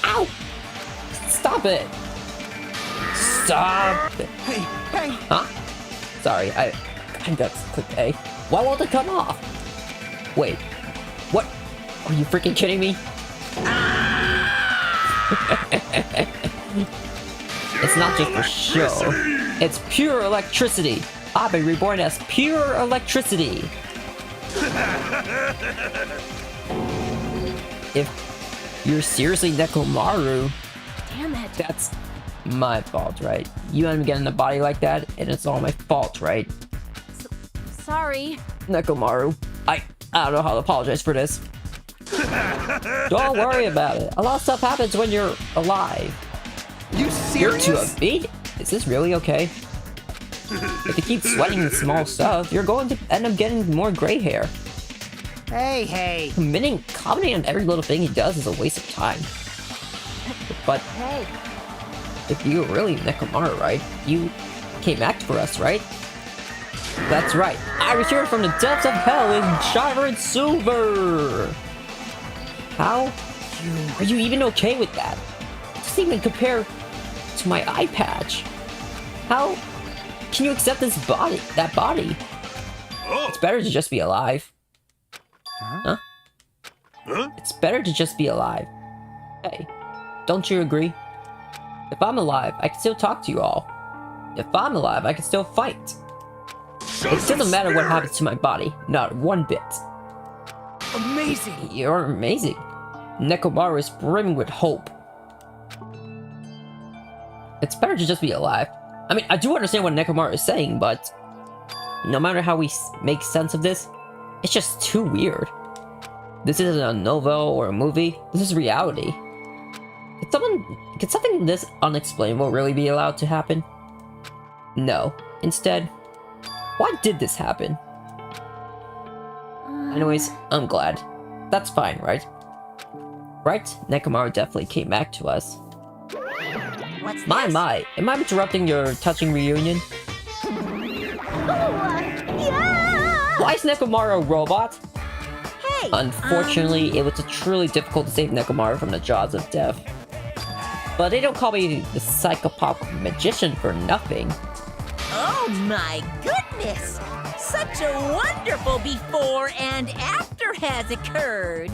Ow! Stop it! Stop it! Hey! Huh? Sorry, I got clicked A. Why won't it come off? Wait, what? Are you freaking kidding me? It's not just for show. It's pure electricity. I've been reborn as pure electricity. If you're seriously Nekomaru, Damn it. that's my fault, right? You end up getting a body like that, and it's all my fault, right? Sorry. Nekomaru, I don't know how to apologize for this. Don't worry about it. A lot of stuff happens when you're alive. You You're serious? too upbeat? Is this really okay? If you keep sweating the small stuff, you're going to end up getting more gray hair. Hey. Commenting on every little thing he does is a waste of time. But Hey. if you were really Nekomaru, right? You came back for us, right? That's right. I returned from the depths of hell in Shivered Silver. How are you even okay with that? It doesn't even compare to my eye patch. How can you accept that body? It's better to just be alive. Huh? It's better to just be alive. Hey, don't you agree? If I'm alive, I can still talk to you all. If I'm alive, I can still fight. It doesn't matter what happens to my body, not one bit. Amazing. You're amazing. Nekomaru is brimming with hope. It's better to just be alive. I mean, I do understand what Nekomaru is saying, but no matter how we make sense of this, it's just too weird. This isn't a novel or a movie. This is reality. Could something this unexplainable really be allowed to happen? No. Instead, why did this happen? Anyways, I'm glad. That's fine, right? Right? Nekomaru definitely came back to us. What's this? My, am I interrupting your touching reunion? Yeah! Why is Nekomaru a robot? Hey! Unfortunately, it was truly difficult to save Nekomaru from the jaws of death. But they don't call me the psychopath magician for nothing. Oh my goodness! Such a wonderful before and after has occurred.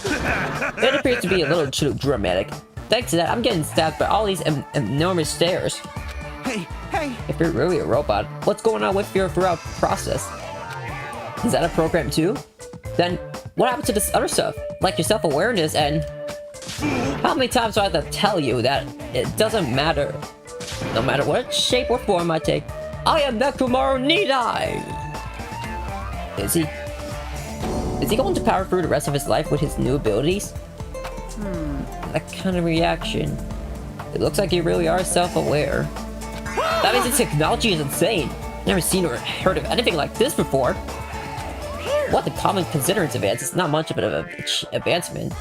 It appears to be a little too dramatic. Thanks to that, I'm getting stabbed by all these enormous stairs. Hey! If you're really a robot, what's going on with your throughout process? Is that a program too? Then what happened to this other stuff? Like your self-awareness and... How many times do I have to tell you that it doesn't matter? No matter what shape or form I take, I am Nekomaru Nidai! Is he going to power through the rest of his life with his new abilities? That kind of reaction. It looks like you really are self-aware. That means the technology is insane. Never seen or heard of anything like this before. what the common considers advanced, it's not much of an advancement.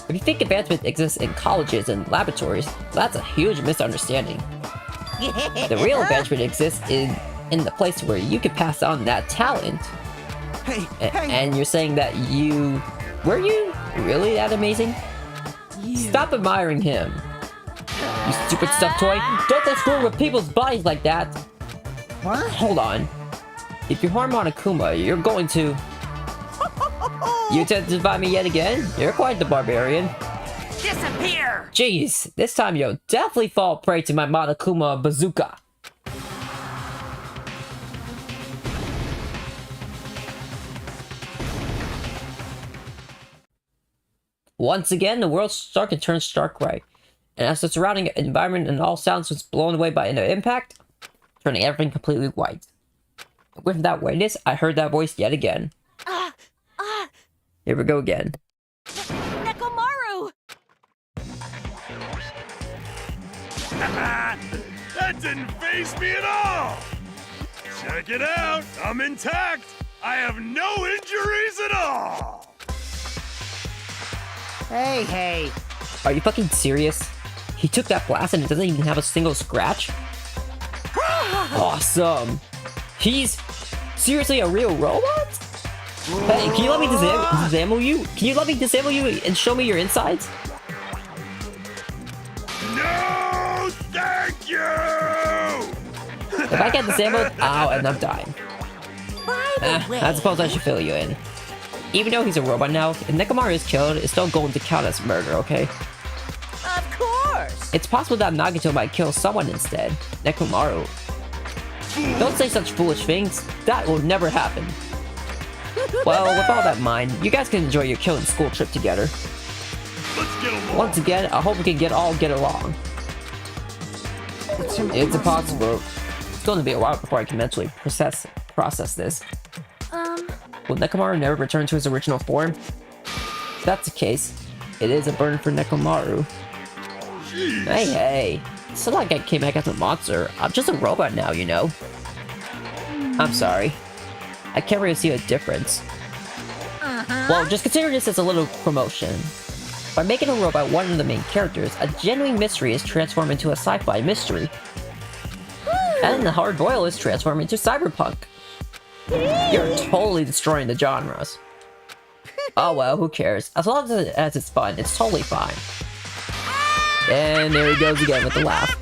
If you think advancement exists in colleges and laboratories, that's a huge misunderstanding. The real advancement exists in the place where you can pass on that talent. Hey, And you're saying that were you really that amazing? Stop admiring him. You stupid stuffed toy. Don't go screwing with people's bodies like that. What? Hold on. If you harm Monokuma, you're going to... You attempt to defy me yet again? You're quite the barbarian. Disappear! Jeez, this time you'll definitely fall prey to my Monokuma bazooka. Once again, the world started to turn stark white, and as the surrounding environment and all sounds was blown away by an impact, turning everything completely white. With that whiteness, I heard that voice yet again. Here we go again. Nekomaru! That didn't faze me at all! Check it out! I'm intact! I have no injuries at all! Hey. Are you fucking serious? He took that blast and it doesn't even have a single scratch? Awesome! He's seriously a real robot? Hey, can you let me disable you? Can you let me disable you and show me your insides? No, thank you! If I get disabled, I'll end up dying. By the way, I suppose I should fill you in. Even though he's a robot now, if Nekomaru is killed, it's still going to count as murder, okay? of course. It's possible that Nagito might kill someone instead. Nekomaru. Don't say such foolish things. That will never happen. Well, with all that in mind, you guys can enjoy your killing school trip together. Let's get along. Once again, I hope we can all get along. It's impossible. It's going to be a while before I can mentally process this. Will Nekomaru never return to his original form? If that's the case, it is a burden for Nekomaru. Hey. It's not like I came back as a monster. I'm just a robot now, you know. I'm sorry. I can't really see a difference. Well, just consider this as a little promotion. By making a robot one of the main characters, a genuine mystery is transformed into a sci-fi mystery. And the hard boil is transformed into cyberpunk. You're totally destroying the genres. Oh well, who cares? As long as it's fun, it's totally fine. And there he goes again with the laugh.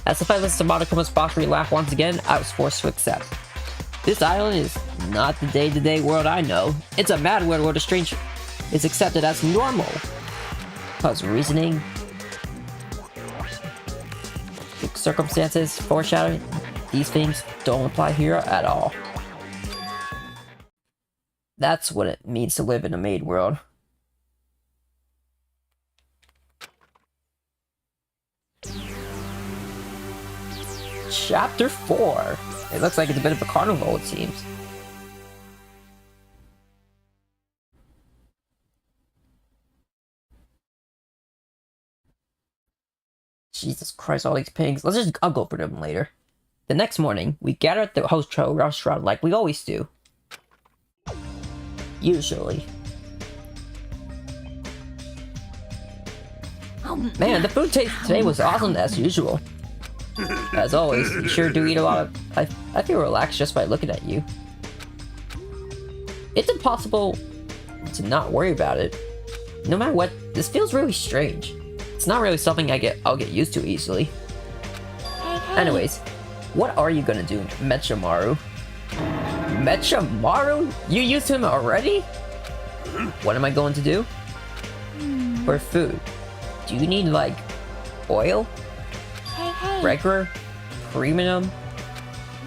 As if I listened to Monokuma's Bossery laugh once again, I was forced to accept. This island is not the day-to-day world I know. It's a mad world where the strange is accepted as normal. Cause reasoning, circumstances, foreshadowing, these things don't apply here at all. That's what it means to live in a made world. Chapter 4. It looks like it's a bit of a carnival, it seems. Jesus Christ, all these pigs. I'll go for them later. The next morning, we gather at the hotel restaurant like we always do. Usually. Man, the food taste today was awesome as usual. As always, you sure do eat a lot of... I feel relaxed just by looking at you. It's impossible to not worry about it. No matter what, this feels really strange. It's not really something I'll get used to easily. Anyways, what are you gonna do, Mechomaru? Mechomaru? You used him already? What am I going to do? For food. Do you need, like, oil? Regular? Premium?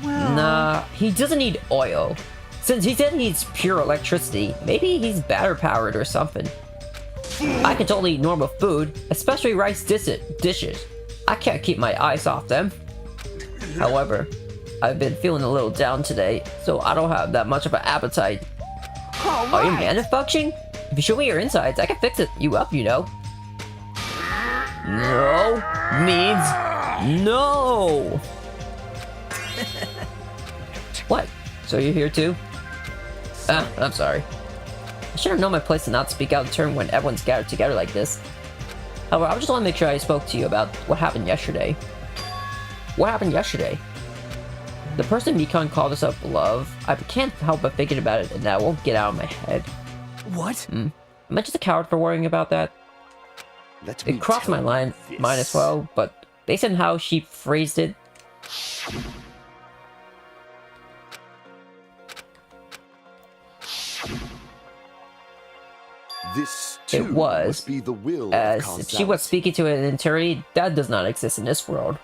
Nah, he doesn't need oil. Since he said he needs pure electricity, maybe he's batter powered or something. I can totally eat normal food, especially rice dishes. I can't keep my eyes off them. However, I've been feeling a little down today, so I don't have that much of an appetite. Are you manufacturing? If you show me your insides, I can fix you up, you know. No means no. What? So you're here too? I'm sorry. I should have known my place to not speak out in turn when everyone's gathered together like this. However, I just want to make sure I spoke to you about what happened yesterday. What happened yesterday? The person Mikon called us up love. I can't help but thinking about it, and that won't get out of my head. What? Am I just a coward for worrying about that? It crossed my mind as well, but based on how she phrased it, This too it was must be the will as of if she was speaking to an eternity that does not exist in this world.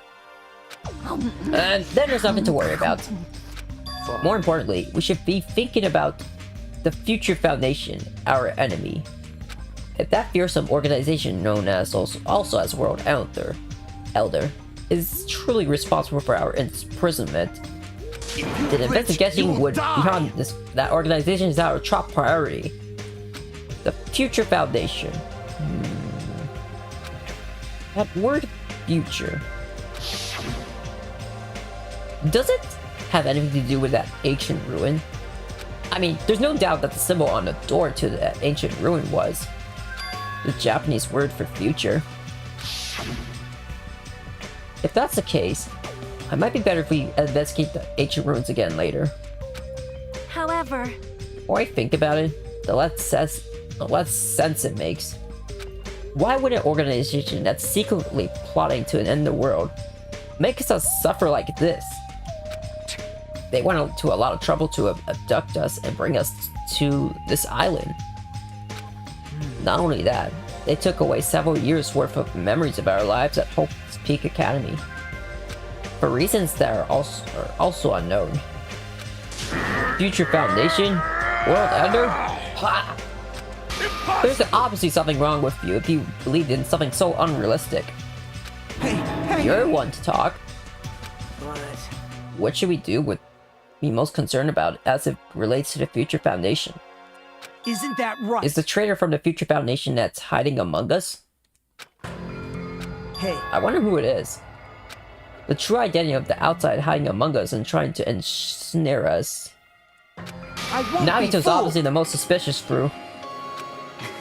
And then there's nothing to worry about. More importantly, we should be thinking about the future Foundation, our enemy. If that fearsome organization known as also as World Elder is truly responsible for our imprisonment, then investigation would beyond that organization is our top priority. The future Foundation. That word future. Does it have anything to do with that ancient ruin? I mean, there's no doubt that the symbol on the door to that ancient ruin was the Japanese word for future. If that's the case, it might be better if we investigate the ancient ruins again later. However, The more I think about it, the less sense it makes. Why would an organization that's secretly plotting to end the world make us suffer like this? They went to a lot of trouble to abduct us and bring us to this island. Not only that, they took away several years worth of memories of our lives at Hope's Peak Academy. For reasons that are also unknown. Future Foundation? World Ender? Ha! There's obviously something wrong with you if you believed in something so unrealistic. Hey! You're one to talk. But... What should we do with be most concerned about as it relates to the Future Foundation? Isn't that right? Is the traitor from the Future Foundation that's hiding among us? Hey, I wonder who it is. The true identity of the outside hiding among us and trying to ensnare us. I won't be Nagito's fooled. obviously the most suspicious crew.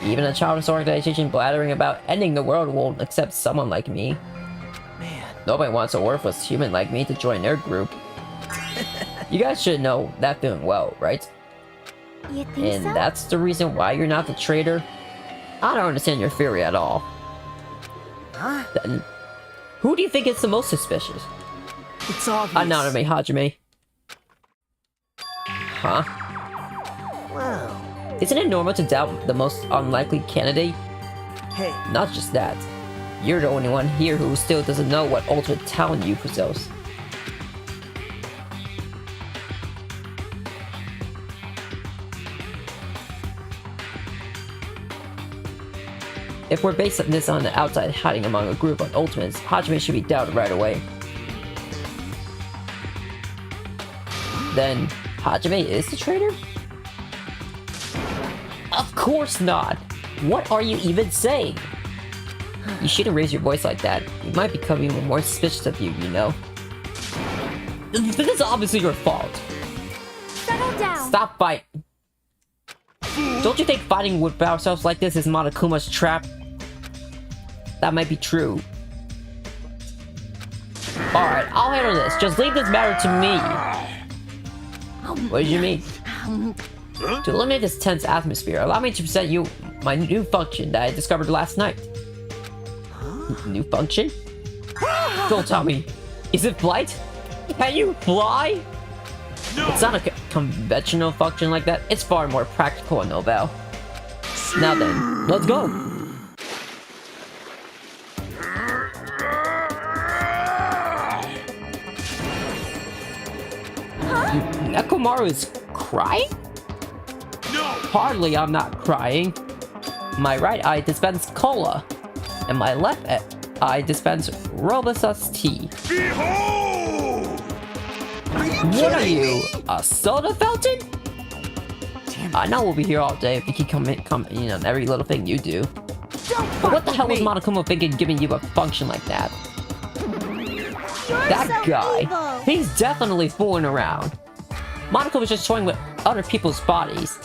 Even a childless organization blathering about ending the world won't accept someone like me. Man, Nobody wants a worthless human like me to join their group. You guys should know that feeling well, right? You think And so? that's the reason why you're not the traitor? I don't understand your theory at all. huh? Then, who do you think is the most suspicious? It's obvious. Anonymous Hajime. Huh? Well, Isn't it normal to doubt the most unlikely candidate? hey, Not just that. You're the only one here who still doesn't know what ultimate talent you possess. If we're basing this on the outside hiding among a group of ultimates, Hajime should be doubted right away. Then, Hajime is the traitor? Of course not! What are you even saying? You shouldn't raise your voice like that. You might become even more suspicious of you, you know? This is obviously your fault. settle down. Stop fighting. Don't you think fighting with ourselves like this is Monokuma's trap? That might be true. Alright, I'll handle this. Just leave this matter to me. What did you mean? To eliminate this tense atmosphere, allow me to present you my new function that I discovered last night. New function? Don't tell me. Is it flight? Can you fly? No. It's not a conventional function like that. It's far more practical and novel. Now then, let's go. Nekomaru is crying? No. Hardly, I'm not crying. My right eye dispenses cola, and my left eye dispenses Robusta tea. Behold! What are you, a soda fountain? I know we'll be here all day if you keep coming on every little thing you do. But what the hell was Monokuma thinking giving you a function like that? You're That so guy, evil. he's definitely fooling around. Monokuma was just toying with other people's bodies.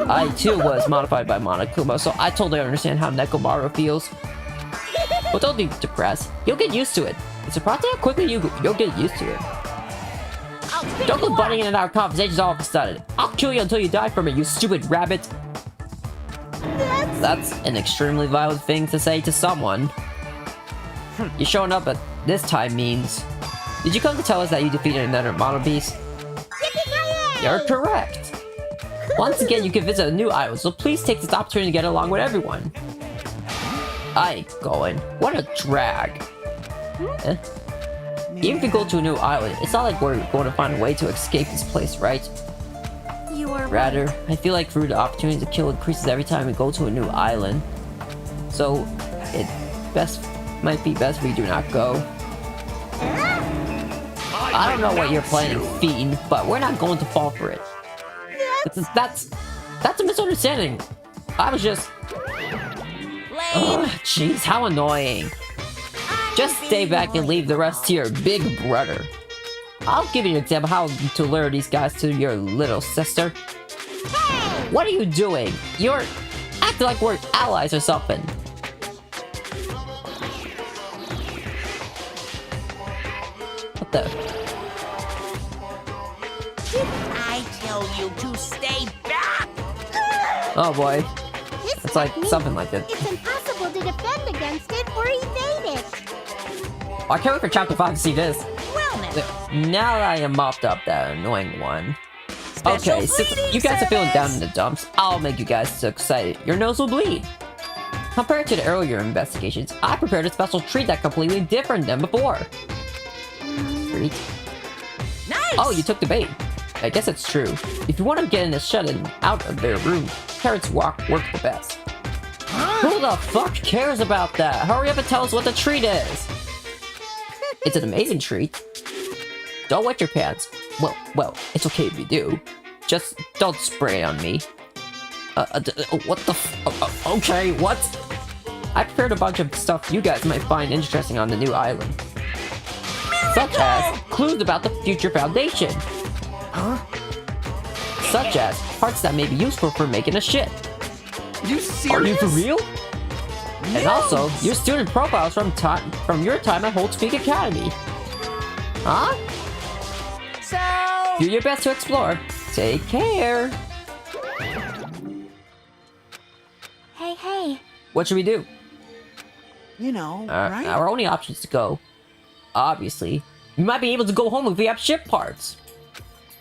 I too was modified by Monokuma, so I totally understand how Nekomaru feels. But don't be depressed. You'll get used to it. It's surprising how quickly you'll get used to it. Don't go butting in and out of conversations all of a sudden. I'll kill you until you die from it, you stupid rabbit. That's an extremely violent thing to say to someone. You showing up at this time means... Did you come to tell us that you defeated another mono beast? You're correct. Once again, you can visit a new island, so please take this opportunity to get along with everyone. I ain't going. What a drag. Eh? Even if we go to a new island, it's not like we're going to find a way to escape this place, right? You are Rather, I feel like the opportunity to kill increases every time we go to a new island. So, it might be best we do not go. I don't know what you're planning, Fiend, but we're not going to fall for it. That's a misunderstanding. I was just... Ugh, jeez, how annoying. Just stay back and leave the rest to your big brother. I'll give you an example how to lure these guys to your little sister. What are you doing? You're acting like we're allies or something. What the? I tell you to stay back! Oh boy. It's like something like that. It's impossible to defend against it or evade it. I can't wait for chapter 5 to see this. Well, Now that I am mopped up that annoying one. Special Okay, since bleeding you guys are feeling down service. in the dumps, I'll make you guys so excited. Your nose will bleed. Compared to the earlier investigations, I prepared a special treat that's completely different than before. Treat? nice! Oh, you took the bait. I guess it's true. If you want to get in the shut-in out of their room, carrots work the best. Who the fuck cares about that? Hurry up and tell us what the treat is! It's an amazing treat. Don't wet your pants. Well, it's okay if you do. Just don't spray it on me. What the okay, what? I prepared a bunch of stuff you guys might find interesting on the new island. Such as clues about the future foundation. Huh? Such as parts that may be useful for making a ship. You serious? Are you for real? And also, your student profiles from your time at Holt Peak Academy. Huh? So... Do your best to explore. Take care. Hey. What should we do? You know, right? Our only option is to go. Obviously. We might be able to go home if we have ship parts.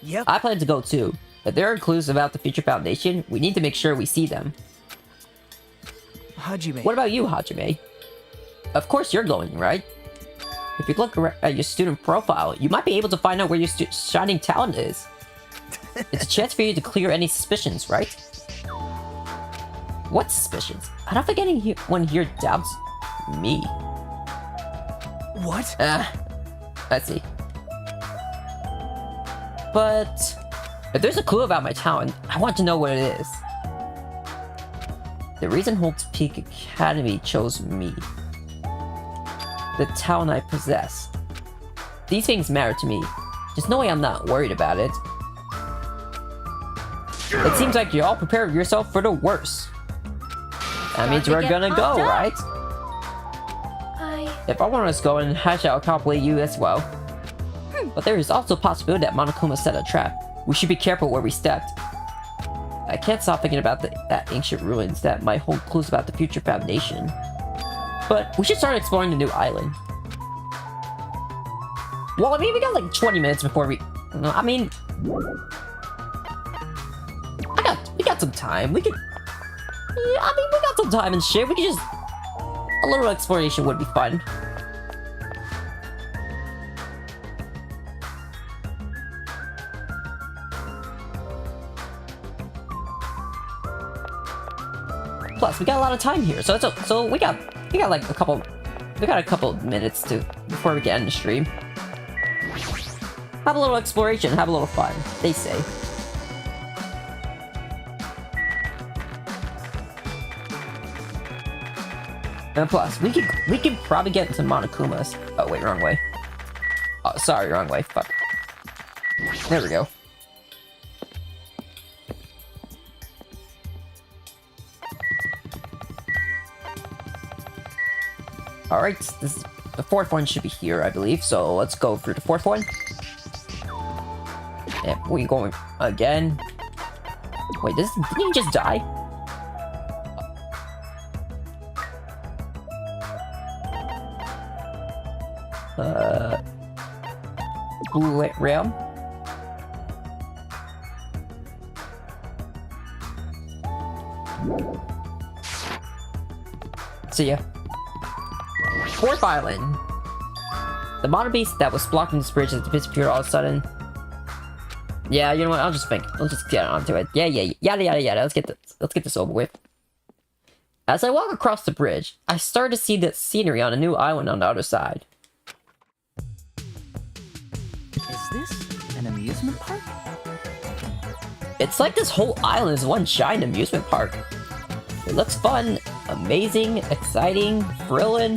Yep. I plan to go too. If there are clues about the future foundation, we need to make sure we see them. Hajime. What about you, Hajime? Of course you're going, right? If you look at your student profile, you might be able to find out where your shining talent is. It's a chance for you to clear any suspicions, right? What suspicions? I don't think anyone here doubts me. What? Let's see. But if there's a clue about my talent, I want to know what it is. The reason Holt Peak Academy chose me. The talent I possess. These things matter to me. Just knowing I'm not worried about it. It seems like you all prepared yourself for the worst. That means we're gonna go, right? If I want us to go, and I shall accompany you as well. But there is also a possibility that Monokuma set a trap. We should be careful where we stepped. I can't stop thinking about that ancient ruins that might hold clues about the future foundation. But we should start exploring the new island. Well, I mean, we got like 20 minutes before we... I mean... We got some time. We could... Yeah, I mean, we got some time and shit. We could just... A little exploration would be fun. Plus, we got a lot of time here, so we got like a couple minutes before we get in the stream. Have a little exploration, have a little fun, they say. And plus, we can probably get into Monokuma's. Oh wait, wrong way. Oh, sorry, wrong way. Fuck. There we go. Alright, this the fourth one should be here, I believe. So let's go through the fourth one. And we going again. Wait, didn't he just die? Blue realm. See ya. Fourth island. The modern beast that was blocking this bridge has disappeared all of a sudden. Yeah, you know what? I'll just think. Let's just get onto it. Yeah, yada yada yada. Let's get this over with. As I walk across the bridge, I start to see the scenery on a new island on the other side. Is this an amusement park? It's like this whole island is one giant amusement park. It looks fun, amazing, exciting, thrilling.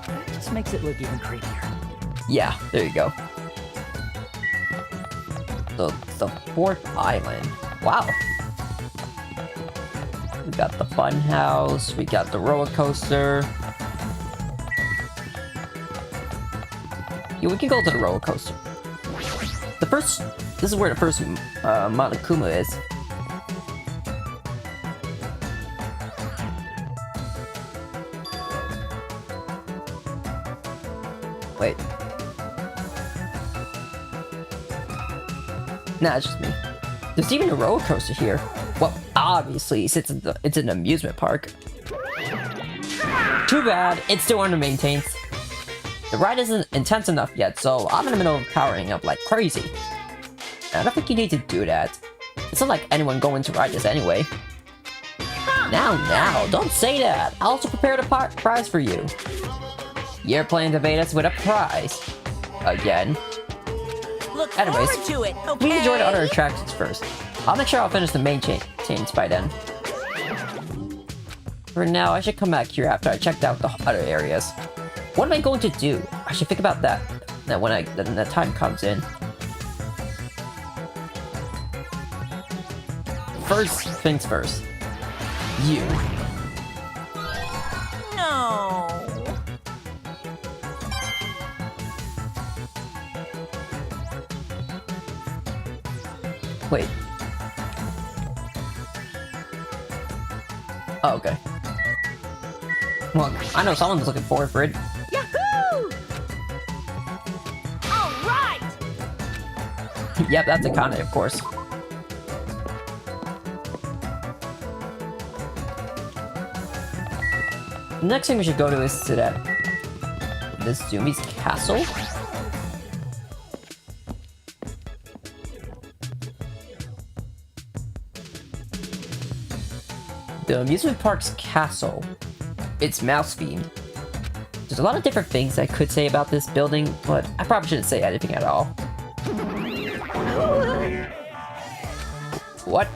That just makes it look even creepier. Yeah, there you go. The fourth island. Wow. We got the fun house, we got the roller coaster. Yeah, we can go to the roller coaster. This is where the first Monokuma is. Wait. Nah, it's just me. There's even a roller coaster here. Well, obviously, since it's an amusement park. Too bad, it's still under maintained. The ride isn't intense enough yet, so I'm in the middle of powering up like crazy. I don't think you need to do that. It's not like anyone going to ride this anyway. Now, don't say that. I also prepared a prize for you. You're planning to bait us with a prize. Again. Look Anyways, forward to it, okay? please enjoy the other attractions first. I'll make sure I'll finish the main chains by then. For now, I should come back here after I checked out the other areas. What am I going to do? I should think about that when the time comes in. First things first. You. No. Wait. Oh, okay. Well, I know someone's looking forward for it. Yahoo! All right. Yep, that's Akane, of course. The next thing we should go to is to this Zumi's castle. The amusement park's castle. It's mouse themed. There's a lot of different things I could say about this building, but I probably shouldn't say anything at all. What?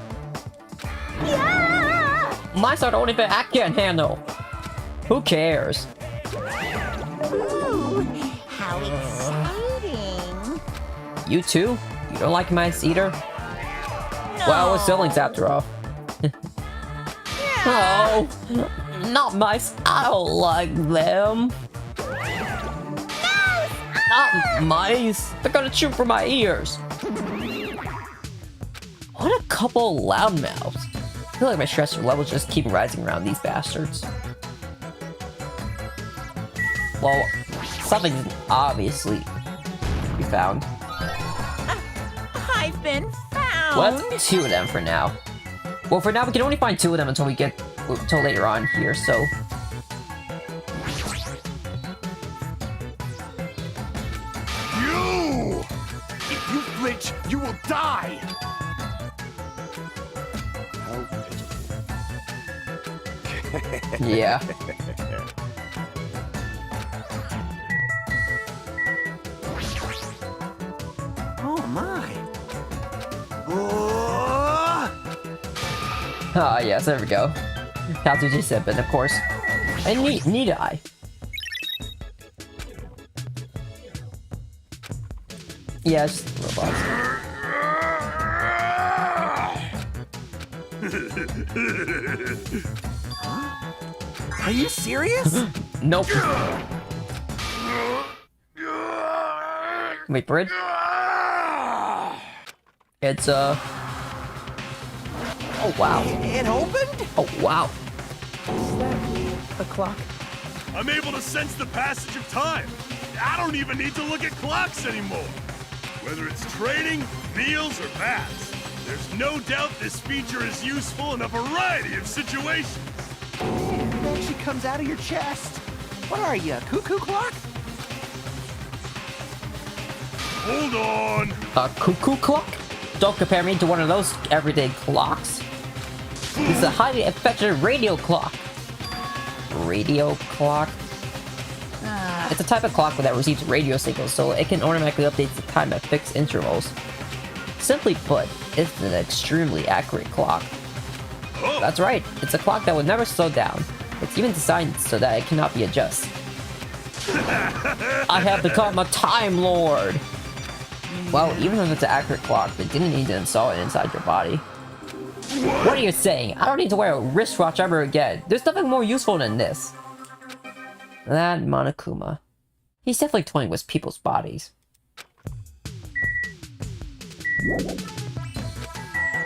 Yeah! Mine's are the only thing I can handle. Who cares? Ooh, how exciting! You too? You don't like mice either? No. Well, we're siblings after all. Oh, not mice. I don't like them. Not mice. They're gonna chew for my ears. What a couple loudmouths. I feel like my stress levels just keep rising around these bastards. Well, something's obviously to be found. I've been found. Well, 2 of them for now. Well, for now, we can only find 2 of them until later on here, so... You! If you flinch, you will die! How pitiful. Yeah. Oh my. Ah, yes, there we go. Katsuji Sippin, of course. And need I? Yeah, it's just robots. Are you serious? Nope. Wait for it. It's oh wow. It opened? Oh wow. Is that a clock? I'm able to sense the passage of time. I don't even need to look at clocks anymore. Whether it's training, meals, or baths, there's no doubt this feature is useful in a variety of situations. It actually comes out of your chest. What are you, a cuckoo clock? Hold on. A cuckoo clock? Don't compare me to one of those everyday clocks. This is a highly effective radio clock. Radio clock? It's a type of clock that receives radio signals, so it can automatically update the time at fixed intervals. Simply put, it's an extremely accurate clock. That's right, it's a clock that will never slow down. It's even designed so that it cannot be adjusted. I have become a Time Lord! Well, even if it's an accurate clock, they didn't need to install it inside your body. What are you saying? I don't need to wear a wristwatch ever again. There's nothing more useful than this. That Monokuma. He's definitely toying with people's bodies.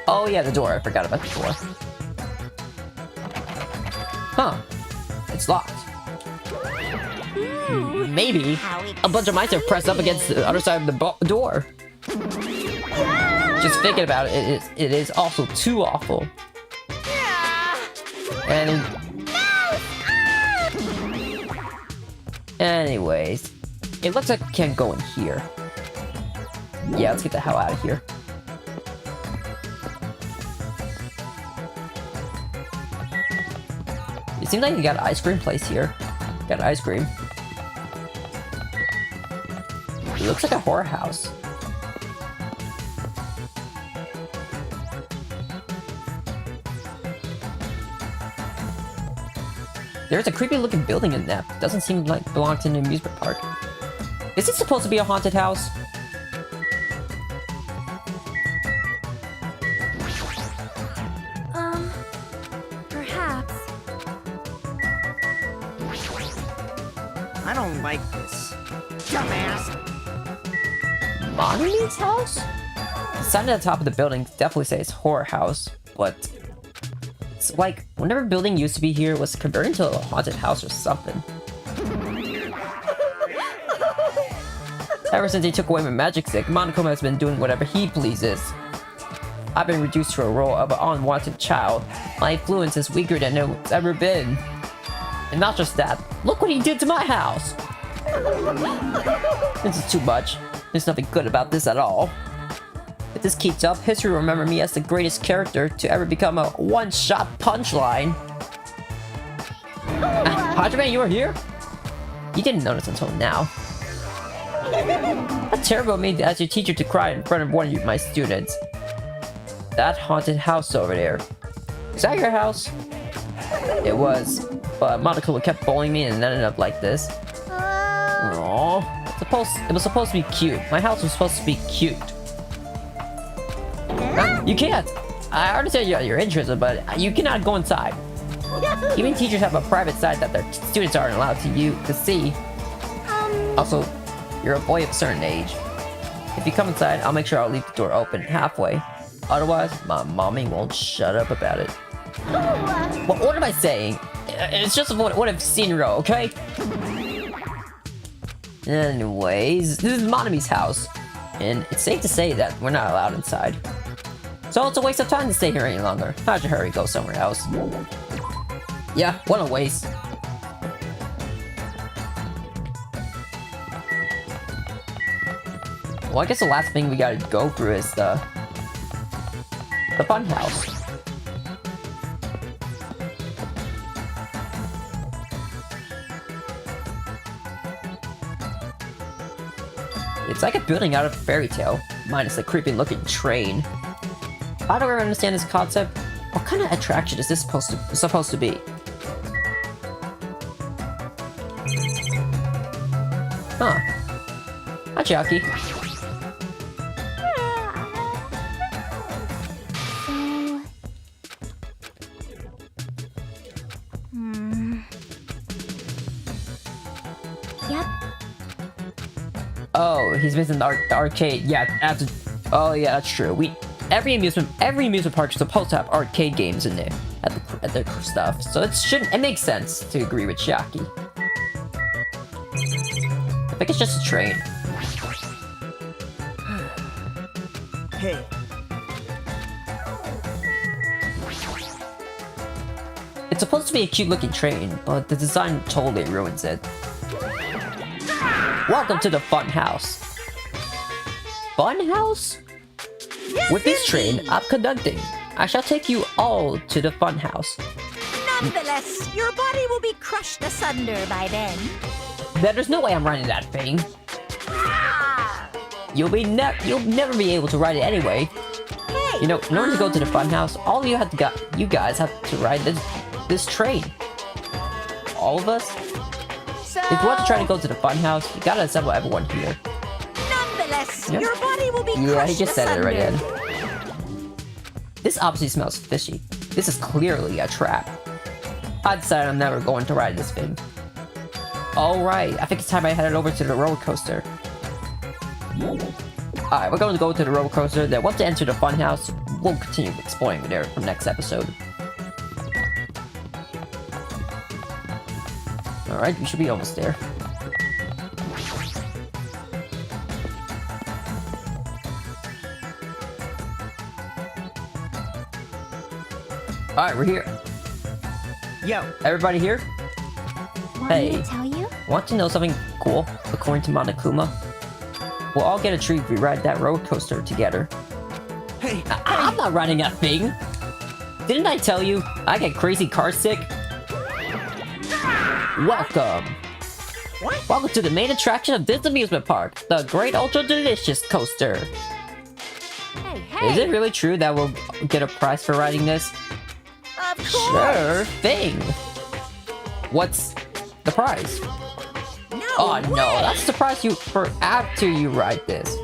Oh yeah, the door. I forgot about the door. Huh. It's locked. Maybe a bunch of mice are pressed up against the other side of the door. Just thinking about it, it is also too awful. And anyways, it looks like we can't go in here. Yeah, let's get the hell out of here. It seems like you got an ice cream place here. Got ice cream. It looks like a horror house. There's a creepy looking building in that. Doesn't seem like it belongs in an amusement park. Is this supposed to be a haunted house? Perhaps. I don't like this. Dumbass! Mommy's house? The sign at the top of the building definitely says horror house, but it's like whenever building used to be here was converted into a haunted house or something. Ever since they took away my magic stick, Monokuma has been doing whatever he pleases. I've been reduced to a role of an unwanted child. My influence is weaker than it's ever been. And not just that, look what he did to my house! This is too much. There's nothing good about this at all. If this keeps up, history will remember me as the greatest character to ever become a one-shot punchline. Hajime, you were here? You didn't notice until now. How terrible of me to ask your teacher to cry in front of one of my students. That haunted house over there. Is that your house? It was, but Monokuma kept bullying me and it ended up like this. Aww. It was supposed to be cute. My house was supposed to be cute. You can't! I understand you're interested, but you cannot go inside. Even teachers have a private side that their students aren't allowed to see. Also, you're a boy of a certain age. If you come inside, I'll make sure I'll leave the door open halfway. Otherwise, my mommy won't shut up about it. What am I saying? It's just what I've seen, okay? Anyways, this is Monami's house, and it's safe to say that we're not allowed inside. So it's a waste of time to stay here any longer. I should hurry, go somewhere else. Yeah, what a waste. Well, I guess the last thing we gotta go through is the fun house. It's like a building out of a fairy tale, minus the creepy looking train. I don't really understand this concept. What kind of attraction is this supposed to be? Huh. Hi, Chucky. Oh, he's missing the arcade. Yeah, oh yeah, that's true. Every amusement park is supposed to have arcade games in there at the stuff, so it makes sense to agree with Shaki. I think it's just a train. Hey, It's supposed to be a cute-looking train, but the design totally ruins it. Welcome to the fun house. Fun house? Yes, With this train indeed. I'm conducting, I shall take you all to the fun house. Nonetheless, your body will be crushed asunder by then. There's no way I'm riding that thing. You'll never be able to ride it anyway. Hey, You know, in order to go to the fun house, all you guys have to ride this train. All of us. so If you want to try to go to the fun house, you gotta assemble everyone here. nonetheless, Yeah. your body will be Yeah, crushed he just said it right asunder. then. This obviously smells fishy. This is clearly a trap. I decided I'm never going to ride this thing. Alright, I think it's time I headed over to the roller coaster. Alright, we're going to go to the roller coaster. Then once we enter the fun house, we'll continue exploring there from next episode. Alright, we should be almost there. Alright, we're here. yo, Everybody here? Want Hey. me to tell you? Want to know something cool? According to Monokuma, we'll all get a treat if we ride that roller coaster together. hey, I'm not riding that thing! Didn't I tell you? I get crazy car sick. Welcome! What? Welcome to the main attraction of this amusement park, the Great Ultra Delicious Coaster. Hey, hey! Is it really true that we'll get a prize for riding this? Of course. Sure thing! What's the prize? No Oh no, way. that's the prize for after you ride this.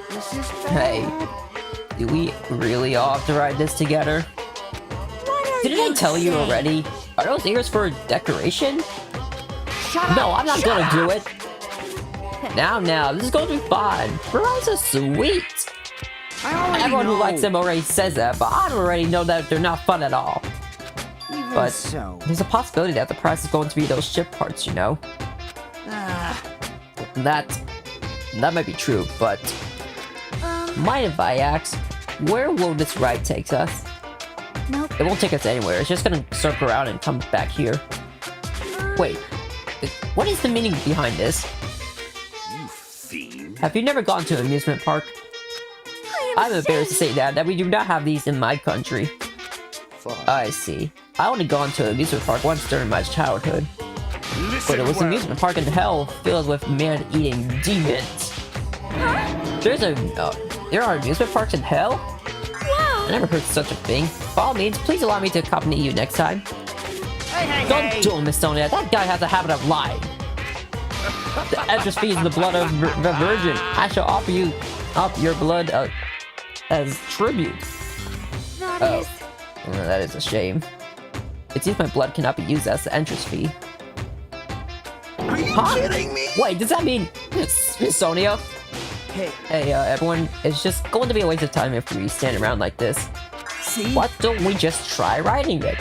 this is Hey, do we really all have to ride this together? What are Didn't I tell you saying? already? Are those ears for decoration? Shut No, up. I'm not Shut gonna up. do it. Now, this is going to be fun. Fries are sweet. I already Everyone know. who likes them already says that, but I already know that they're not fun at all. Even But so. there's a possibility that the prize is going to be those ship parts, you know? Ah, That might be true, but Um, mind if I ask, where will this ride take us? nope. It won't take us anywhere. It's just gonna circle around and come back here. Wait, what is the meaning behind this? You fiend. Have you never gone to an amusement park? I'm embarrassed to say that we do not have these in my country. Fine. I see. I only gone to an amusement park once during my childhood, Listen but it was an well. amusement park in hell filled with man-eating demons. There are amusement parks in hell? I never heard such a thing. By all means, please allow me to accompany you next time. hey, Don't do it, Miss Sonia. That guy has a habit of lying. The entrance fee is the blood of the Virgin. I shall offer you up your blood as tribute. That is... That is a shame. It seems my blood cannot be used as the entrance fee. Are you Huh? kidding me? Wait, does that mean Miss Sonia? hey, Hey, everyone, it's just going to be a waste of time if we stand around like this. see? Why don't we just try riding it?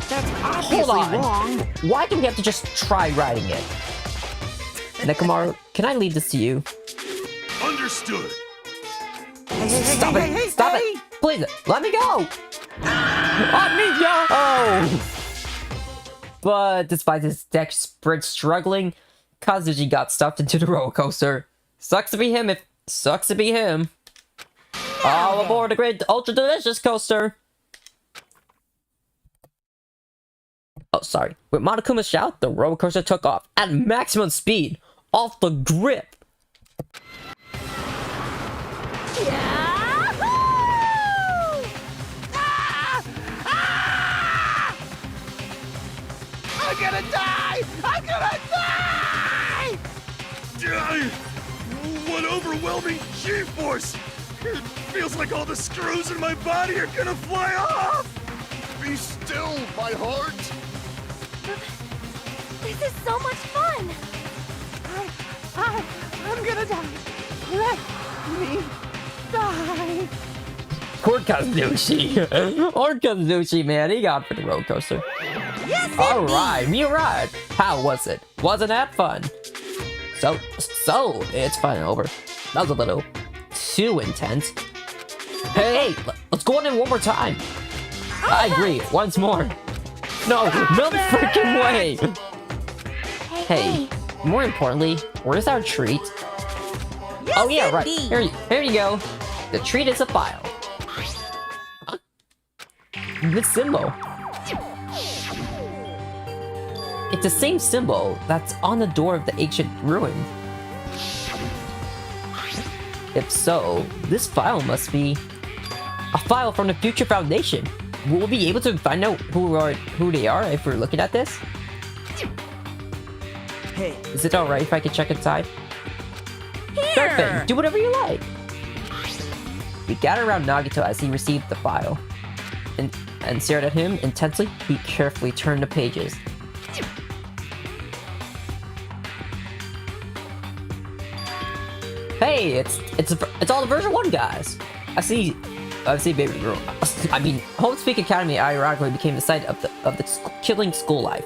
That's Hold obviously on. wrong. Why do we have to just try riding it? Nekomaru, can I leave this to you? Understood. Stop it! Stop it! Please, let me go! Let me go! But despite his desperate struggling, Kazuji got stuffed into the roller coaster. Sucks to be him if... Sucks to be him. All aboard the Great Ultra Delicious Coaster! Oh, sorry. With Monokuma's shout, the roller coaster took off at maximum speed, off the grip. I'm gonna die! I'm gonna die! What overwhelming G-force! It feels like all the screws in my body are gonna fly off! Be still, my heart! This is so much fun! I'm gonna die. Let me die. Poor Kazushi. Poor Kazushi, man. He got for the roller coaster. Yes, Alright, me right. How was it? Wasn't that fun? So, it's finally over. That was a little too intense. Hey, let's go on in one more time. I agree, once more. No freaking way. Hey, more importantly, where's our treat? Yes, Oh yeah, right. indeed. Here you go. The treat is a file. Huh? This symbol. It's the same symbol that's on the door of the ancient ruin. If so, this file must be a file from the Future Foundation. Will we be able to find out who they are if we're looking at this? Hey, Is it alright if I can check inside? Sure Here. thing, do whatever you like. We gathered around Nagito as he received the file. And stared at him intensely, he carefully turned the pages. Hey, it's all the version 1 guys. I see baby girl. I mean, Hope's Peak Academy ironically became the site of the killing school life.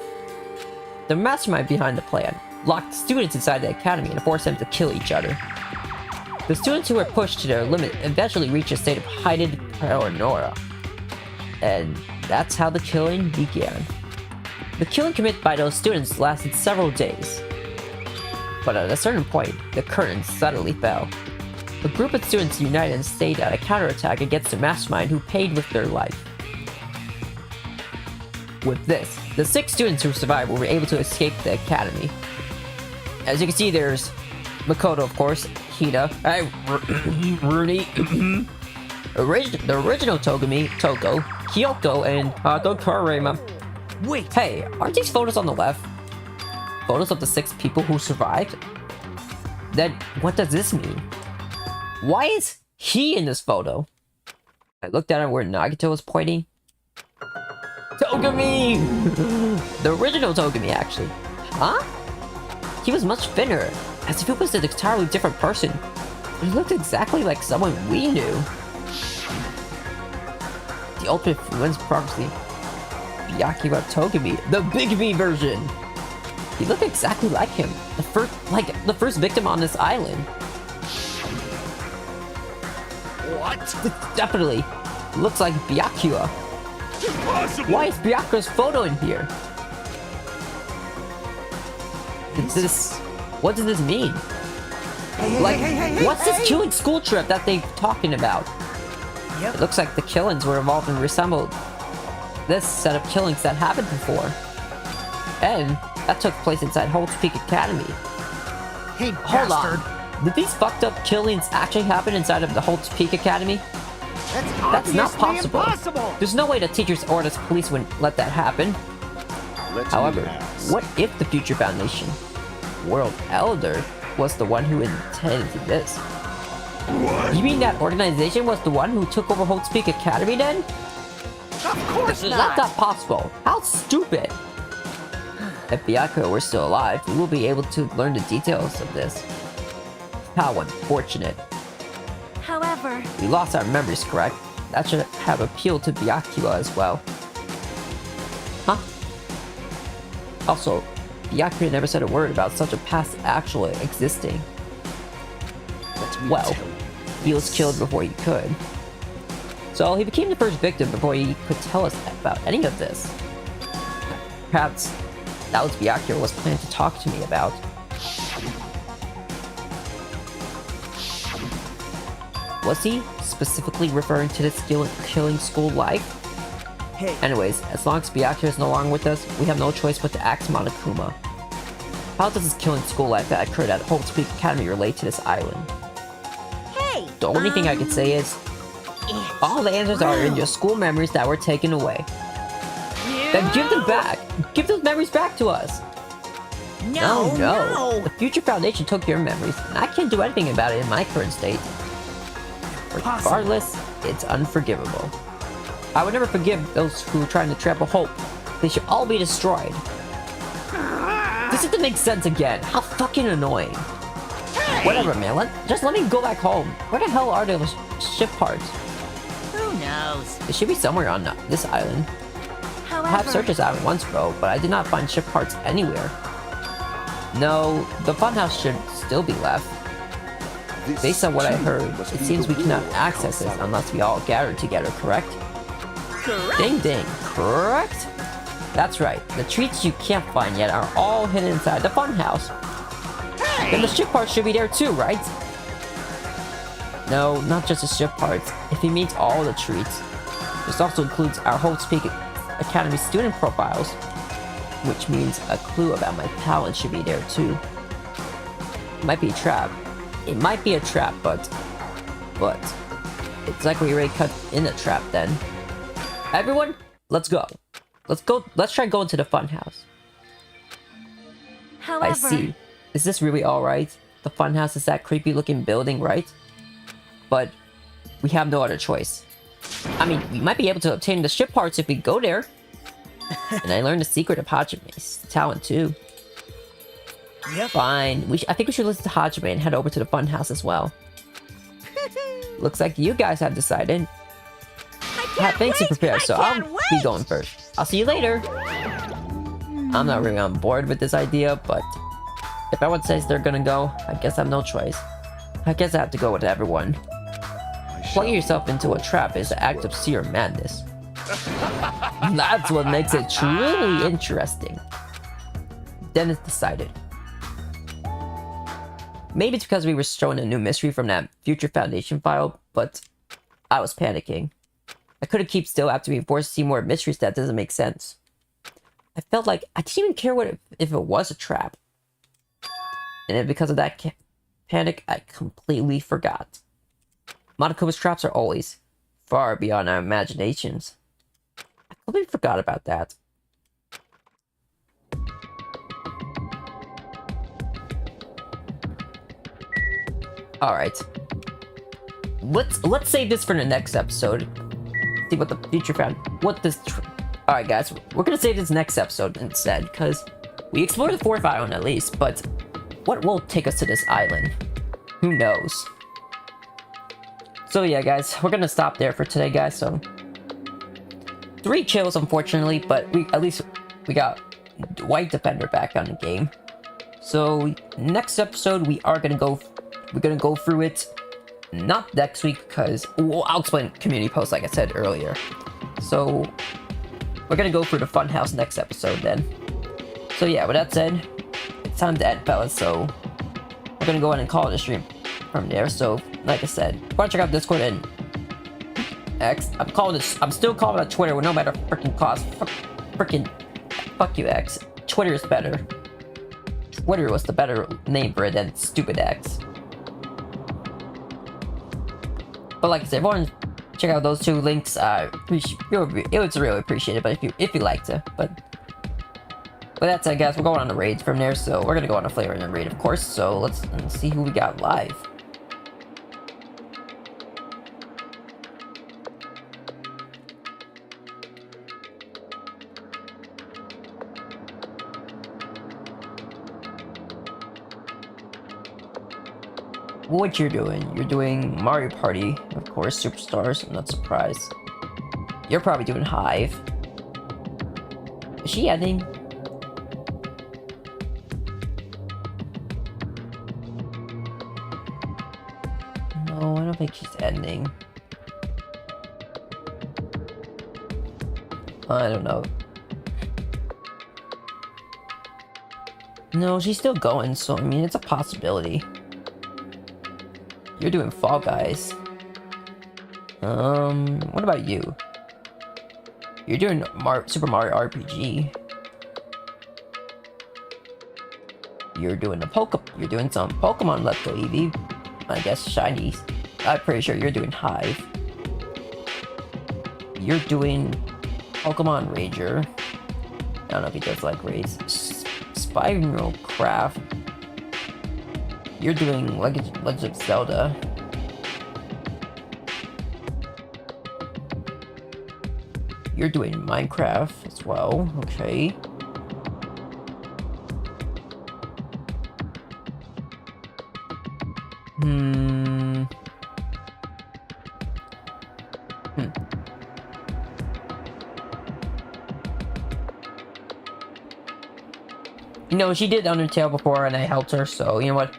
The mastermind behind the plan locked students inside the academy and forced them to kill each other. The students who were pushed to their limit eventually reached a state of heightened paranoia. And that's how the killing began. The killing committed by those students lasted several days. But at a certain point, the curtain suddenly fell. A group of students united and staged out a counterattack against the mastermind who paid with their life. With this, the 6 students who survived were able to escape the academy. As you can see, there's Makoto, of course, Hida, Rooney, the original Togumi, Toko, Kyoko, and Hakokurima. wait. Hey, aren't these photos on the left photos of the 6 people who survived? Then what does this mean? Why is he in this photo? I looked at where Nagito was pointing. Togumi! The original Togumi, actually. Huh? He was much thinner, as if he was an entirely different person. He looked exactly like someone we knew. The ultimate fluence prophecy. Byakuya Togumi, the Big B version! He looked exactly like him. The first victim on this island. What? Definitely. Looks like Byakuya. Impossible! Why is Byakuya's photo in here? What does this mean? What's this killing school trip that they're talking about? Yep. It looks like the killings were involved and resembled this set of killings that happened before. And that took place inside Holt's Peak Academy. Hey, Hold bastard! on. Did these fucked up killings actually happen inside of the Holt's Peak Academy? That's not obviously possible. impossible! There's no way the teachers or the police would let that happen. Let However, me ask. what if the Future Foundation World Elder was the one who intended this? What? You mean that organization was the one who took over Holt's Peak Academy then? Of course That's not possible. How stupid! If Byakuya were still alive, we will be able to learn the details of this. How unfortunate. However, We lost our memories, correct? That should have appealed to Byakuya as well. Huh? Also, Byakuya never said a word about such a past actually existing. Let me Well, tell you. he was killed before he could. So he became the first victim before he could tell us about any of this. Perhaps that was Byakuya was planning to talk to me about. Was he specifically referring to this killing school life? Hey, Anyways, as long as Byakuya is no longer with us, we have no choice but to ask Monokuma. How does this killing school life that occurred at Holt's Peak Academy relate to this island? Hey! The only thing I can say is, all the answers are in your school memories that were taken away. Then give them back! Give those memories back to us! No, The Future Foundation took your memories, and I can't do anything about it in my current state. Regardless, it's unforgivable. I would never forgive those who are trying to trample hope. They should all be destroyed. This doesn't make sense again. How fucking annoying. Whatever, man. Just let me go back home. Where the hell are those ship parts? Who knows? They should be somewhere on this island. I have searched this island once, bro, but I did not find ship parts anywhere. No, the funhouse should still be left. Based on what I heard, it seems we cannot access this unless we all gather together, correct? Correct. Ding ding, correct? That's right, the treats you can't find yet are all hidden inside the funhouse. Hey! Then the ship parts should be there too, right? No, not just the ship parts. If he means all the treats, this also includes our Hope Speak Academy student profiles, which means a clue about my talent should be there too. It might be a trap. It might be a trap, but it's like we already cut in a trap then. Everyone, let's go. Let's try going to the funhouse. However, I see. Is this really alright? The funhouse is that creepy looking building, right? But we have no other choice. I mean, we might be able to obtain the ship parts if we go there. And I learned the secret of Hajime's talent too. Yep. Fine. I think we should listen to Hajime and head over to the funhouse as well. Looks like you guys have decided. I have things to prepare, so I'll be going first. I'll see you later. I'm not really on board with this idea, but if everyone says they're gonna go, I guess I have no choice. I guess I have to go with everyone. Plugging yourself into a trap is an act of sheer madness. That's what makes it truly interesting. Dennis decided. Maybe it's because we were shown a new mystery from that Future Foundation file, but I was panicking. I couldn't keep still after being forced to see more mysteries. That doesn't make sense. I felt like I didn't even care if it was a trap. And then because of that panic, I completely forgot. Monokuma's traps are always far beyond our imaginations. I completely forgot about that. Alright. Let's save this for the next episode. See what the future found. Alright guys, we're gonna save this next episode instead, because we explored the 4th island at least, but what will take us to this island? Who knows? So yeah guys, we're gonna stop there for today guys, so 3 kills unfortunately, but at least we got White Defender back on the game. So next episode we're gonna go through it, not next week because I'll explain community post like I said earlier. So we're gonna go through the funhouse next episode then. So yeah, with that said, it's time to end fellas, so we're gonna go ahead and call it a stream from there. So like I said, go check out Discord and X. I'm still calling it Twitter with no matter freaking cost. Fuck you X. Twitter is better. Twitter was the better name for it than stupid X. But like I said, everyone check out those 2 links. It was really appreciated, but if you like to. But that said, guys, we're going on the raids from there, so we're gonna go on a flavor and raid, of course. So let's see who we got live. What you're doing Mario Party, of course, Superstars, I'm not surprised. You're probably doing Hive. Is she ending? No, I don't think she's ending. I don't know. No, she's still going, so I mean, it's a possibility. You're doing Fall Guys. What about you? You're doing Super Mario RPG. You're doing some Pokemon Let's Go Eevee. I guess Shinies. I'm pretty sure you're doing Hive. You're doing Pokemon Ranger. I don't know if he does like raids. Spiral Craft. You're doing Legend of Zelda. You're doing Minecraft as well, okay. You know, she did Undertale before and I helped her, so you know what?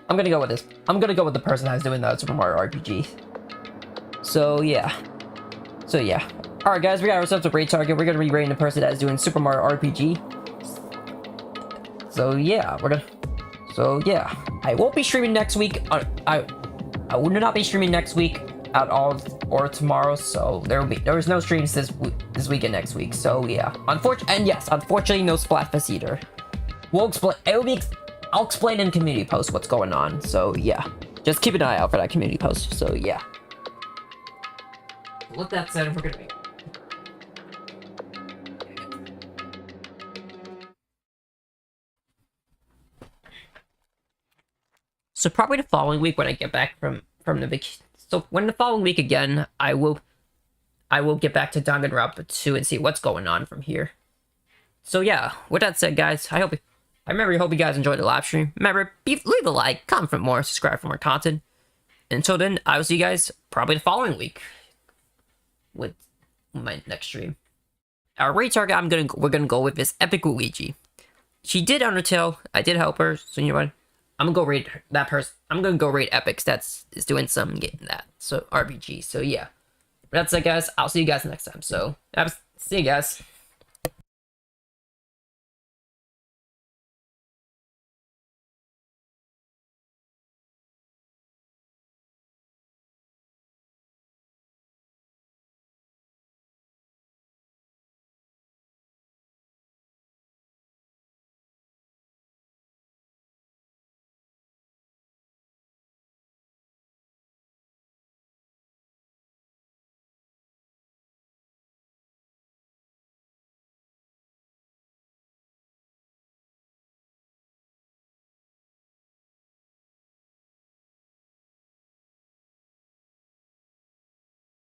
I'm gonna go with this. I'm gonna go with the person that's doing the Super Mario RPG. So yeah. Alright guys, we got ourselves a raid target. We're gonna be rating the person that is doing Super Mario RPG. So yeah, I won't be streaming next week. I will not be streaming next week at all or tomorrow, so there was no streams this week and next week. So yeah, unfortunately no Splatfest either. I'll explain in community post what's going on. So yeah, just keep an eye out for that community post. So yeah. With that said, we're gonna be. So probably the following week when I get back from the vacation. So when the following week again, I will get back to Danganronpa 2 and see what's going on from here. So yeah, with that said, guys, I hope you guys enjoyed the live stream. Remember, leave a like, comment for more, subscribe for more content. Until then, I will see you guys probably the following week with my next stream. Our raid target we're gonna go with is Epic Luigi. She did Undertale. I did help her, so you know what? I'm gonna go raid that person. I'm gonna go raid Epics is doing some getting that. So RPG. So yeah. But that's it guys. I'll see you guys next time. So see you guys.